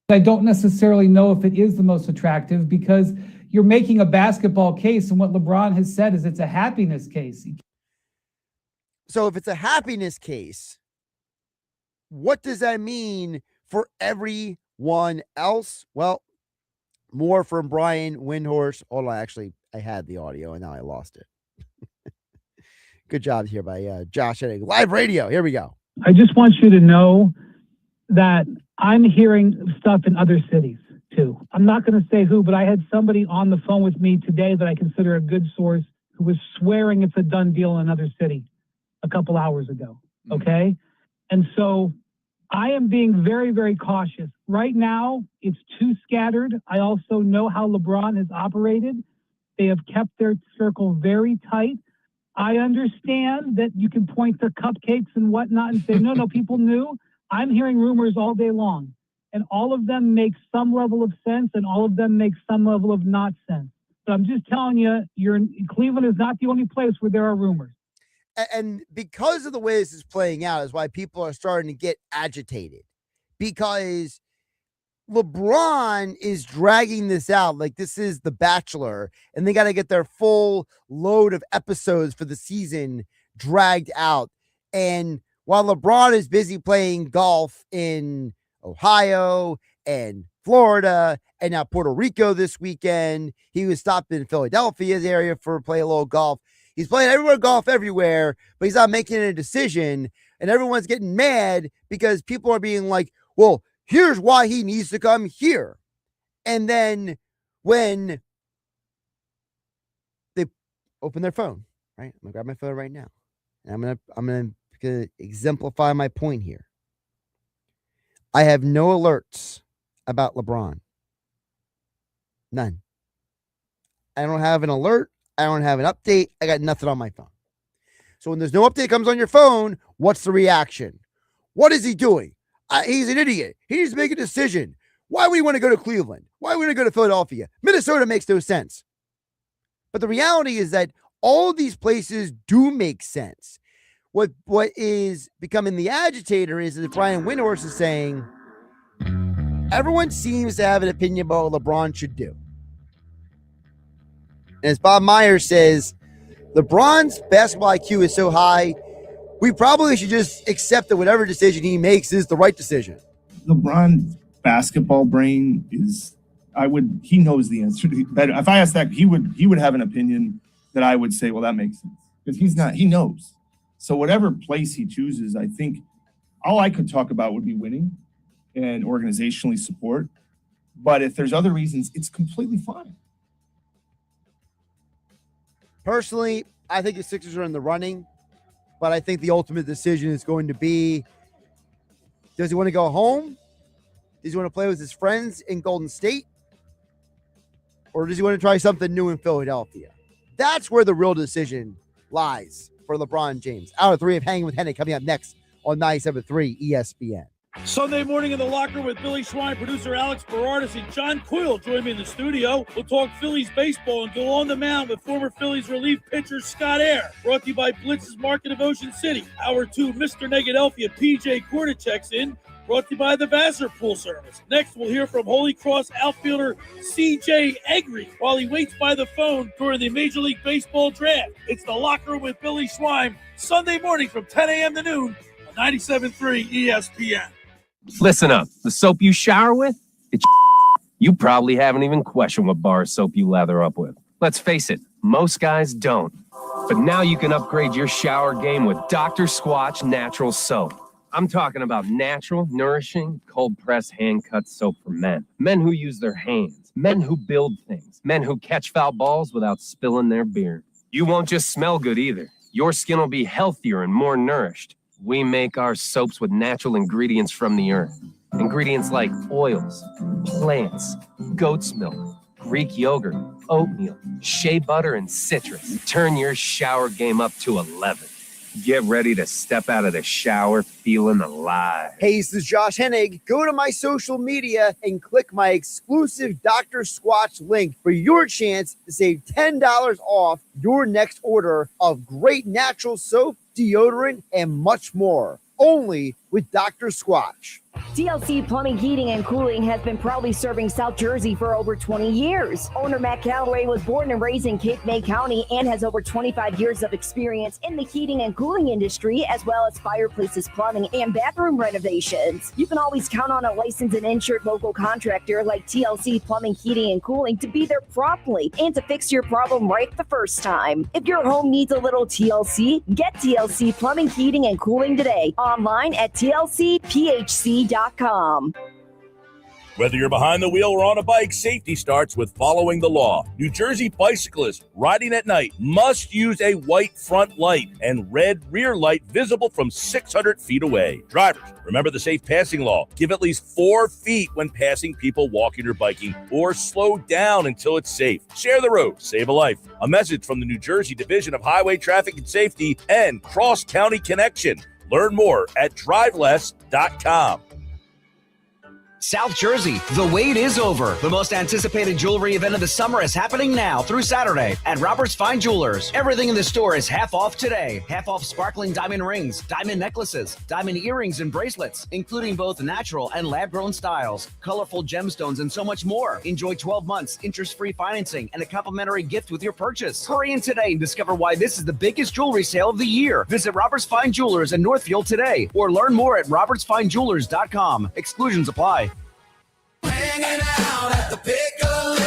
[SPEAKER 5] I don't necessarily know if it is the most attractive because you're making a basketball case, and what LeBron has said is it's a happiness case.
[SPEAKER 6] So if it's a happiness case, what does that mean for everyone else? Well, more from Brian Windhorst. Hold on, actually, I had the audio and now I lost it. Good job here by Josh Hennig. Live radio. Here we go.
[SPEAKER 5] I just want you to know that I'm hearing stuff in other cities too. I'm not going to say who, but I had somebody on the phone with me today that I consider a good source who was swearing it's a done deal in another city a couple hours ago. Okay. And so I am being very, very cautious. Right now, it's too scattered. I also know how LeBron has operated. They have kept their circle very tight. I understand that you can point to cupcakes and whatnot and say, no, people knew. I'm hearing rumors all day long, and all of them make some level of sense, and all of them make some level of not sense. But I'm just telling you, Cleveland is not the only place where there are rumors.
[SPEAKER 6] And because of the way this is playing out is why people are starting to get agitated, because LeBron is dragging this out like this is The Bachelor, and they got to get their full load of episodes for the season dragged out. And while LeBron is busy playing golf in Ohio and Florida and now Puerto Rico this weekend, he was stopped in Philadelphia's area for play a little golf. He's playing everywhere, golf everywhere, but he's not making a decision. And everyone's getting mad because people are being like, well, here's why he needs to come here. And then when they open their phone, right? I'm gonna grab my phone right now. And I'm gonna exemplify my point here. I have no alerts about LeBron. None. I don't have an alert. I don't have an update. I got nothing on my phone. So when there's no update comes on your phone, what's the reaction? What is he doing? He's an idiot. He needs to make a decision. Why would he want to go to Cleveland? Why would he want to go to Philadelphia? Minnesota makes no sense. But the reality is that all of these places do make sense. What is becoming the agitator is that Brian Windhorst is saying everyone seems to have an opinion about what LeBron should do. And as Bob Myers says, LeBron's basketball IQ is so high, we probably should just accept that whatever decision he makes is the right decision.
[SPEAKER 9] LeBron's basketball brain is, he knows the answer better. If I asked that, he would have an opinion that I would say, well, that makes sense. Because he knows. So whatever place he chooses, I think all I could talk about would be winning and organizationally support. But if there's other reasons, it's completely fine.
[SPEAKER 6] Personally, I think the Sixers are in the running, but I think the ultimate decision is going to be, does he want to go home? Does he want to play with his friends in Golden State? Or does he want to try something new in Philadelphia? That's where the real decision lies for LeBron James. Hour 3 of Hanging with Hennig coming up next on 97.3 ESPN.
[SPEAKER 7] Sunday morning in the locker room with Billy Schwein, producer Alex Berardis, and John Coyle join me in the studio. We'll talk Phillies baseball and go on the mound with former Phillies relief pitcher Scott Air. Brought to you by Blitz's Market of Ocean City. Hour 2, Mr. Negadelphia, PJ Korda checks in. Brought to you by the Vassar Pool Service. Next, we'll hear from Holy Cross outfielder C.J. Egri while he waits by the phone during the Major League Baseball draft. It's the locker room with Billy Schwein, Sunday morning from 10 a.m. to noon on 97.3 ESPN.
[SPEAKER 8] Listen up. The soap you shower with, it's you probably haven't even questioned what bar of soap you lather up with. Let's face it, most guys don't. But now you can upgrade your shower game with Dr. Squatch Natural Soap. I'm talking about natural, nourishing, cold-pressed, hand-cut soap for men. Men who use their hands. Men who build things. Men who catch foul balls without spilling their beer. You won't just smell good either. Your skin will be healthier and more nourished. We make our soaps with natural ingredients from the earth. Ingredients like oils, plants, goat's milk,
[SPEAKER 23] Greek yogurt, oatmeal, shea butter, and citrus. Turn your shower game up to 11. Get ready to step out of the shower feeling alive.
[SPEAKER 6] Hey, this is Josh Hennig. Go to my social media and click my exclusive Dr. Squatch link for your chance to save $10 off your next order of great natural soap, deodorant, and much more. Only with Dr. Squatch.
[SPEAKER 2] TLC Plumbing, Heating, and Cooling has been proudly serving South Jersey for over 20 years. Owner Matt Calloway was born and raised in Cape May County and has over 25 years of experience in the heating and cooling industry, as well as fireplaces, plumbing, and bathroom renovations. You can always count on a licensed and insured local contractor like TLC Plumbing, Heating, and Cooling to be there promptly and to fix your problem right the first time. If your home needs a little TLC, get TLC Plumbing, Heating, and Cooling today. Online at tlcphc.com.
[SPEAKER 29] Whether you're behind the wheel or on a bike, safety starts with following the law. New Jersey bicyclists riding at night must use a white front light and red rear light visible from 600 feet away. Drivers, remember the safe passing law. Give at least 4 feet when passing people walking or biking, or slow down until it's safe. Share the road, save a life. A message from the New Jersey Division of Highway Traffic and Safety and Cross County Connection. Learn more at driveless.com.
[SPEAKER 15] South Jersey, the wait is over. The most anticipated jewelry event of the summer is happening now through Saturday at Robert's Fine Jewelers. Everything in the store is half off today. Half off sparkling diamond rings, diamond necklaces, diamond earrings and bracelets, including both natural and lab-grown styles, colorful gemstones, and so much more. Enjoy 12 months, interest-free financing, and a complimentary gift with your purchase. Hurry in today and discover why this is the biggest jewelry sale of the year. Visit Robert's Fine Jewelers in Northfield today, or learn more at robertsfinejewelers.com. Exclusions apply.
[SPEAKER 21] Hanging out at the Piccadilly,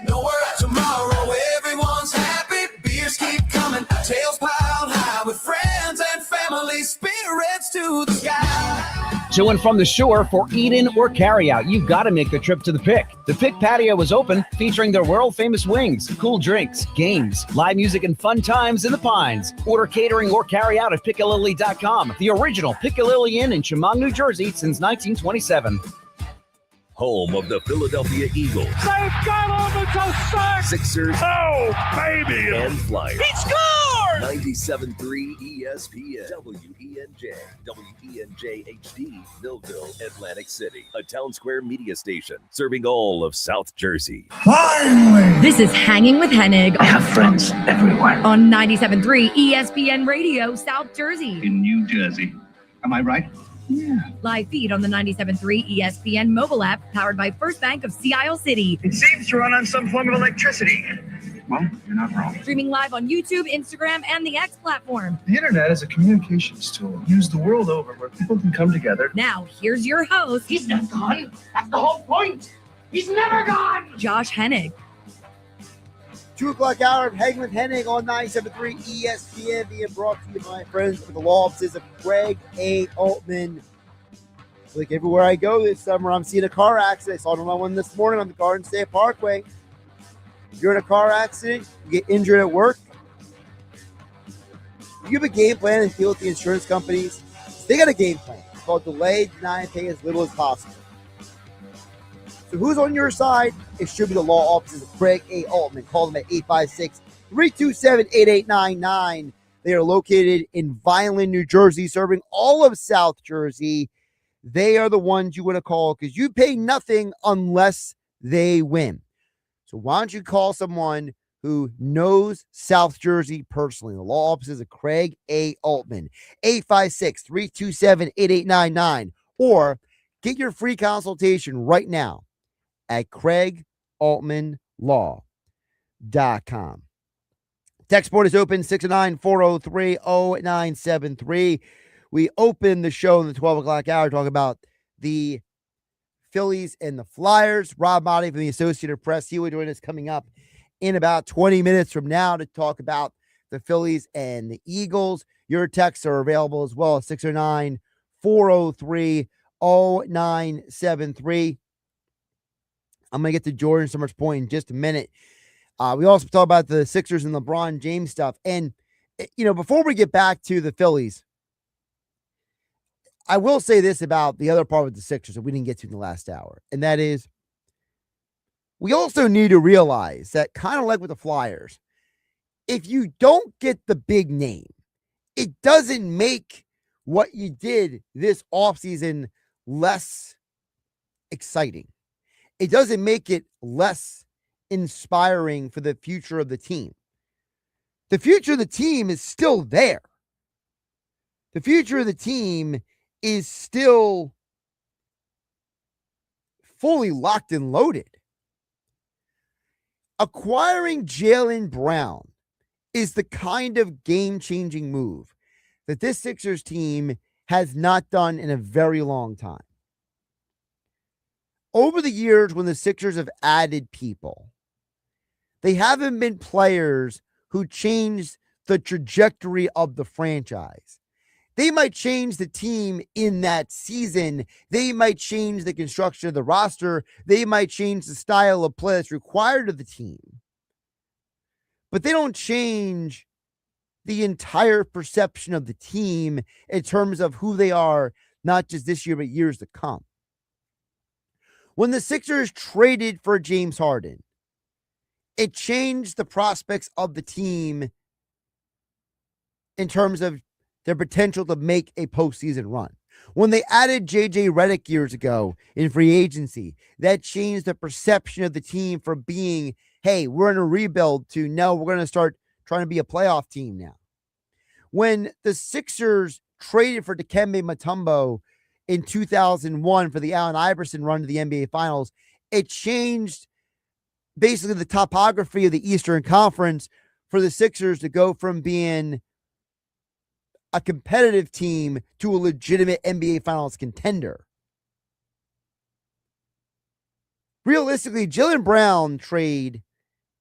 [SPEAKER 21] nowhere tomorrow, everyone's happy, beers keep coming, tails piled high with friends and family, spirits to the sky.
[SPEAKER 15] To and from the shore for eat-in or carry-out, you've got to make the trip to the Pick. The Pick patio is open, featuring their world-famous wings, cool drinks, games, live music, and fun times in the Pines. Order catering or carry-out at Piccalilly.com, the original Piccalilly Inn in Chemung, New Jersey since 1927.
[SPEAKER 29] Home of the Philadelphia Eagles.
[SPEAKER 21] They've got him, it's a sack!
[SPEAKER 29] Sixers.
[SPEAKER 21] Oh, baby!
[SPEAKER 29] And Flyers.
[SPEAKER 21] He scored!
[SPEAKER 29] 97.3 ESPN. WENJ HD, Millville, Atlantic City. A Town Square media station serving all of South Jersey.
[SPEAKER 1] Finally! This is Hanging with Hennig.
[SPEAKER 21] I have friends everywhere.
[SPEAKER 1] On 97.3 ESPN Radio, South Jersey.
[SPEAKER 21] In New Jersey. Am I right? Yeah.
[SPEAKER 1] Live feed on the 97.3 ESPN mobile app, powered by First Bank of Sea Isle City.
[SPEAKER 21] It seems to run on some form of electricity. Well, you're not wrong.
[SPEAKER 1] Streaming live on YouTube, Instagram, and the X platform.
[SPEAKER 21] The internet is a communications tool used the world over where people can come together.
[SPEAKER 1] Now, here's your host.
[SPEAKER 21] He's not gone. That's the whole point. He's never gone.
[SPEAKER 1] Josh Hennig.
[SPEAKER 6] 2 o'clock hour of Hanging with Hennig on 97.3 ESPN, being brought to you by my friends with the law offices of Craig A. Altman. Like everywhere I go this summer, I'm seeing a car accident. I saw another one this morning on the Garden State Parkway. If you're in a car accident, you get injured at work, you have a game plan and deal with the insurance companies. They got a game plan. It's called delay, deny, and pay as little as possible. So who's on your side? It should be the law offices of Craig A. Altman. Call them at 856-327-8899. They are located in Vineland, New Jersey, serving all of South Jersey. They are the ones you want to call because you pay nothing unless they win. So why don't you call someone who knows South Jersey personally? The law offices of Craig A. Altman, 856-327-8899, or get your free consultation right now at CraigAltmanLaw.com. Text board is open, 609-403-0973. We open the show in the 12 o'clock hour talking about the Phillies and the Flyers. Rob Maaddi from the Associated Press, he will join us coming up in about 20 minutes from now to talk about the Phillies and the Eagles. Your texts are available as well at 609-403-0973. I'm going to get to Jordan Summers' point in just a minute. We also talk about the Sixers and LeBron James stuff. And, you know, before we get back to the Phillies, I will say this about the other part with the Sixers that we didn't get to in the last hour. And that is, we also need to realize that, kind of like with the Flyers, if you don't get the big name, it doesn't make what you did this offseason less exciting. It doesn't make it less inspiring for the future of the team. The future of the team is still there. The future of the team is still fully locked and loaded. Acquiring Jaylen Brown is the kind of game-changing move that this Sixers team has not done in a very long time. Over the years, when the Sixers have added people, they haven't been players who changed the trajectory of the franchise. They might change the team in that season. They might change the construction of the roster. They might change the style of play that's required of the team. But they don't change the entire perception of the team in terms of who they are, not just this year, but years to come. When the Sixers traded for James Harden, it changed the prospects of the team in terms of their potential to make a postseason run. When they added J.J. Redick years ago in free agency, that changed the perception of the team from being, hey, we're in a rebuild, to no, we're going to start trying to be a playoff team now. When the Sixers traded for Dikembe Mutombo in 2001 for the Allen Iverson run to the NBA Finals, it changed basically the topography of the Eastern Conference for the Sixers to go from being a competitive team to a legitimate NBA Finals contender. Realistically, Jaylen Brown trade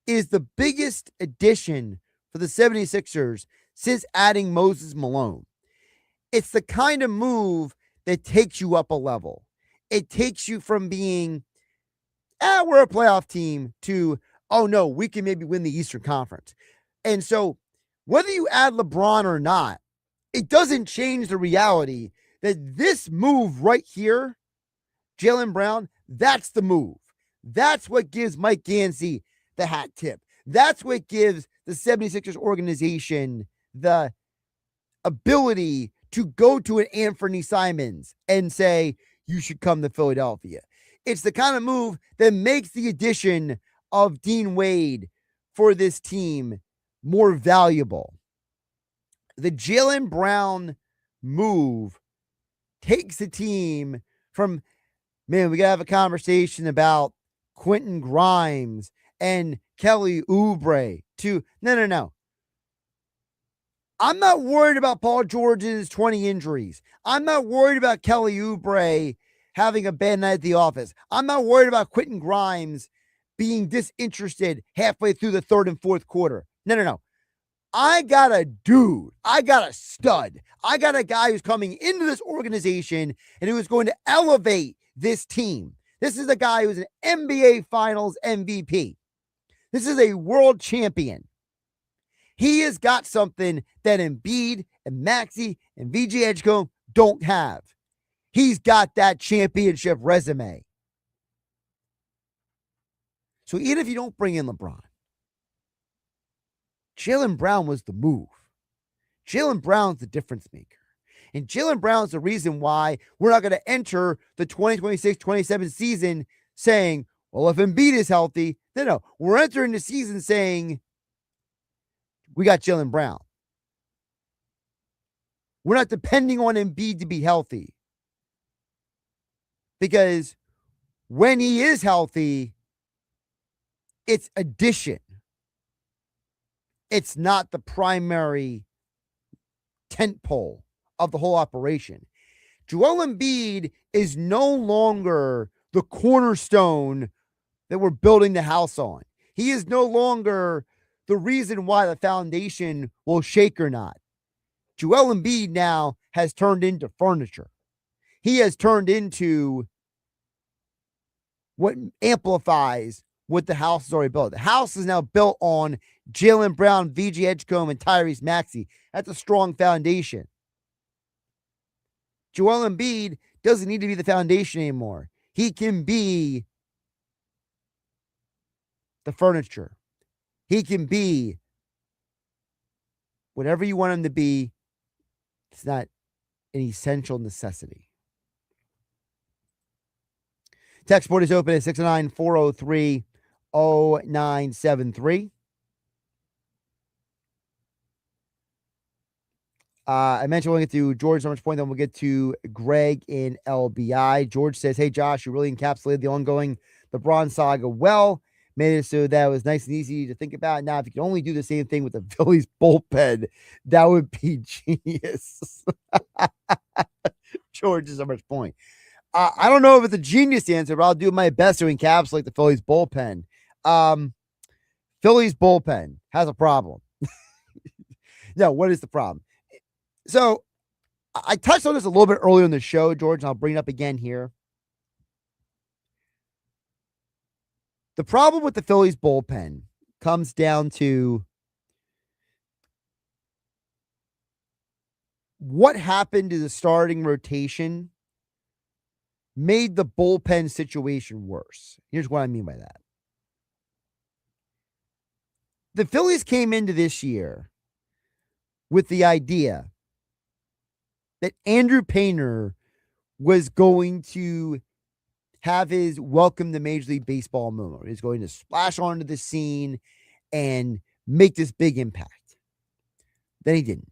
[SPEAKER 6] is the biggest addition for the 76ers since adding Moses Malone. It's the kind of move that takes you up a level. It takes you from being, we're a playoff team, to, oh no, we can maybe win the Eastern Conference. And so whether you add LeBron or not, it doesn't change the reality that this move right here, Jaylen Brown, that's the move. That's what gives Mike Gansey the hat tip. That's what gives the 76ers organization the ability to go to an Anthony Simons and say, you should come to Philadelphia. It's the kind of move that makes the addition of Dean Wade for this team more valuable. The Jaylen Brown move takes the team from, man, we got to have a conversation about Quentin Grimes and Kelly Oubre, to, no. I'm not worried about Paul George's 20 injuries. I'm not worried about Kelly Oubre having a bad night at the office. I'm not worried about Quentin Grimes being disinterested halfway through the third and fourth quarter. No. I got a dude. I got a stud. I got a guy who's coming into this organization and who is going to elevate this team. This is a guy who's an NBA Finals MVP. This is a world champion. He has got something that Embiid and Maxey and VJ Edgecombe don't have. He's got that championship resume. So even if you don't bring in LeBron, Jaylen Brown was the move. Jaylen Brown's the difference maker. And Jaylen Brown's the reason why we're not going to enter the 2026-27 season saying, well, if Embiid is healthy, no. We're entering the season saying, we got Jaylen Brown. We're not depending on Embiid to be healthy. Because when he is healthy, it's addition. It's not the primary tentpole of the whole operation. Joel Embiid is no longer the cornerstone that we're building the house on. He is no longer the reason why the foundation will shake or not. Joel Embiid now has turned into furniture. He has turned into what amplifies what the house is already built. The house is now built on Jaylen Brown, VJ Edgecombe, and Tyrese Maxey. That's a strong foundation. Joel Embiid doesn't need to be the foundation anymore. He can be the furniture. He can be whatever you want him to be. It's not an essential necessity. Text board is open at 609-403-0973. I mentioned we'll get to George Summer's point, then we'll get to Greg in LBI. George says, hey, Josh, you really encapsulated the ongoing LeBron saga well. Made it so that it was nice and easy to think about. Now, if you could only do the same thing with the Phillies bullpen, that would be genius. George Summer's point. I don't know if it's a genius answer, but I'll do my best to encapsulate the Phillies bullpen. Phillies bullpen has a problem. No, what is the problem? So I touched on this a little bit earlier in the show, George, and I'll bring it up again here. The problem with the Phillies bullpen comes down to what happened to the starting rotation made the bullpen situation worse. Here's what I mean by that. The Phillies came into this year with the idea that Andrew Painter was going to have his welcome to Major League Baseball moment. He's going to splash onto the scene and make this big impact. Then he didn't.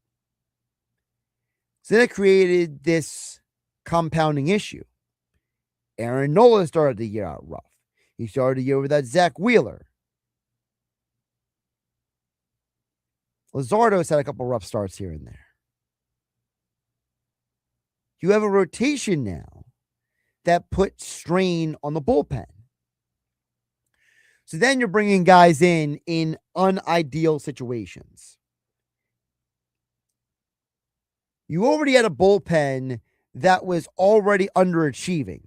[SPEAKER 6] So then it created this compounding issue. Aaron Nola started the year out rough. He started the year without Zach Wheeler. Luzardo's had a couple rough starts here and there. You have a rotation now that puts strain on the bullpen. So then you're bringing guys in unideal situations. You already had a bullpen that was already underachieving.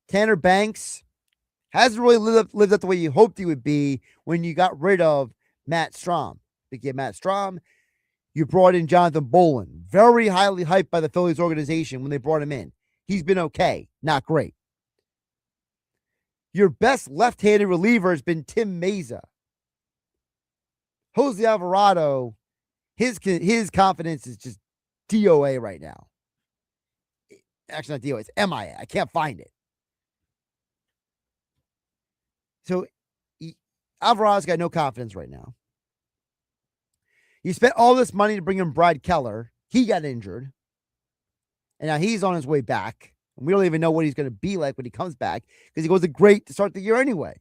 [SPEAKER 6] Tanner Banks hasn't really lived up the way you hoped he would be when you got rid of Matt Strahm. Became Matt Strahm. You brought in Jonathan Bolin, very highly hyped by the Phillies organization when they brought him in. He's been okay, not great. Your best left-handed reliever has been Tim Meza. Jose Alvarado, his confidence is just DOA right now. Actually, not DOA, it's MIA. I can't find it. So Alvarado's got no confidence right now. You spent all this money to bring in Brad Keller. He got injured. And now he's on his way back. And we don't even know what he's going to be like when he comes back because he wasn't great to start the year anyway.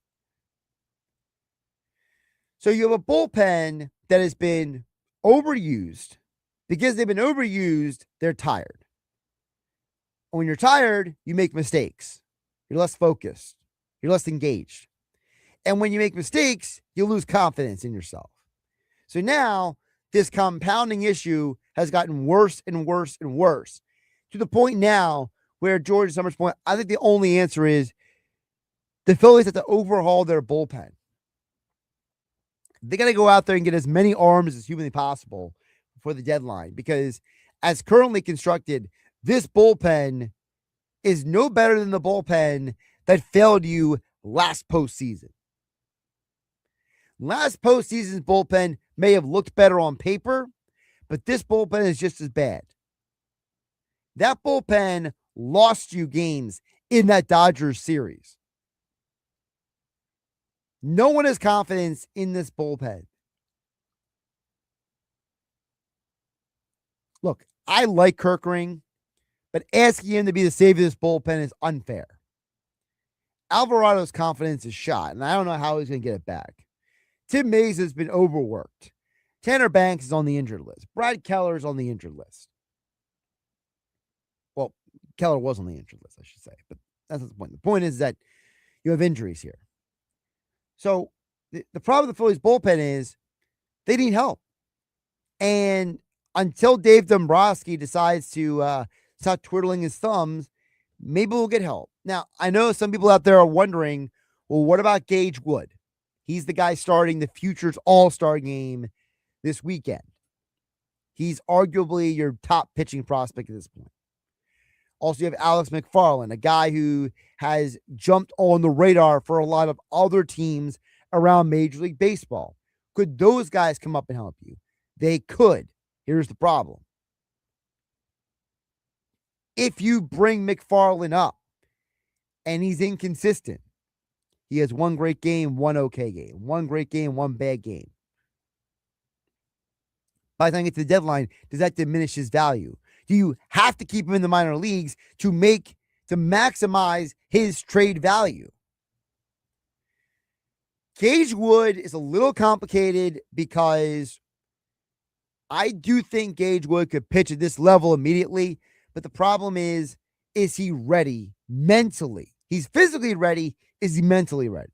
[SPEAKER 6] So you have a bullpen that has been overused. Because they've been overused, they're tired. And when you're tired, you make mistakes. You're less focused. You're less engaged. And when you make mistakes, you lose confidence in yourself. So now this compounding issue has gotten worse and worse and worse to the point now where George Summers' point, I think the only answer is the Phillies have to overhaul their bullpen. They got to go out there and get as many arms as humanly possible for the deadline because as currently constructed, this bullpen is no better than the bullpen that failed you last postseason. Last postseason's bullpen may have looked better on paper, but this bullpen is just as bad. That bullpen lost you games in that Dodgers series. No one has confidence in this bullpen. Look, I like Kerkering, but asking him to be the savior of this bullpen is unfair. Alvarado's confidence is shot, and I don't know how he's going to get it back. Tim Mays has been overworked. Tanner Banks is on the injured list. Brad Keller is on the injured list. Well, Keller was on the injured list, I should say, but that's not the point. The point is that you have injuries here. So the problem with the Phillies bullpen is they need help. And until Dave Dombrowski decides to stop twiddling his thumbs, maybe we'll get help. Now, I know some people out there are wondering, well, what about Gage Wood? He's the guy starting the Futures All-Star game this weekend. He's arguably your top pitching prospect at this point. Also, you have Alex McFarland, a guy who has jumped on the radar for a lot of other teams around Major League Baseball. Could those guys come up and help you? They could. Here's the problem. If you bring McFarland up and he's inconsistent, he has one great game, one okay game, one great game, one bad game. By the time you get to the deadline, does that diminish his value? Do you have to keep him in the minor leagues to maximize his trade value? Gage Wood is a little complicated because I do think Gage Wood could pitch at this level immediately, but the problem is he ready mentally? He's physically ready. Is he mentally ready?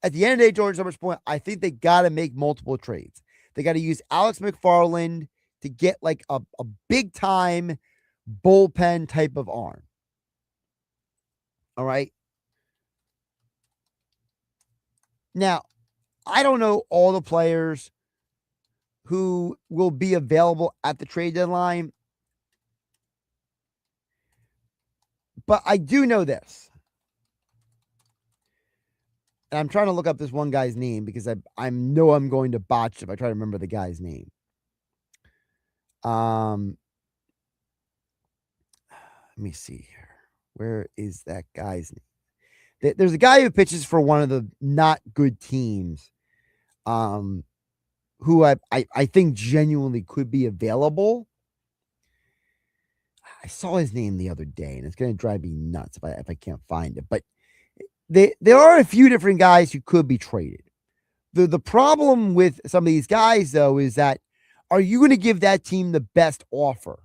[SPEAKER 6] At the end of the day, George Summer's point, I think they got to make multiple trades. They got to use Alex McFarland to get like a big time bullpen type of arm. All right. Now, I don't know all the players who will be available at the trade deadline, but I do know this. And I'm trying to look up this one guy's name because I know I'm going to botch if I try to remember the guy's name. Let me see here. Where is that guy's name? There's a guy who pitches for one of the not good teams, who I think genuinely could be available. I saw his name the other day, and it's going to drive me nuts if I can't find it. But there are a few different guys who could be traded. The problem with some of these guys, though, is that are you going to give that team the best offer?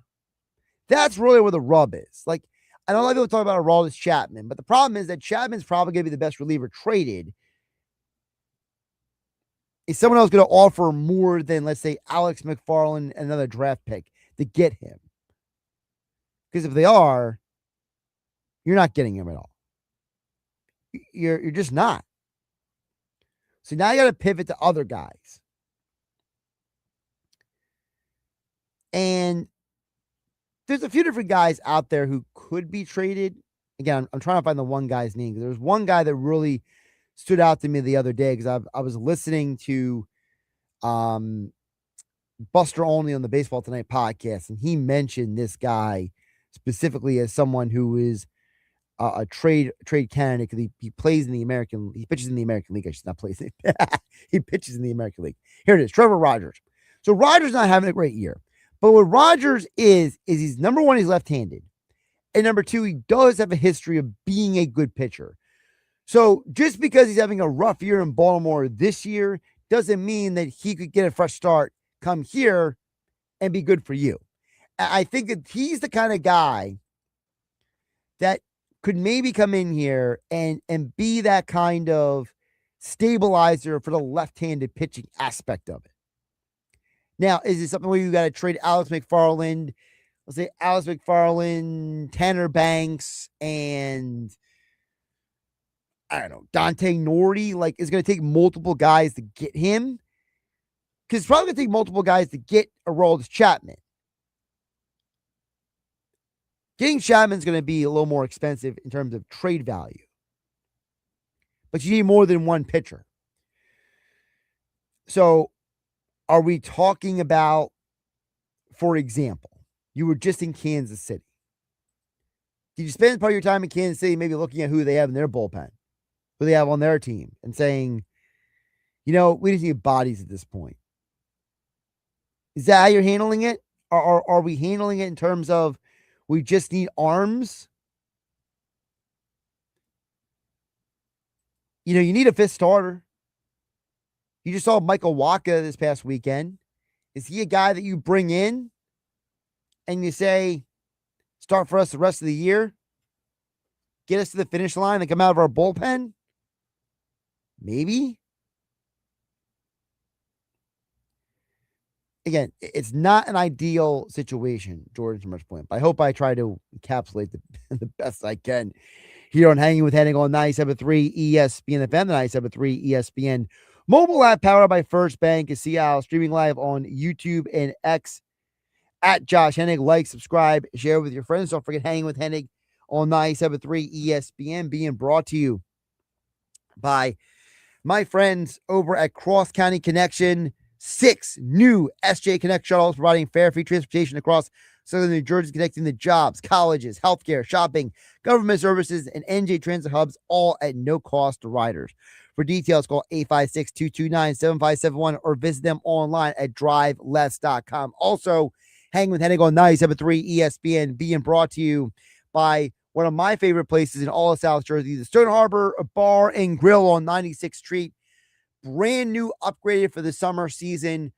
[SPEAKER 6] That's really where the rub is. Like, I know a lot of people talk about Aroldis Chapman, but the problem is that Chapman's probably going to be the best reliever traded. Is someone else going to offer more than, let's say, Alex McFarland and another draft pick to get him? Because if they are, you're not getting him at all. You're just not. So now you got to pivot to other guys. And there's a few different guys out there who could be traded. Again, I'm trying to find the one guy's name. There was one guy that really stood out to me the other day because I was listening to Buster Olney on the Baseball Tonight podcast, and he mentioned this guy specifically as someone who is a trade candidate because he plays in the American. He pitches in the American League. I should not play. He pitches in the American League. Here it is, Trevor Rogers. So Rogers not having a great year, but what Rogers is he's number one, he's left-handed, and number two, he does have a history of being a good pitcher. So just because he's having a rough year in Baltimore this year doesn't mean that he could get a fresh start, come here, and be good for you. I think that he's the kind of guy that could maybe come in here and be that kind of stabilizer for the left-handed pitching aspect of it. Now, is it something where you got to trade Alex McFarland, let's say Alex McFarland, Tanner Banks, and I don't know, Dante Norty? Like, it's going to take multiple guys to get him? Because it's probably going to take multiple guys to get Aroldis Chapman. Getting Chapman's going to be a little more expensive in terms of trade value. But you need more than one pitcher. So, are we talking about, for example, you were just in Kansas City. Did you spend part of your time in Kansas City maybe looking at who they have in their bullpen, who they have on their team, and saying, you know, we just need bodies at this point? Is that how you're handling it? Or are we handling it in terms of we just need arms? You know, you need a fifth starter. You just saw Michael Wacha this past weekend. Is he a guy that you bring in and you say, start for us the rest of the year? Get us to the finish line and come out of our bullpen? Maybe. Again, it's not an ideal situation, Jordan, from much point, but I hope I try to encapsulate the best I can here on Hanging with Hennig on 97.3 ESPN FM, the 97.3 ESPN mobile app powered by First Bank is Seattle, streaming live on YouTube and X at Josh Hennig. Like, subscribe, share with your friends. Don't forget Hanging with Hennig on 97.3 ESPN, being brought to you by my friends over at Cross County Connection. 6 new SJ Connect shuttles providing fare free transportation across Southern New Jersey, connecting the jobs, colleges, healthcare, shopping, government services, and NJ Transit hubs, all at no cost to riders. For details, call 856-229-7571 or visit them online at driveless.com. Also, Hang with Hennig on 97.3 ESPN, being brought to you by one of my favorite places in all of South Jersey, the Stone Harbor Bar and Grill on 96th Street. Brand new, upgraded for the summer season.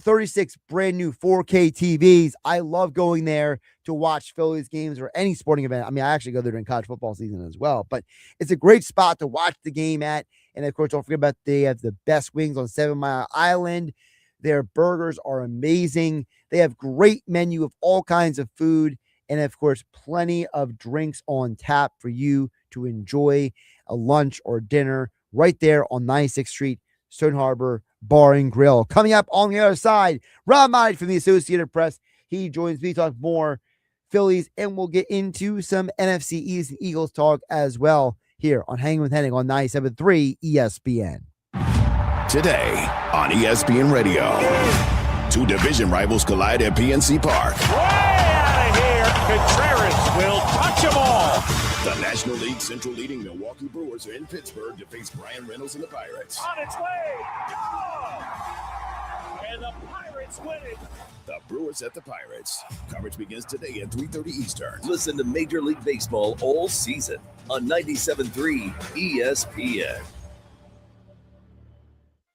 [SPEAKER 6] 36 brand new 4K TVs. I love going there to watch Phillies games or any sporting event. I mean, I actually go there during college football season as well, but it's a great spot to watch the game at. And of course, don't forget about they have the best wings on 7 Mile Island. Their burgers are amazing. They have great menu of all kinds of food. And of course, plenty of drinks on tap for you to enjoy a lunch or dinner right there on 96th Street, Stone Harbor Bar and Grill. Coming up on the other side, Rob Maaddi from the Associated Press. He joins me to talk more Phillies, and we'll get into some NFC East and Eagles talk as well here on Hanging with Hennig on 97.3 ESPN.
[SPEAKER 4] Today on ESPN Radio, 2 division rivals collide at PNC Park.
[SPEAKER 21] Way out of here. Contreras will touch them all.
[SPEAKER 4] The National League Central leading Milwaukee Brewers are in Pittsburgh to face Brian Reynolds and the Pirates.
[SPEAKER 21] On its way. Gone. And the Pirates win it.
[SPEAKER 4] The Brewers at the Pirates. Coverage begins today at 3:30 Eastern.
[SPEAKER 10] Listen to Major League Baseball all season on 97.3 ESPN.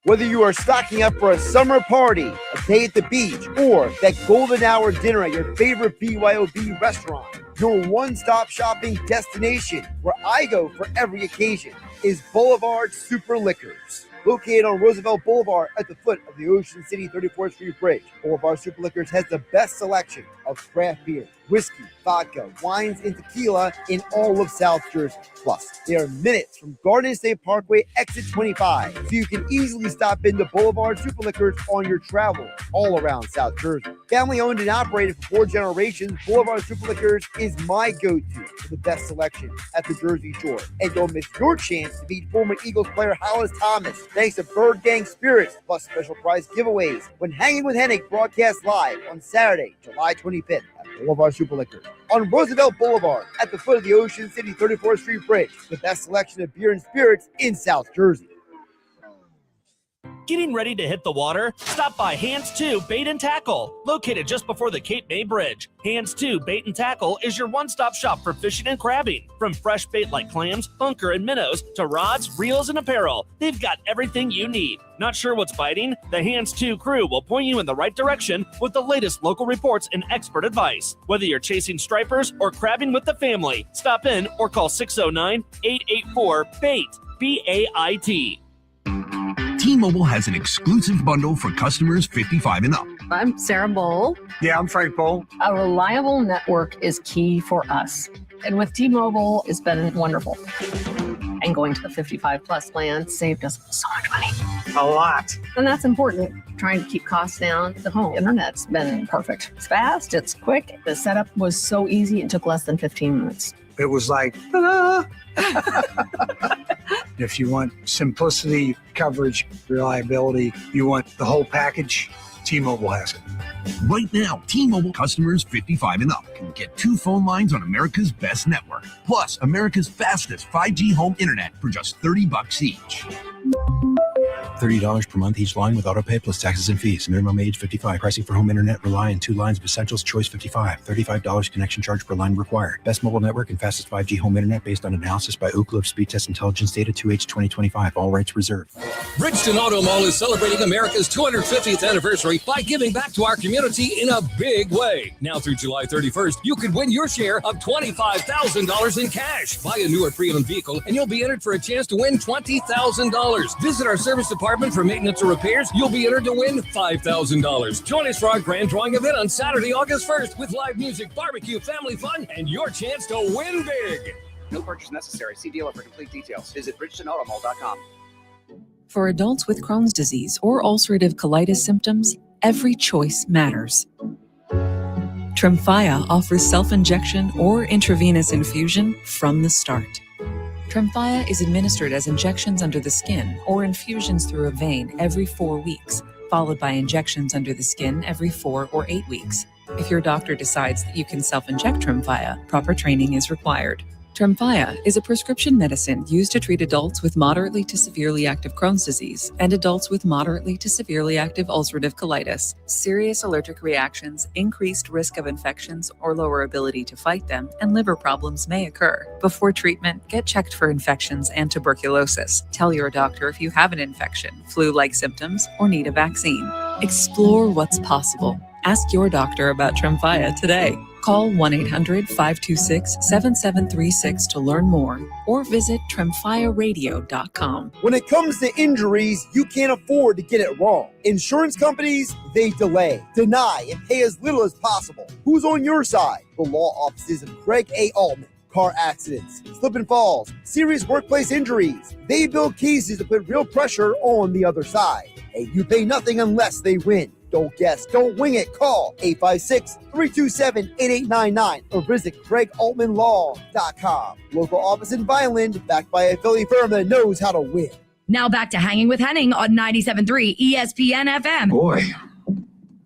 [SPEAKER 6] Whether you are stocking up for a summer party, a day at the beach, or that golden hour dinner at your favorite BYOB restaurant, your one-stop shopping destination, where I go for every occasion, is Boulevard Super Liquors. Located on Roosevelt Boulevard at the foot of the Ocean City 34th Street Bridge, Boulevard Super Liquors has the best selection of craft beer, whiskey, vodka, wines, and tequila in all of South Jersey. Plus, they are minutes from Garden State Parkway, exit 25, so you can easily stop into Boulevard Super Liquors on your travels all around South Jersey. Family owned and operated for 4 generations, Boulevard Super Liquors is my go-to for the best selection at the Jersey Shore. And don't miss your chance to meet former Eagles player Hollis Thomas, thanks to Bird Gang Spirits, plus special prize giveaways when Hanging with Hennig broadcasts live on Saturday, July 25th at Boulevard Super Liquors. On Roosevelt Boulevard at the foot of the Ocean City 34th Street Bridge, the best selection of beer and spirits in South Jersey.
[SPEAKER 12] Getting ready to hit the water? Stop by Hands 2 Bait and Tackle, located just before the Cape May Bridge. Hands 2 Bait and Tackle is your one-stop shop for fishing and crabbing. From fresh bait like clams, bunker, and minnows to rods, reels, and apparel, they've got everything you need. Not sure what's biting? The Hands 2 crew will point you in the right direction with the latest local reports and expert advice. Whether you're chasing stripers or crabbing with the family, stop in or call 609-884-BAIT, B-A-I-T.
[SPEAKER 13] T-Mobile has an exclusive bundle for customers 55 and up.
[SPEAKER 14] I'm Sarah Bowl.
[SPEAKER 13] Yeah, I'm Frank Bowl.
[SPEAKER 14] A reliable network is key for us. And with T-Mobile, it's been wonderful. And going to the 55 plus plan saved us so much money.
[SPEAKER 13] A lot.
[SPEAKER 14] And that's important. Trying to keep costs down. The home internet's been perfect. It's fast, it's quick. The setup was so easy, it took less than 15 minutes.
[SPEAKER 13] It was like, ta-da! If you want simplicity, coverage, reliability, you want the whole package, T-Mobile has it. Right now, T-Mobile customers 55 and up can get 2 phone lines on America's best network, plus America's fastest 5G home internet for just $30 each.
[SPEAKER 16] $30 per month each line with autopay plus taxes and fees. Minimum age 55. Pricing for home internet rely on 2 lines of essentials. Choice 55. $35 connection charge per line required. Best mobile network and fastest 5G home internet based on analysis by Ookla of Speed Test Intelligence Data 2H 2025. All rights reserved.
[SPEAKER 17] Bridgeton Auto Mall is celebrating America's 250th anniversary by giving back to our community in a big way. Now through July 31st, you could win your share of $25,000 in cash. Buy a new or pre-owned vehicle and you'll be entered for a chance to win $20,000. Visit our service department for maintenance or repairs. You'll be entered to win $5,000. Join us for our grand drawing event on Saturday, August 1st with live music, barbecue, family fun, and your chance to win big.
[SPEAKER 27] No purchase necessary. See dealer for complete details. Visit BridgetonAutomall.com.
[SPEAKER 28] For adults with Crohn's disease or ulcerative colitis symptoms, every choice matters. Tremfya offers self-injection or intravenous infusion from the start. Tremfya is administered as injections under the skin or infusions through a vein every 4 weeks, followed by injections under the skin every 4 or 8 weeks. If your doctor decides that you can self-inject Tremfya, proper training is required. Tremfya is a prescription medicine used to treat adults with moderately to severely active Crohn's disease and adults with moderately to severely active ulcerative colitis. Serious allergic reactions, increased risk of infections or lower ability to fight them, and liver problems may occur. Before treatment, get checked for infections and tuberculosis. Tell your doctor if you have an infection, flu-like symptoms, or need a vaccine. Explore what's possible. Ask your doctor about Tremfya today. Call 1-800-526-7736 to learn more or visit tremfyaradio.com.
[SPEAKER 6] When it comes to injuries, you can't afford to get it wrong. Insurance companies, they delay, deny, and pay as little as possible. Who's on your side? The law offices of Greg A. Altman. Car accidents, slip and falls, serious workplace injuries. They build cases to put real pressure on the other side. And you pay nothing unless they win. Don't guess, don't wing it. Call 856-327-8899 or visit GregAltmanLaw.com. Local office in Vineland, backed by a Philly firm that knows how to win.
[SPEAKER 1] Now back to Hanging with Hennig on 97.3 ESPN FM.
[SPEAKER 3] Boy,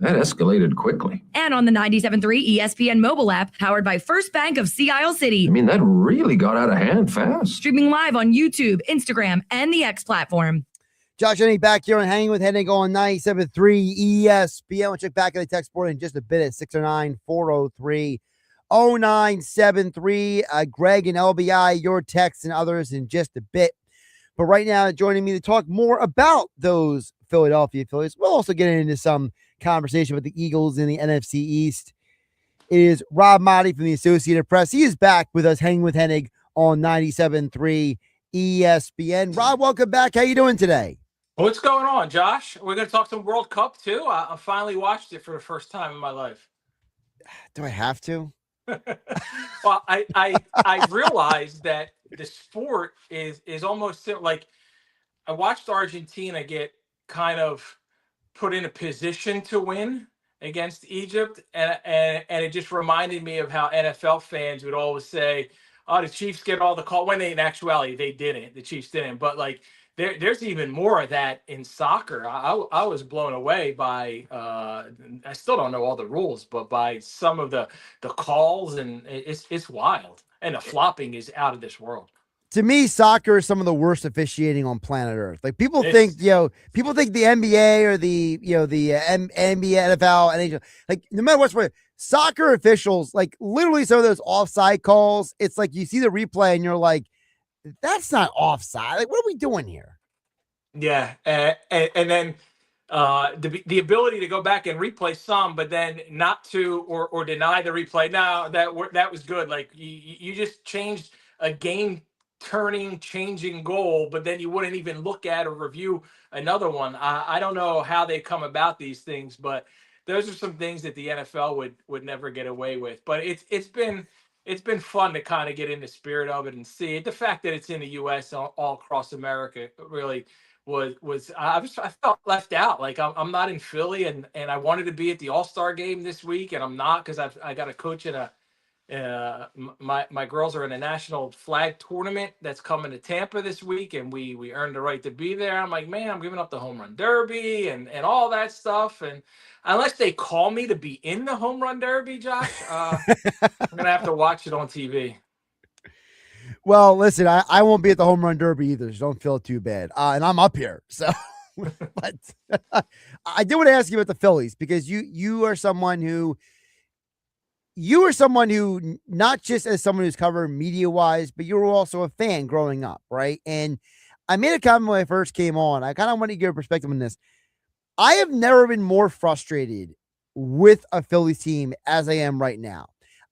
[SPEAKER 3] that escalated quickly.
[SPEAKER 1] And on the 97.3 ESPN mobile app, powered by First Bank of Sea Isle City.
[SPEAKER 3] I mean, that really got out of hand fast.
[SPEAKER 1] Streaming live on YouTube, Instagram, and the X platform.
[SPEAKER 6] Josh Hennig back here on Hanging with Hennig on 97.3 ESPN. We'll check back at the text board in just a bit at 609-403-0973. Greg and LBI, your texts and others in just a bit. But right now, joining me to talk more about those Philadelphia Phillies, we'll also get into some conversation with the Eagles in the NFC East. It is Rob Maaddi from the Associated Press. He is back with us, Hanging with Hennig on 97.3 ESPN. Rob, welcome back. How you doing today?
[SPEAKER 11] What's going on, Josh? We're going to talk some World Cup, too. I finally watched it for the first time in my life.
[SPEAKER 6] Do I have to?
[SPEAKER 11] Well, I realized that the sport is almost like I watched Argentina get kind of put in a position to win against Egypt, and it just reminded me of how NFL fans would always say, "Oh, the Chiefs get all the call," when in actuality they didn't. The Chiefs didn't, but like there's even more of that in soccer. I was blown away by I still don't know all the rules, but by some of the calls, and it's wild, and the flopping is out of this world.
[SPEAKER 6] To me, soccer is some of the worst officiating on planet Earth. Like people think the NBA or the NBA, NFL, NHL, like no matter what's soccer officials, like literally some of those offside calls, it's like you see the replay and you're like, that's not offside. Like, what are we doing here?
[SPEAKER 11] Yeah, and then the ability to go back and replay some, but then not to or deny the replay. Now that was good. Like you just changed a game changing goal, but then you wouldn't even look at or review another one. I don't know how they come about these things, but those are some things that the NFL would never get away with. But it's been fun to kind of get in the spirit of it and see it. The fact that it's in the U.S. all across America really was I felt left out. Like I'm not in Philly, and I wanted to be at the All-Star game this week, and I'm not because I got a coach in my girls are in a national flag tournament that's coming to Tampa this week, and we earned the right to be there. I'm like, man, I'm giving up the home run derby and all that stuff, and unless they call me to be in the home run derby, Josh, I'm gonna have to watch it on TV.
[SPEAKER 6] Well, listen, I won't be at the home run derby either, so don't feel too bad. And I'm up here, so but I do want to ask you about the Phillies, because you are someone who not just as someone who's covered media wise, but you were also a fan growing up, right? And I made a comment when I first came on. I kind of want to get your perspective on this. I have never been more frustrated with a Phillies team as I am right now.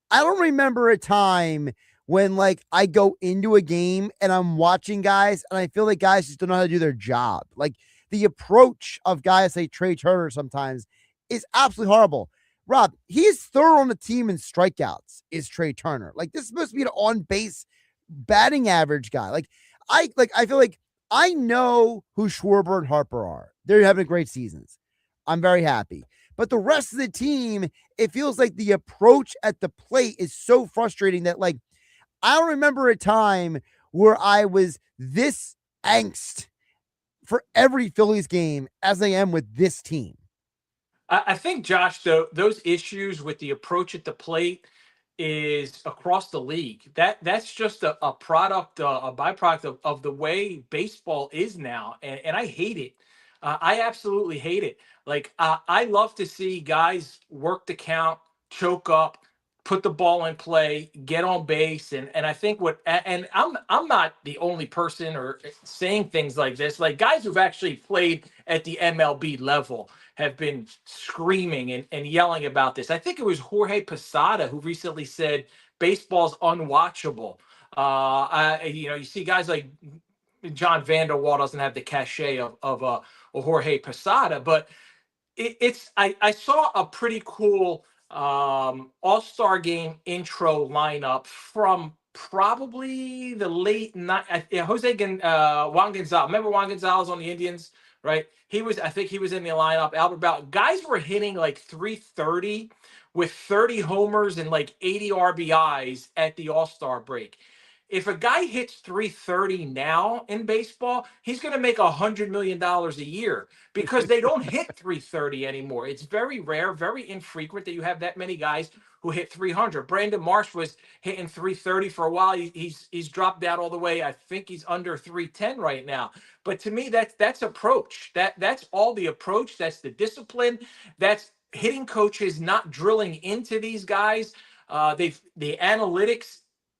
[SPEAKER 6] I don't remember a time when like I go into a game and I'm watching guys and I feel like guys just don't know how to do their job. Like the approach of guys like Trey Turner sometimes is absolutely horrible. Rob, he's third on the team in strikeouts, is Trey Turner. Like this is supposed to be an on-base batting average guy. I feel like I know who Schwarber and Harper are. They're having great seasons. I'm very happy. But the rest of the team, it feels like the approach at the plate is so frustrating that, like, I don't remember a time where I was this angst for every Phillies game as I am with this team.
[SPEAKER 11] I think, Josh, though, those issues with the approach at the plate is across the league. That's just a product, a byproduct of the way baseball is now, and I hate it. I absolutely hate it. Like I love to see guys work the count, choke up, put the ball in play, get on base, and I think and I'm not the only person or saying things like this. Like guys who've actually played at the MLB level have been screaming and yelling about this. I think it was Jorge Posada who recently said baseball's unwatchable. You see guys like John Vander Wal doesn't have the cachet of a Jorge Posada, but I saw a pretty cool all-star game intro lineup from probably the late night. Juan Gonzalez. Remember Juan Gonzalez on the Indians, right? I think he was in the lineup. Albert Bell. Guys were hitting like 330 with 30 homers and like 80 RBIs at the all-star break. If a guy hits 330 now in baseball, he's going to make $100 million a year because they don't hit 330 anymore. It's very rare, very infrequent that you have that many guys who hit 300. Brandon Marsh was hitting 330 for a while. He's dropped down all the way. I think he's under 310 right now. But to me, that's approach. That's all the approach. That's the discipline. That's hitting coaches not drilling into these guys. The analytics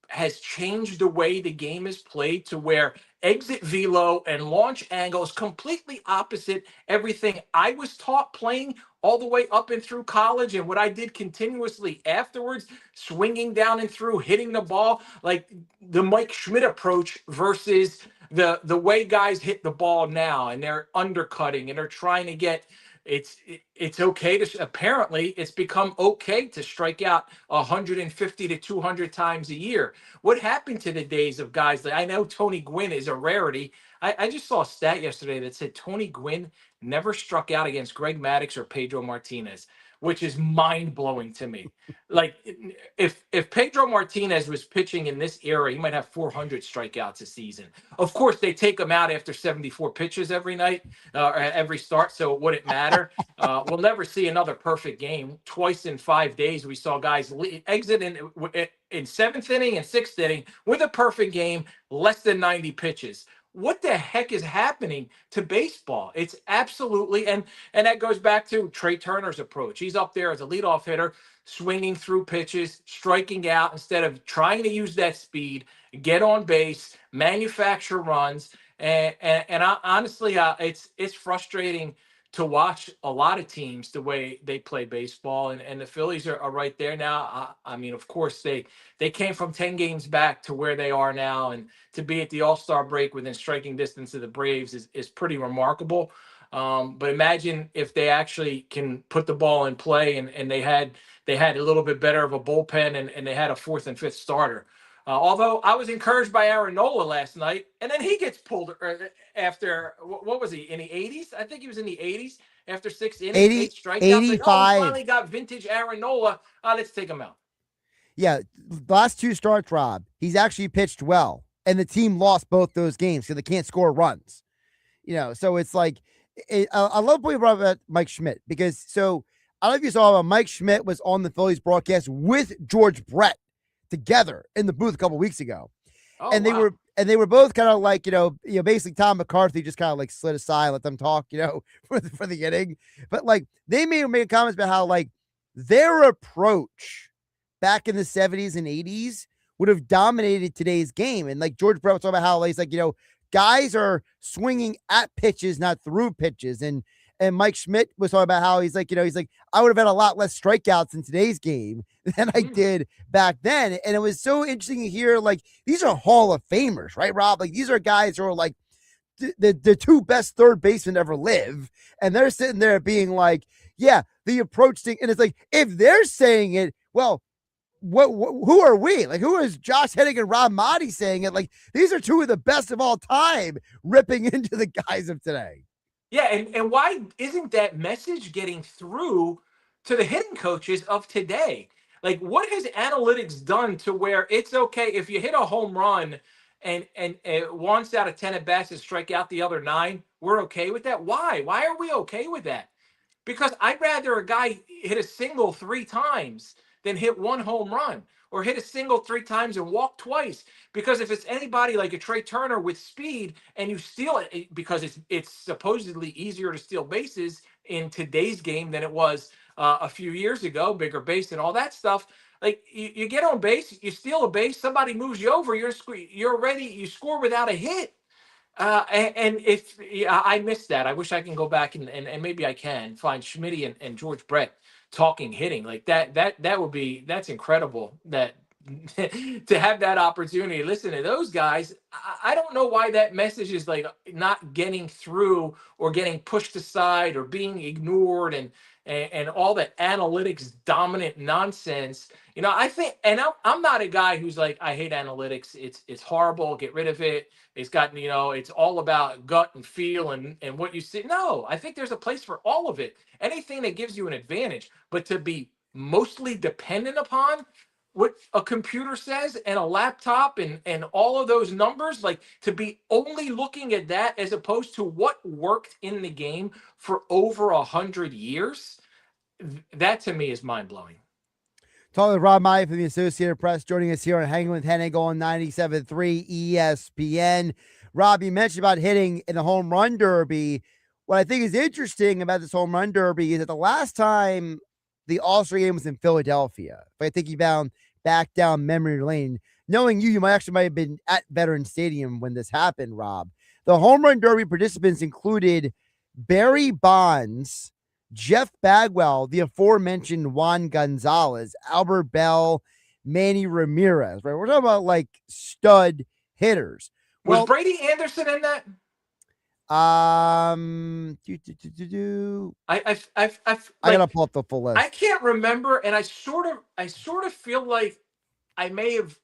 [SPEAKER 11] has changed the way the game is played to where exit velo and launch angle is completely opposite everything I was taught playing all the way up and through college and what I did continuously afterwards, swinging down and through, hitting the ball, like the Mike Schmidt approach versus the way guys hit the ball now, and they're undercutting and they're trying to get it's okay to apparently it's become okay to strike out 150 to 200 times a year. What happened to the days of guys like I know Tony Gwynn is a rarity. I just saw a stat yesterday that said Tony Gwynn never struck out against Greg Maddux or Pedro Martinez, which is mind-blowing to me. Like if Pedro Martinez was pitching in this era, he might have 400 strikeouts a season. Of course, they take him out after 74 pitches every night or every start, so it wouldn't matter. We'll never see another perfect game. Twice in 5 days, we saw guys exit in seventh inning and sixth inning with a perfect game, less than 90 pitches. What the heck is happening to baseball? It's absolutely, and that goes back to Trey Turner's approach. He's up there as a leadoff hitter, swinging through pitches, striking out instead of trying to use that speed, get on base, manufacture runs. And honestly, it's frustrating to watch a lot of teams the way they play baseball, and the Phillies are right there now. I mean, of course, they came from 10 games back to where they are now, and to be at the All-Star break within striking distance of the Braves is pretty remarkable. But imagine if they actually can put the ball in play, and they had a little bit better of a bullpen, and they had a fourth and fifth starter. Although I was encouraged by Aaron Nola last night, and then he gets pulled after, what was he, in the 80s? I think he was in the 80s after 6 innings, 8 strikeouts.
[SPEAKER 6] 85.
[SPEAKER 11] Like, we finally got vintage Aaron Nola. Let's take him out.
[SPEAKER 6] Yeah, last two starts, Rob, he's actually pitched well, and the team lost both those games because they can't score runs. So it's like, I love what you brought up about Mike Schmidt, because I don't know if you saw, Mike Schmidt was on the Phillies broadcast with George Brett together in the booth a couple weeks ago. And they were both kind of like, basically Tom McCarthy just kind of like slid aside, let them talk, for the inning. But like they made comments about how like their approach back in the 70s and 80s would have dominated today's game. And like George Brett was talking about how he's like, guys are swinging at pitches, not through pitches. And Mike Schmidt was talking about how he's like, I would have had a lot less strikeouts in today's game than I did back then. And it was so interesting to hear, like, these are Hall of Famers, right, Rob? Like, these are guys who are like the two best third basemen ever live. And they're sitting there being like, yeah, the approach thing. And it's like, if they're saying it, well, who are we? Like, who is Josh Hennig and Rob Maaddi saying it? Like, these are two of the best of all time ripping into the guys of today.
[SPEAKER 11] Yeah, and why isn't that message getting through to the hitting coaches of today. Like, what has analytics done to where it's okay if you hit a home run and once out of 10 at bats to strike out the other 9, we're okay with that? Why? Why are we okay with that? Because I'd rather a guy hit a single 3 times than hit 1 home run, or hit a single 3 times and walk twice. Because if it's anybody like a Trey Turner with speed and you steal it, because it's supposedly easier to steal bases in today's game than it was a few years ago, bigger base and all that stuff. Like, you get on base, you steal a base, somebody moves you over, you're ready, you score without a hit. And if I missed that, I wish I can go back and maybe I can find Schmitty and George Brett talking hitting like that. That's incredible that to have that opportunity. Listen to those guys. I don't know why that message is like not getting through or getting pushed aside or being ignored and all that analytics dominant nonsense. I think, and I'm not a guy who's like, I hate analytics. It's horrible. Get rid of it. It's got, it's all about gut and feel and what you see. No, I think there's a place for all of it. Anything that gives you an advantage, but to be mostly dependent upon what a computer says and a laptop and all of those numbers, like to be only looking at that as opposed to what worked in the game for over 100 years, that to me is mind-blowing.
[SPEAKER 6] Talking with Rob Maaddi from the Associated Press, joining us here on Hanging with Hennig on 97.3 ESPN. Rob, you mentioned about hitting in the home run derby. What I think is interesting about this home run derby is that the last time the All-Star game was in Philadelphia, if I think you found back down memory lane, knowing you might have been at Veterans Stadium when this happened, Rob. The home run derby participants included Barry Bonds, Jeff Bagwell, the aforementioned Juan Gonzalez, Albert Bell, Manny Ramirez, right? We're talking about like stud hitters.
[SPEAKER 11] Was Brady Anderson in that?
[SPEAKER 6] I gotta pull up the full list.
[SPEAKER 11] I can't remember, and I sort of feel like I may have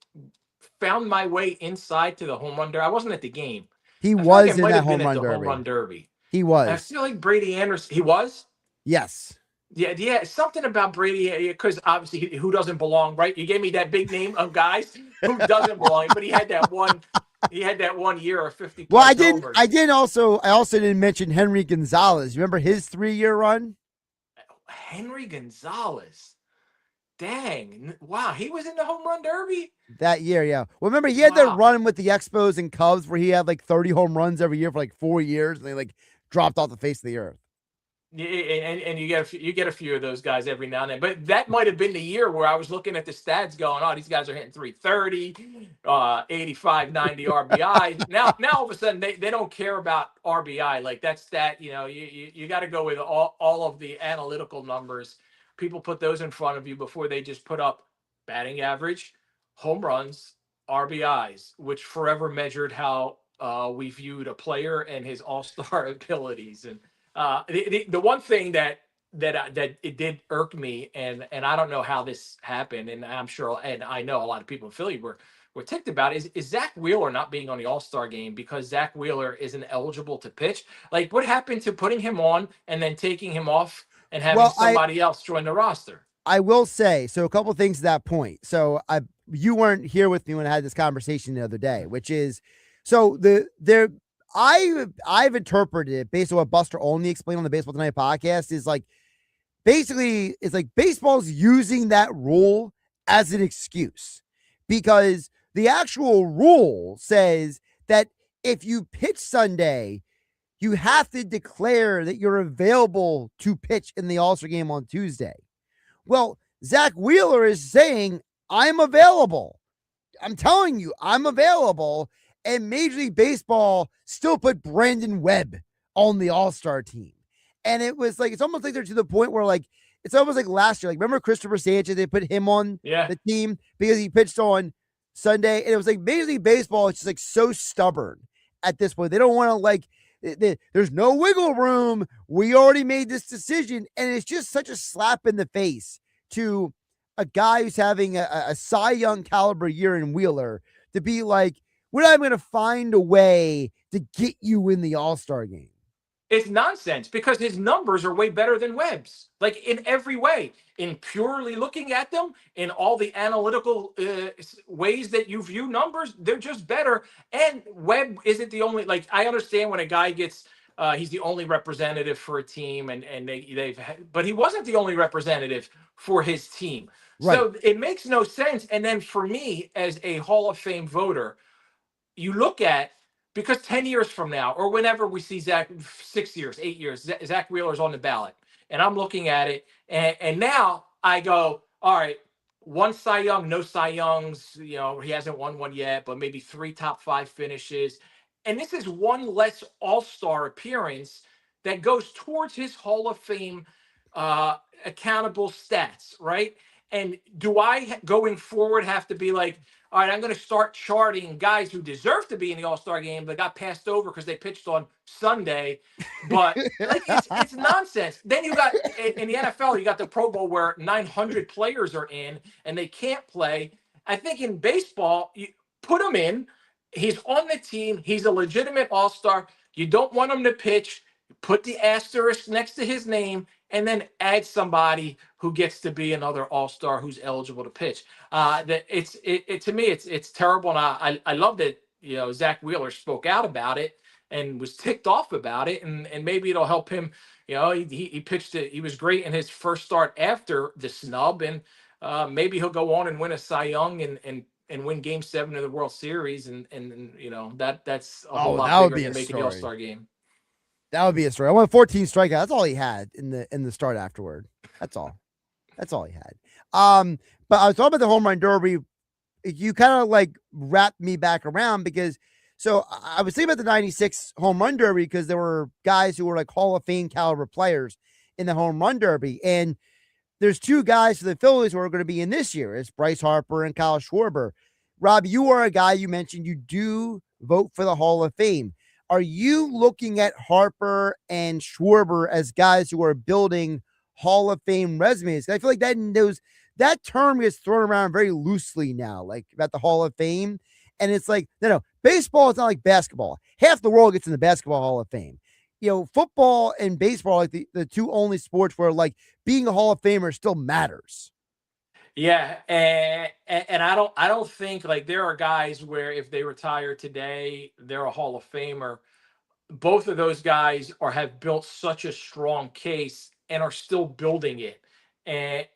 [SPEAKER 11] found my way inside to the home run derby. I wasn't at the game.
[SPEAKER 6] He was in that home
[SPEAKER 11] run derby.
[SPEAKER 6] He was.
[SPEAKER 11] I feel like Brady Anderson. He was.
[SPEAKER 6] Yes.
[SPEAKER 11] Yeah. Something about Brady, because obviously who doesn't belong, right? You gave me that big name of guys who doesn't belong, but he had that one. He had that 1 year of 50.
[SPEAKER 6] Well, I also didn't mention Henry Gonzalez. Remember his 3-year run?
[SPEAKER 11] Henry Gonzalez. Dang. Wow. He was in the home run derby
[SPEAKER 6] that year. Yeah. Well, remember he had that run with the Expos and Cubs where he had like 30 home runs every year for like 4 years. And they like dropped off the face of the earth.
[SPEAKER 11] Yeah, and you get a few of those guys every now and then, but that might have been the year where I was looking at the stats going, oh, these guys are hitting 330, 85, 90 RBI. Now all of a sudden they don't care about RBI. Like that stat, you got to go with all of the analytical numbers. People put those in front of you before they just put up batting average, home runs, RBIs, which forever measured how we viewed a player and his all-star abilities. And the one thing that it did irk me, and I don't know how this happened, and I'm sure, and I know a lot of people in Philly were ticked about is Zach Wheeler not being on the All-Star game because Zach Wheeler isn't eligible to pitch. Like, what happened to putting him on and then taking him off and having somebody else join the roster?
[SPEAKER 6] I will say, so a couple of things to that point. So you weren't here with me when I had this conversation the other day, which is, so I've interpreted it based on what Buster Olney explained on the Baseball Tonight podcast is like, basically it's like baseball's using that rule as an excuse because the actual rule says that if you pitch Sunday, you have to declare that you're available to pitch in the All-Star game on Tuesday. Well, Zach Wheeler is saying, I'm available. I'm telling you, I'm available. And Major League Baseball still put Brandon Webb on the All-Star team. And it was like, it's almost like they're to the point where like, it's almost like last year. Like, remember Christopher Sanchez? They put him on the team because he pitched on Sunday. And it was like Major League Baseball is just like so stubborn at this point. They don't want to like, there's no wiggle room. We already made this decision. And it's just such a slap in the face to a guy who's having a Cy Young caliber year in Wheeler to be like, we're not going to find a way to get you in the All-Star game.
[SPEAKER 11] It's nonsense because his numbers are way better than Webb's, like in every way, in purely looking at them, in all the analytical ways that you view numbers, they're just better. And Webb isn't the only, like, I understand when a guy gets, he's the only representative for a team and but he wasn't the only representative for his team.
[SPEAKER 6] Right.
[SPEAKER 11] So it makes no sense. And then for me, as a Hall of Fame voter, you look at, because 10 years from now, or whenever we see Zach, 6 years, 8 years, Zach Wheeler's on the ballot, and I'm looking at it, and now I go, all right, one Cy Young, no Cy Youngs, he hasn't won one yet, but maybe 3 top 5 finishes. And this is one less All-Star appearance that goes towards his Hall of Fame accountable stats, right? And do I, going forward, have to be like, all right, I'm going to start charting guys who deserve to be in the All-Star game but got passed over because they pitched on Sunday. But like it's nonsense. Then you got in the NFL, you got the Pro Bowl where 900 players are in and they can't play. I think in baseball, you put him in. He's on the team. He's a legitimate All-Star. You don't want him to pitch. Put the asterisk next to his name, and then add somebody who gets to be another All-Star who's eligible to pitch. To me, it's terrible, and I love that Zach Wheeler spoke out about it and was ticked off about it, and maybe it'll help him. He pitched it. He was great in his first start after the snub, and maybe he'll go on and win a Cy Young and win Game 7 of the World Series, and that's a whole lot bigger than making the All-Star game.
[SPEAKER 6] That would be a story. I won 14 strikeouts. That's all he had in the start afterward. That's all. That's all he had. But I was talking about the home run derby. You kind of like wrapped me back around because I was thinking about the 96 home run derby because there were guys who were like Hall of Fame caliber players in the home run derby. And there's 2 guys for the Phillies who are going to be in this year. It's Bryce Harper and Kyle Schwarber. Rob, you are a guy, you mentioned you do vote for the Hall of Fame. Are you looking at Harper and Schwarber as guys who are building Hall of Fame resumes? I feel like that term gets thrown around very loosely now, like about the Hall of Fame. And it's like, no, baseball is not like basketball. Half the world gets in the Basketball Hall of Fame. Football and baseball are like the 2 only sports where like being a Hall of Famer still matters.
[SPEAKER 11] Yeah, and I don't think like there are guys where if they retire today, they're a Hall of Famer. Both of those guys have built such a strong case and are still building it. And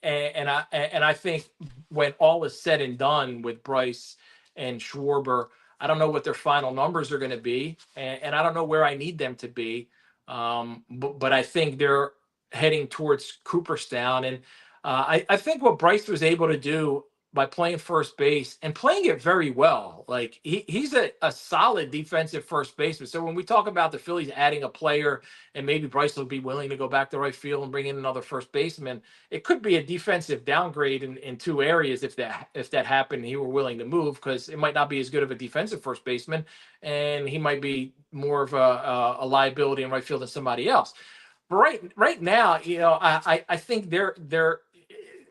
[SPEAKER 11] I think when all is said and done with Bryce and Schwarber, I don't know what their final numbers are going to be, and I don't know where I need them to be. But I think they're heading towards Cooperstown, and I think what Bryce was able to do by playing first base and playing it very well, like he's a solid defensive first baseman. So when we talk about the Phillies adding a player and maybe Bryce will be willing to go back to right field and bring in another first baseman, it could be a defensive downgrade in 2 areas if that happened. He were willing to move because it might not be as good of a defensive first baseman, and he might be more of a liability in right field than somebody else. But right now, I think they're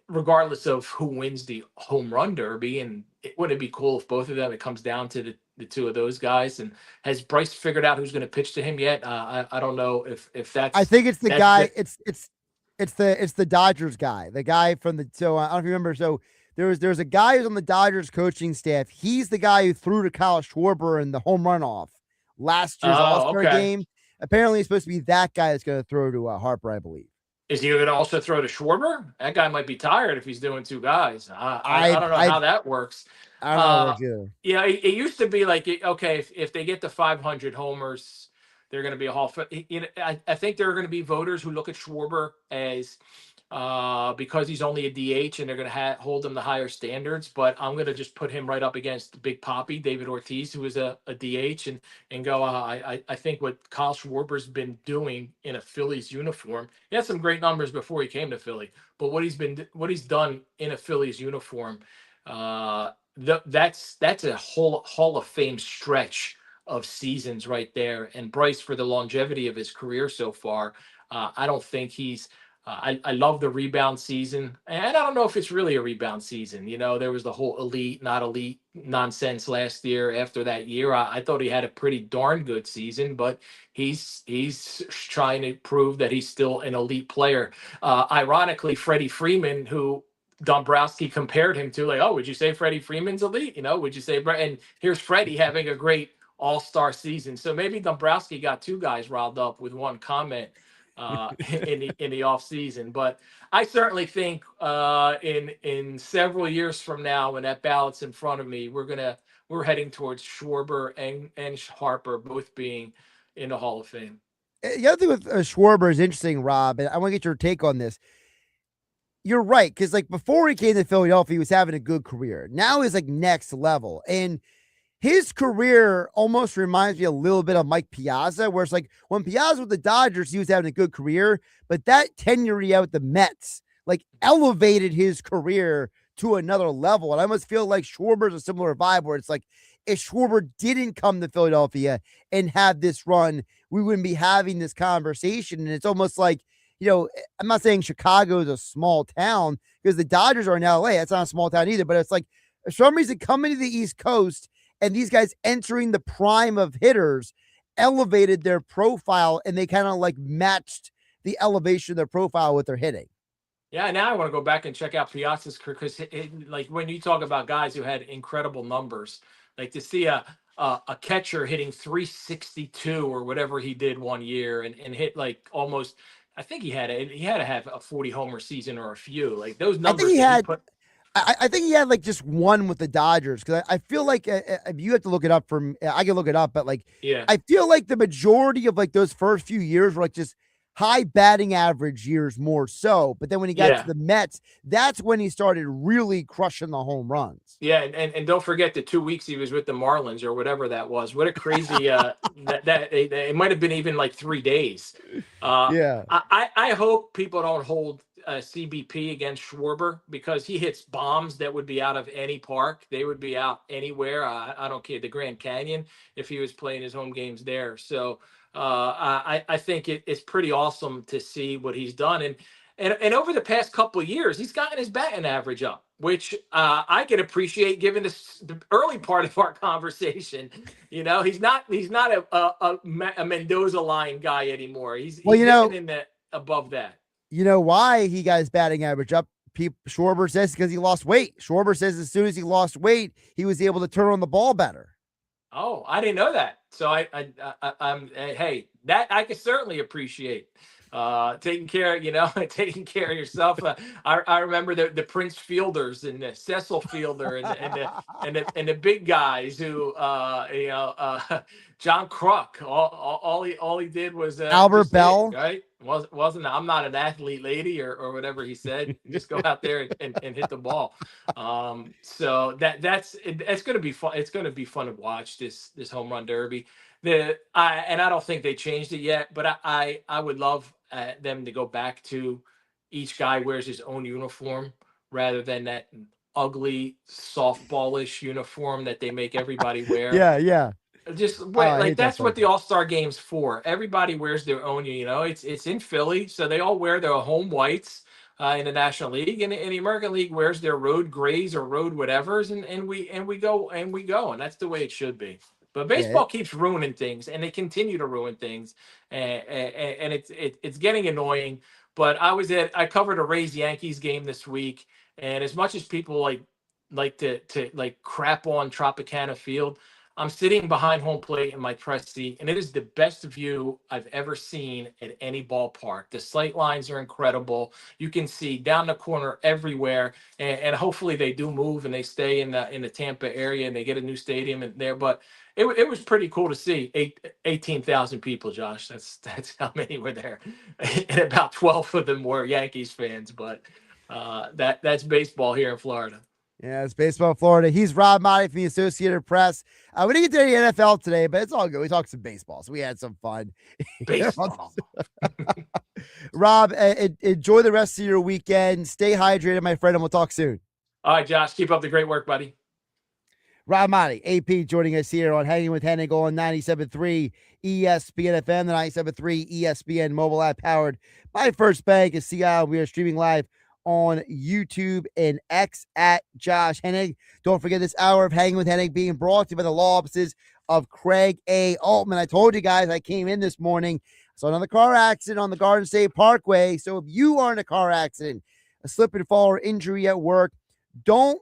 [SPEAKER 11] regardless of who wins the home run derby, and wouldn't it be cool if both of them, it comes down to the 2 of those guys? And has Bryce figured out who's going to pitch to him yet? I don't know if that's.
[SPEAKER 6] I think it's the guy. It's the Dodgers guy, the guy from the. So I don't know if you remember. So there's a guy who's on the Dodgers coaching staff. He's the guy who threw to Kyle Schwarber in the home run off last year's All-Star game. Apparently, it's supposed to be that guy that's going to throw to Harper, I believe.
[SPEAKER 11] Is he going to also throw to Schwarber? That guy might be tired if he's doing 2 guys. I don't know how that works.
[SPEAKER 6] I don't know how it works either.
[SPEAKER 11] Yeah, it used to be like, okay, if they get to 500 homers, they're going to be a Hall of Fame. I think there are going to be voters who look at Schwarber as because he's only a DH and they're going to hold him to higher standards. But I'm going to just put him right up against Big Papi, David Ortiz, who is a DH, and go, I think what Kyle Schwarber's been doing in a Phillies uniform, he had some great numbers before he came to Philly, but what he's done in a Phillies uniform, that's a whole Hall of Fame stretch of seasons right there. And Bryce, for the longevity of his career so far, I don't think he's I love the rebound season, and I don't know if it's really a rebound season. There was the whole elite, not elite nonsense last year. After that year, I thought he had a pretty darn good season, but he's trying to prove that he's still an elite player. Ironically, Freddie Freeman, who Dombrowski compared him to, like, oh, would you say Freddie Freeman's elite? Would you say? And here's Freddie having a great all-star season. So maybe Dombrowski got two guys riled up with one comment in the off season. But I certainly think in several years from now, when that ballot's in front of me, we're heading towards Schwarber and Harper both being in the Hall of Fame.
[SPEAKER 6] The other thing with Schwarber is interesting, Rob, and I want to get your take on this. You're right, because like before he came to Philadelphia, he was having a good career. Now he's like next level, and his career almost reminds me a little bit of Mike Piazza, where it's like when Piazza with the Dodgers, he was having a good career, but that tenure he had with the Mets like elevated his career to another level. And I almost feel like Schwarber's a similar vibe, where it's like if Schwarber didn't come to Philadelphia and have this run, we wouldn't be having this conversation. And it's almost like, I'm not saying Chicago is a small town because the Dodgers are in LA. That's not a small town either, but it's like for some reason coming to the East Coast and these guys entering the prime of hitters elevated their profile, and they kind of like matched the elevation of their profile with their hitting.
[SPEAKER 11] Yeah, now I want to go back and check out Piazza's career, because like when you talk about guys who had incredible numbers, like to see a catcher hitting 362 or whatever he did one year and hit like almost, I think he had to have a 40 homer season or a few, like those numbers.
[SPEAKER 6] I think he had like just one with the Dodgers, because I feel like you have to look it up I can look it up, but like,
[SPEAKER 11] yeah,
[SPEAKER 6] I feel like the majority of like those first few years were like just high batting average years more so. But then when he got to the Mets, that's when he started really crushing the home runs.
[SPEAKER 11] Yeah, and don't forget the 2 weeks he was with the Marlins or whatever that was. What a crazy it might have been even like 3 days.
[SPEAKER 6] Yeah,
[SPEAKER 11] I hope people don't hold CBP against Schwarber, because he hits bombs that would be out of any park. They would be out anywhere. I don't care, the Grand Canyon, if he was playing his home games there. So I think it's pretty awesome to see what he's done. And over the past couple of years, he's gotten his batting average up, which I can appreciate given the early part of our conversation. He's not a Mendoza line guy anymore. He's getting in the above that.
[SPEAKER 6] You know why he got his batting average up? Schwarber says because he lost weight. Schwarber says as soon as he lost weight, he was able to turn on the ball better.
[SPEAKER 11] Oh, I didn't know that. So I'm hey, that I can certainly appreciate. Taking care of yourself. I remember the Prince Fielders and the Cecil Fielder and the big guys who John Kruk. All he did was
[SPEAKER 6] Albert Bell,
[SPEAKER 11] right? Wasn't I'm not an athlete, lady, or whatever he said. Just go out there and hit the ball. So it's going to be fun. It's going to be fun to watch this home run derby. And I don't think they changed it yet, but I would love them to go back to each guy wears his own uniform rather than that ugly softballish uniform that they make everybody wear.
[SPEAKER 6] Yeah.
[SPEAKER 11] Just like that's what the All-Star game's for. Everybody wears their own. It's in Philly, so they all wear their home whites in the National League, and the American League wears their road grays or road whatevers, and we go, and that's the way it should be. But baseball keeps ruining things, and they continue to ruin things, and it's getting annoying. But I covered a Rays Yankees game this week, and as much as people like to crap on Tropicana Field, I'm sitting behind home plate in my press seat, and it is the best view I've ever seen at any ballpark. The sight lines are incredible. You can see down the corner everywhere, and hopefully they do move and they stay in the Tampa area and they get a new stadium in there. But it was pretty cool to see 18,000 people, Josh. That's how many were there, and about 12 of them were Yankees fans. But that's baseball here in Florida.
[SPEAKER 6] Yeah, it's baseball in Florida. He's Rob Maaddi from the Associated Press. We didn't get to any NFL today, but it's all good. We talked some baseball, so we had some fun.
[SPEAKER 11] Baseball.
[SPEAKER 6] Rob, enjoy the rest of your weekend. Stay hydrated, my friend, and we'll talk soon.
[SPEAKER 11] All right, Josh. Keep up the great work, buddy.
[SPEAKER 6] Maaddi, AP joining us here on Hanging with Hennig on 97.3 ESPN FM, the 97.3 ESPN mobile app powered by First Bank of CI. We are streaming live on YouTube and X at Josh Hennig. Don't forget this hour of Hanging with Hennig being brought to you by the law offices of Craig A. Altman. I told you guys I came in this morning, saw another car accident on the Garden State Parkway. So if you are in a car accident, a slip and fall or injury at work, don't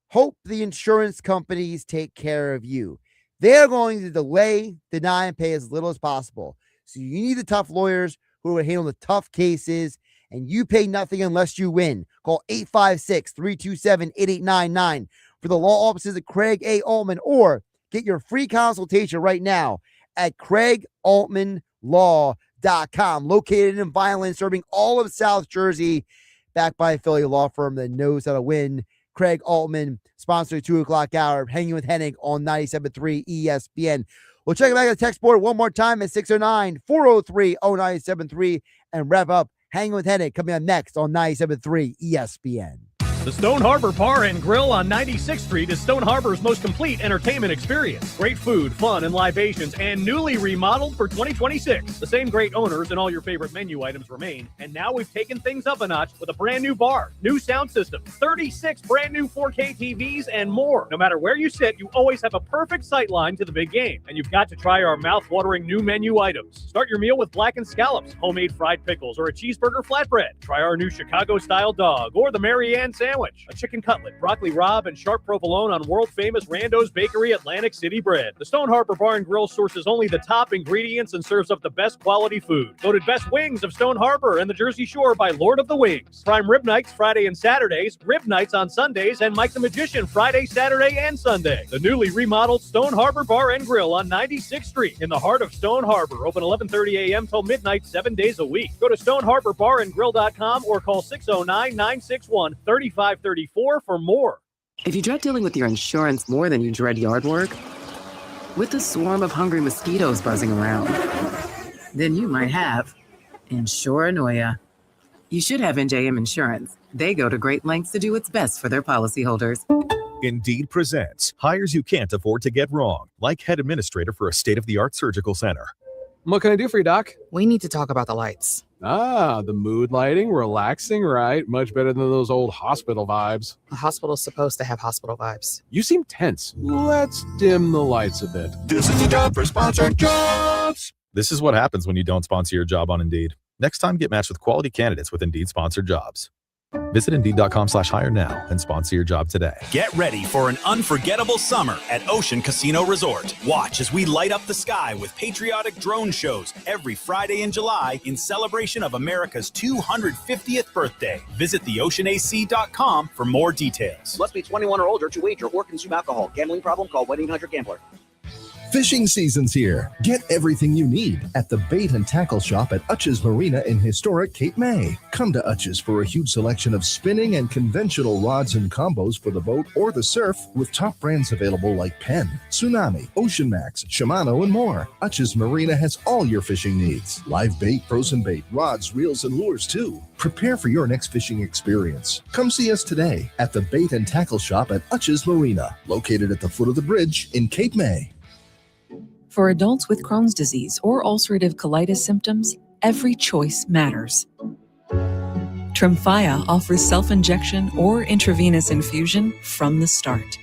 [SPEAKER 6] hope the insurance companies take care of you. They're going to delay, deny, and pay as little as possible. So you need the tough lawyers who will handle the tough cases, and you pay nothing unless you win. Call 856-327-8899 for the law offices of Craig A. Altman, or get your free consultation right now at CraigAltmanLaw.com. Located in Vineland, serving all of South Jersey, backed by a Philly law firm that knows how to win. Craig Altman, sponsor 2 o'clock hour, Hanging with Hennig on 97.3 ESPN. We'll check it back at the text board one more time at 609-403-0973 and wrap up Hanging with Hennig coming up next on 97.3 ESPN.
[SPEAKER 5] The Stone Harbor Bar and Grill on 96th Street is Stone Harbor's most complete entertainment experience. Great food, fun, and libations, and newly remodeled for 2026. The same great owners and all your favorite menu items remain, and now we've taken things up a notch with a brand new bar, new sound system, 36 brand new 4K TVs, and more. No matter where you sit, you always have a perfect sight line to the big game, and you've got to try our mouth-watering new menu items. Start your meal with blackened scallops, homemade fried pickles, or a cheeseburger flatbread. Try our new Chicago-style dog, or the Mary Ann sandwich, a chicken cutlet, broccoli rabe, and sharp provolone on world-famous Rando's Bakery Atlantic City bread. The Stone Harbor Bar and Grill sources only the top ingredients and serves up the best quality food. Voted best wings of Stone Harbor and the Jersey Shore by Lord of the Wings. Prime rib nights Friday and Saturdays, rib nights on Sundays, and Mike the Magician Friday, Saturday, and Sunday. The newly remodeled Stone Harbor Bar and Grill on 96th Street in the heart of Stone Harbor. Open 11:30 a.m. till midnight, 7 days a week. Go to stoneharborbarandgrill.com or call 609-961-3534 for more.
[SPEAKER 9] If you dread dealing with your insurance more than you dread yard work, with a swarm of hungry mosquitoes buzzing around, then you might have Insuranoia. You should have NJM Insurance. They go to great lengths to do what's best for their policyholders.
[SPEAKER 18] Indeed presents hires you can't afford to get wrong, like head administrator for a state-of-the-art surgical center.
[SPEAKER 19] What can I do for you, Doc?
[SPEAKER 9] We need to talk about the lights.
[SPEAKER 19] Ah, the mood lighting, relaxing, right? Much better than those old hospital vibes.
[SPEAKER 9] A hospital's supposed to have hospital vibes.
[SPEAKER 19] You seem tense. Let's dim the lights a bit.
[SPEAKER 18] This is the job for sponsored jobs. This is what happens when you don't sponsor your job on Indeed. Next time, get matched with quality candidates with Indeed sponsored jobs. Visit Indeed.com/hire now and sponsor your job today.
[SPEAKER 20] Get ready for an unforgettable summer at Ocean Casino Resort. Watch as we light up the sky with patriotic drone shows every Friday in July in celebration of America's 250th birthday. Visit theoceanac.com for more details.
[SPEAKER 27] Must be 21 or older to wager or consume alcohol. Gambling problem? Call 1-800-GAMBLER.
[SPEAKER 22] Fishing season's here. Get everything you need at the Bait and Tackle Shop at Utch's Marina in historic Cape May. Come to Utch's for a huge selection of spinning and conventional rods and combos for the boat or the surf, with top brands available like Penn, Tsunami, Ocean Max, Shimano, and more. Utch's Marina has all your fishing needs. Live bait, frozen bait, rods, reels, and lures too. Prepare for your next fishing experience. Come see us today at the Bait and Tackle Shop at Utch's Marina, located at the foot of the bridge in Cape May.
[SPEAKER 28] For adults with Crohn's disease or ulcerative colitis symptoms, every choice matters. Tremfya offers self-injection or intravenous infusion from the start.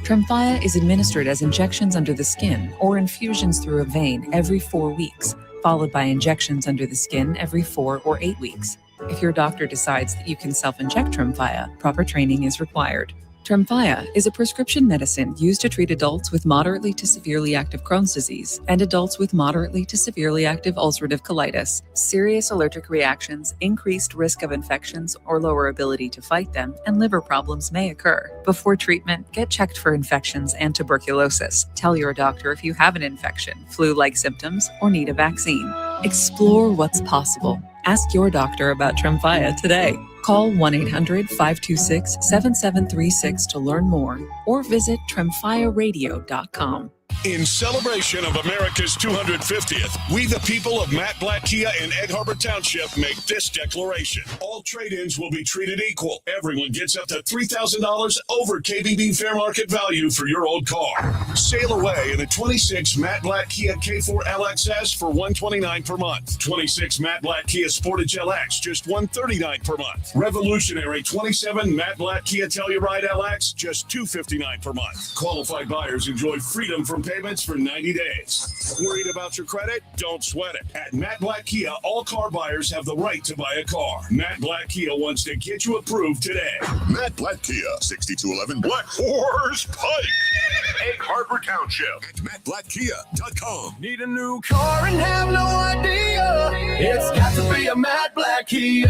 [SPEAKER 28] Tremfya is administered as injections under the skin or infusions through a vein every 4 weeks, followed by injections under the skin every 4 or 8 weeks. If your doctor decides that you can self-inject Tremfya, proper training is required. Tremfya is a prescription medicine used to treat adults with moderately to severely active Crohn's disease and adults with moderately to severely active ulcerative colitis. Serious allergic reactions, increased risk of infections or lower ability to fight them, and liver problems may occur. Before treatment, get checked for infections and tuberculosis. Tell your doctor if you have an infection, flu-like symptoms, or need a vaccine. Explore what's possible. Ask your doctor about Tremfya today. Call 1-800-526-7736 to learn more or visit tremfyaradio.com.
[SPEAKER 2] In celebration of America's 250th, we the people of Matt Blatt Kia in Egg Harbor Township make this declaration. All trade-ins will be treated equal. Everyone gets up to $3,000 over KBB fair market value for your old car. Sail away in a 26 Matt Blatt Kia K4 LXS for $129 per month. 26 Matt Blatt Kia Sportage LX, just $139 per month. Revolutionary 27 Matt Blatt Kia Telluride LX, just $259 per month. Qualified buyers enjoy freedom from payments for 90 days. Worried about your credit? Don't sweat it. At Matt Blatt Kia, all car buyers have the right to buy a car. Matt Blatt Kia wants to get you approved today.
[SPEAKER 4] Matt Blatt Kia, 6211 Black Horse Pike, Egg Harbor Township, at mattblattkia.com.
[SPEAKER 21] Need a new car and have no idea? It's got to be a Matt Blatt Kia.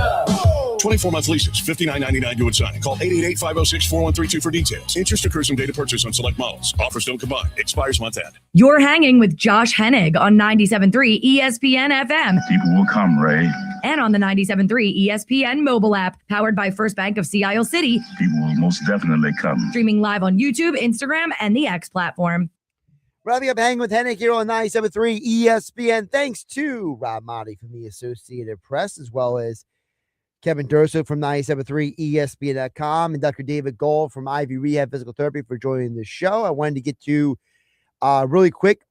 [SPEAKER 2] 24-month leases, $59.99 due at signing. Call 888-506-4132 for details. Interest occurs from date of purchase on select models. Offers don't combine. Expires month end.
[SPEAKER 1] You're hanging with Josh Hennig on 97.3 ESPN FM.
[SPEAKER 3] People will come, Ray.
[SPEAKER 1] And on the 97.3 ESPN mobile app, powered by First Bank of Sea Isle City.
[SPEAKER 3] People will most definitely come.
[SPEAKER 1] Streaming live on YouTube, Instagram, and the X platform.
[SPEAKER 6] Wrapping up Hanging with Hennig here on 97.3 ESPN. Thanks to Rob Maaddi from the Associated Press, as well as Kevin Durso from 97.3 ESPN.com and Dr. David Gold from Ivy Rehab Physical Therapy for joining the show. I wanted to get to really quick.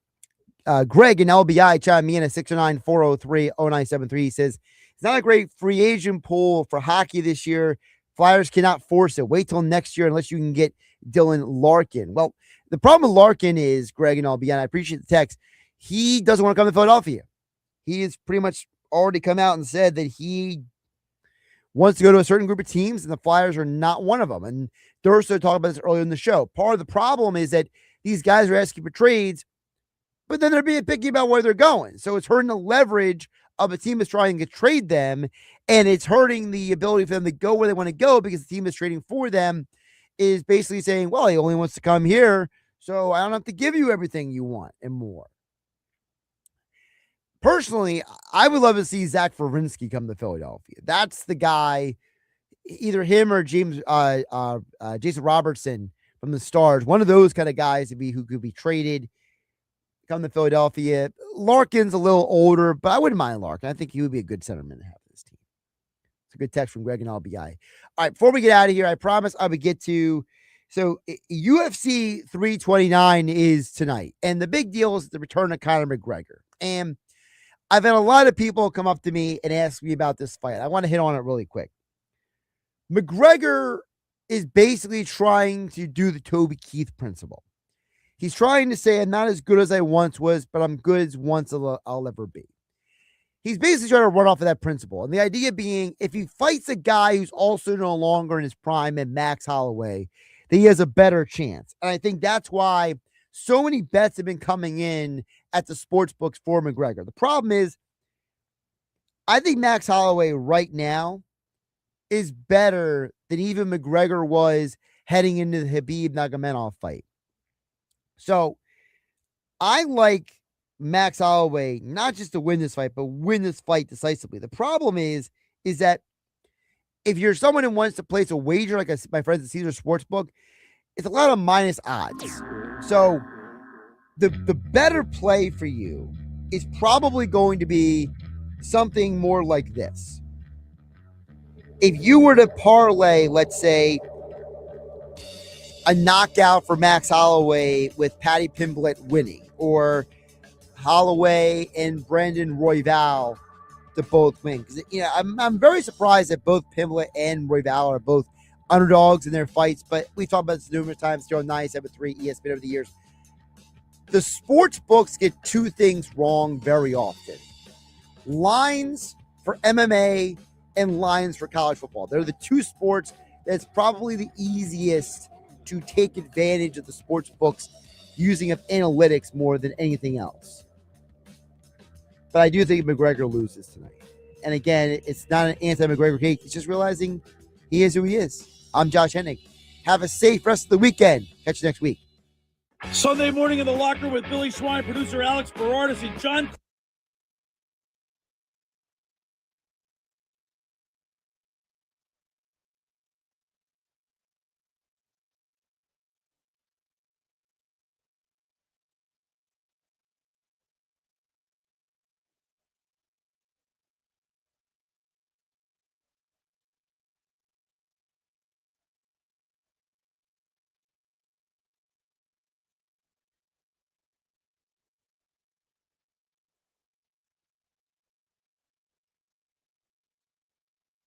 [SPEAKER 6] Greg in LBI chimed me in at 609-403-0973. He says, it's not a great free agent pool for hockey this year. Flyers cannot force it. Wait till next year unless you can get Dylan Larkin. Well, the problem with Larkin is, Greg in LBI, and I appreciate the text, he doesn't want to come to Philadelphia. He has pretty much already come out and said that he wants to go to a certain group of teams, and the Flyers are not one of them. And Durso talked about this earlier in the show. Part of the problem is that these guys are asking for trades, but then they're being picky about where they're going. So it's hurting the leverage of a team that's trying to trade them, and it's hurting the ability for them to go where they want to go because the team that's trading for them is basically saying, well, he only wants to come here, so I don't have to give you everything you want and more. Personally, I would love to see Zach Werenski come to Philadelphia. That's the guy, either him or Jason Robertson from the Stars. One of those kind of guys who could be traded, come to Philadelphia. Larkin's a little older, but I wouldn't mind Larkin. I think he would be a good centerman to have for this team. It's a good text from Greg and LBI. All right, before we get out of here, I promise I would get to, so UFC 329 is tonight. And the big deal is the return of Conor McGregor. And I've had a lot of people come up to me and ask me about this fight. I want to hit on it really quick. McGregor is basically trying to do the Toby Keith principle. He's trying to say, I'm not as good as I once was, but I'm good as once I'll ever be. He's basically trying to run off of that principle. And the idea being, if he fights a guy who's also no longer in his prime and Max Holloway, that he has a better chance. And I think that's why so many bets have been coming in at the sports books for McGregor. The problem is, I think Max Holloway right now is better than even McGregor was heading into the Khabib Nurmagomedov fight. So I like Max Holloway not just to win this fight, but win this fight decisively. The problem is that if you're someone who wants to place a wager, like my friends at Caesar Sportsbook, it's a lot of minus odds. So the better play for you is probably going to be something more like this. If you were to parlay, let's say, a knockout for Max Holloway with Paddy Pimblett winning, or Holloway and Brandon Royval to both win. Because I'm very surprised that both Pimblett and Royval are both underdogs in their fights, but we've talked about this numerous times here on 97.3 ESPN over the years. The sports books get two things wrong very often. Lines for MMA and lines for college football. They're the two sports that's probably the easiest to take advantage of the sports books using of analytics more than anything else. But I do think McGregor loses tonight. And again, it's not an anti-McGregor cake. He's just realizing he is who he is. I'm Josh Hennig. Have a safe rest of the weekend. Catch you next week.
[SPEAKER 7] Sunday morning in the locker room with Billy Schwein, producer Alex Berardis, and John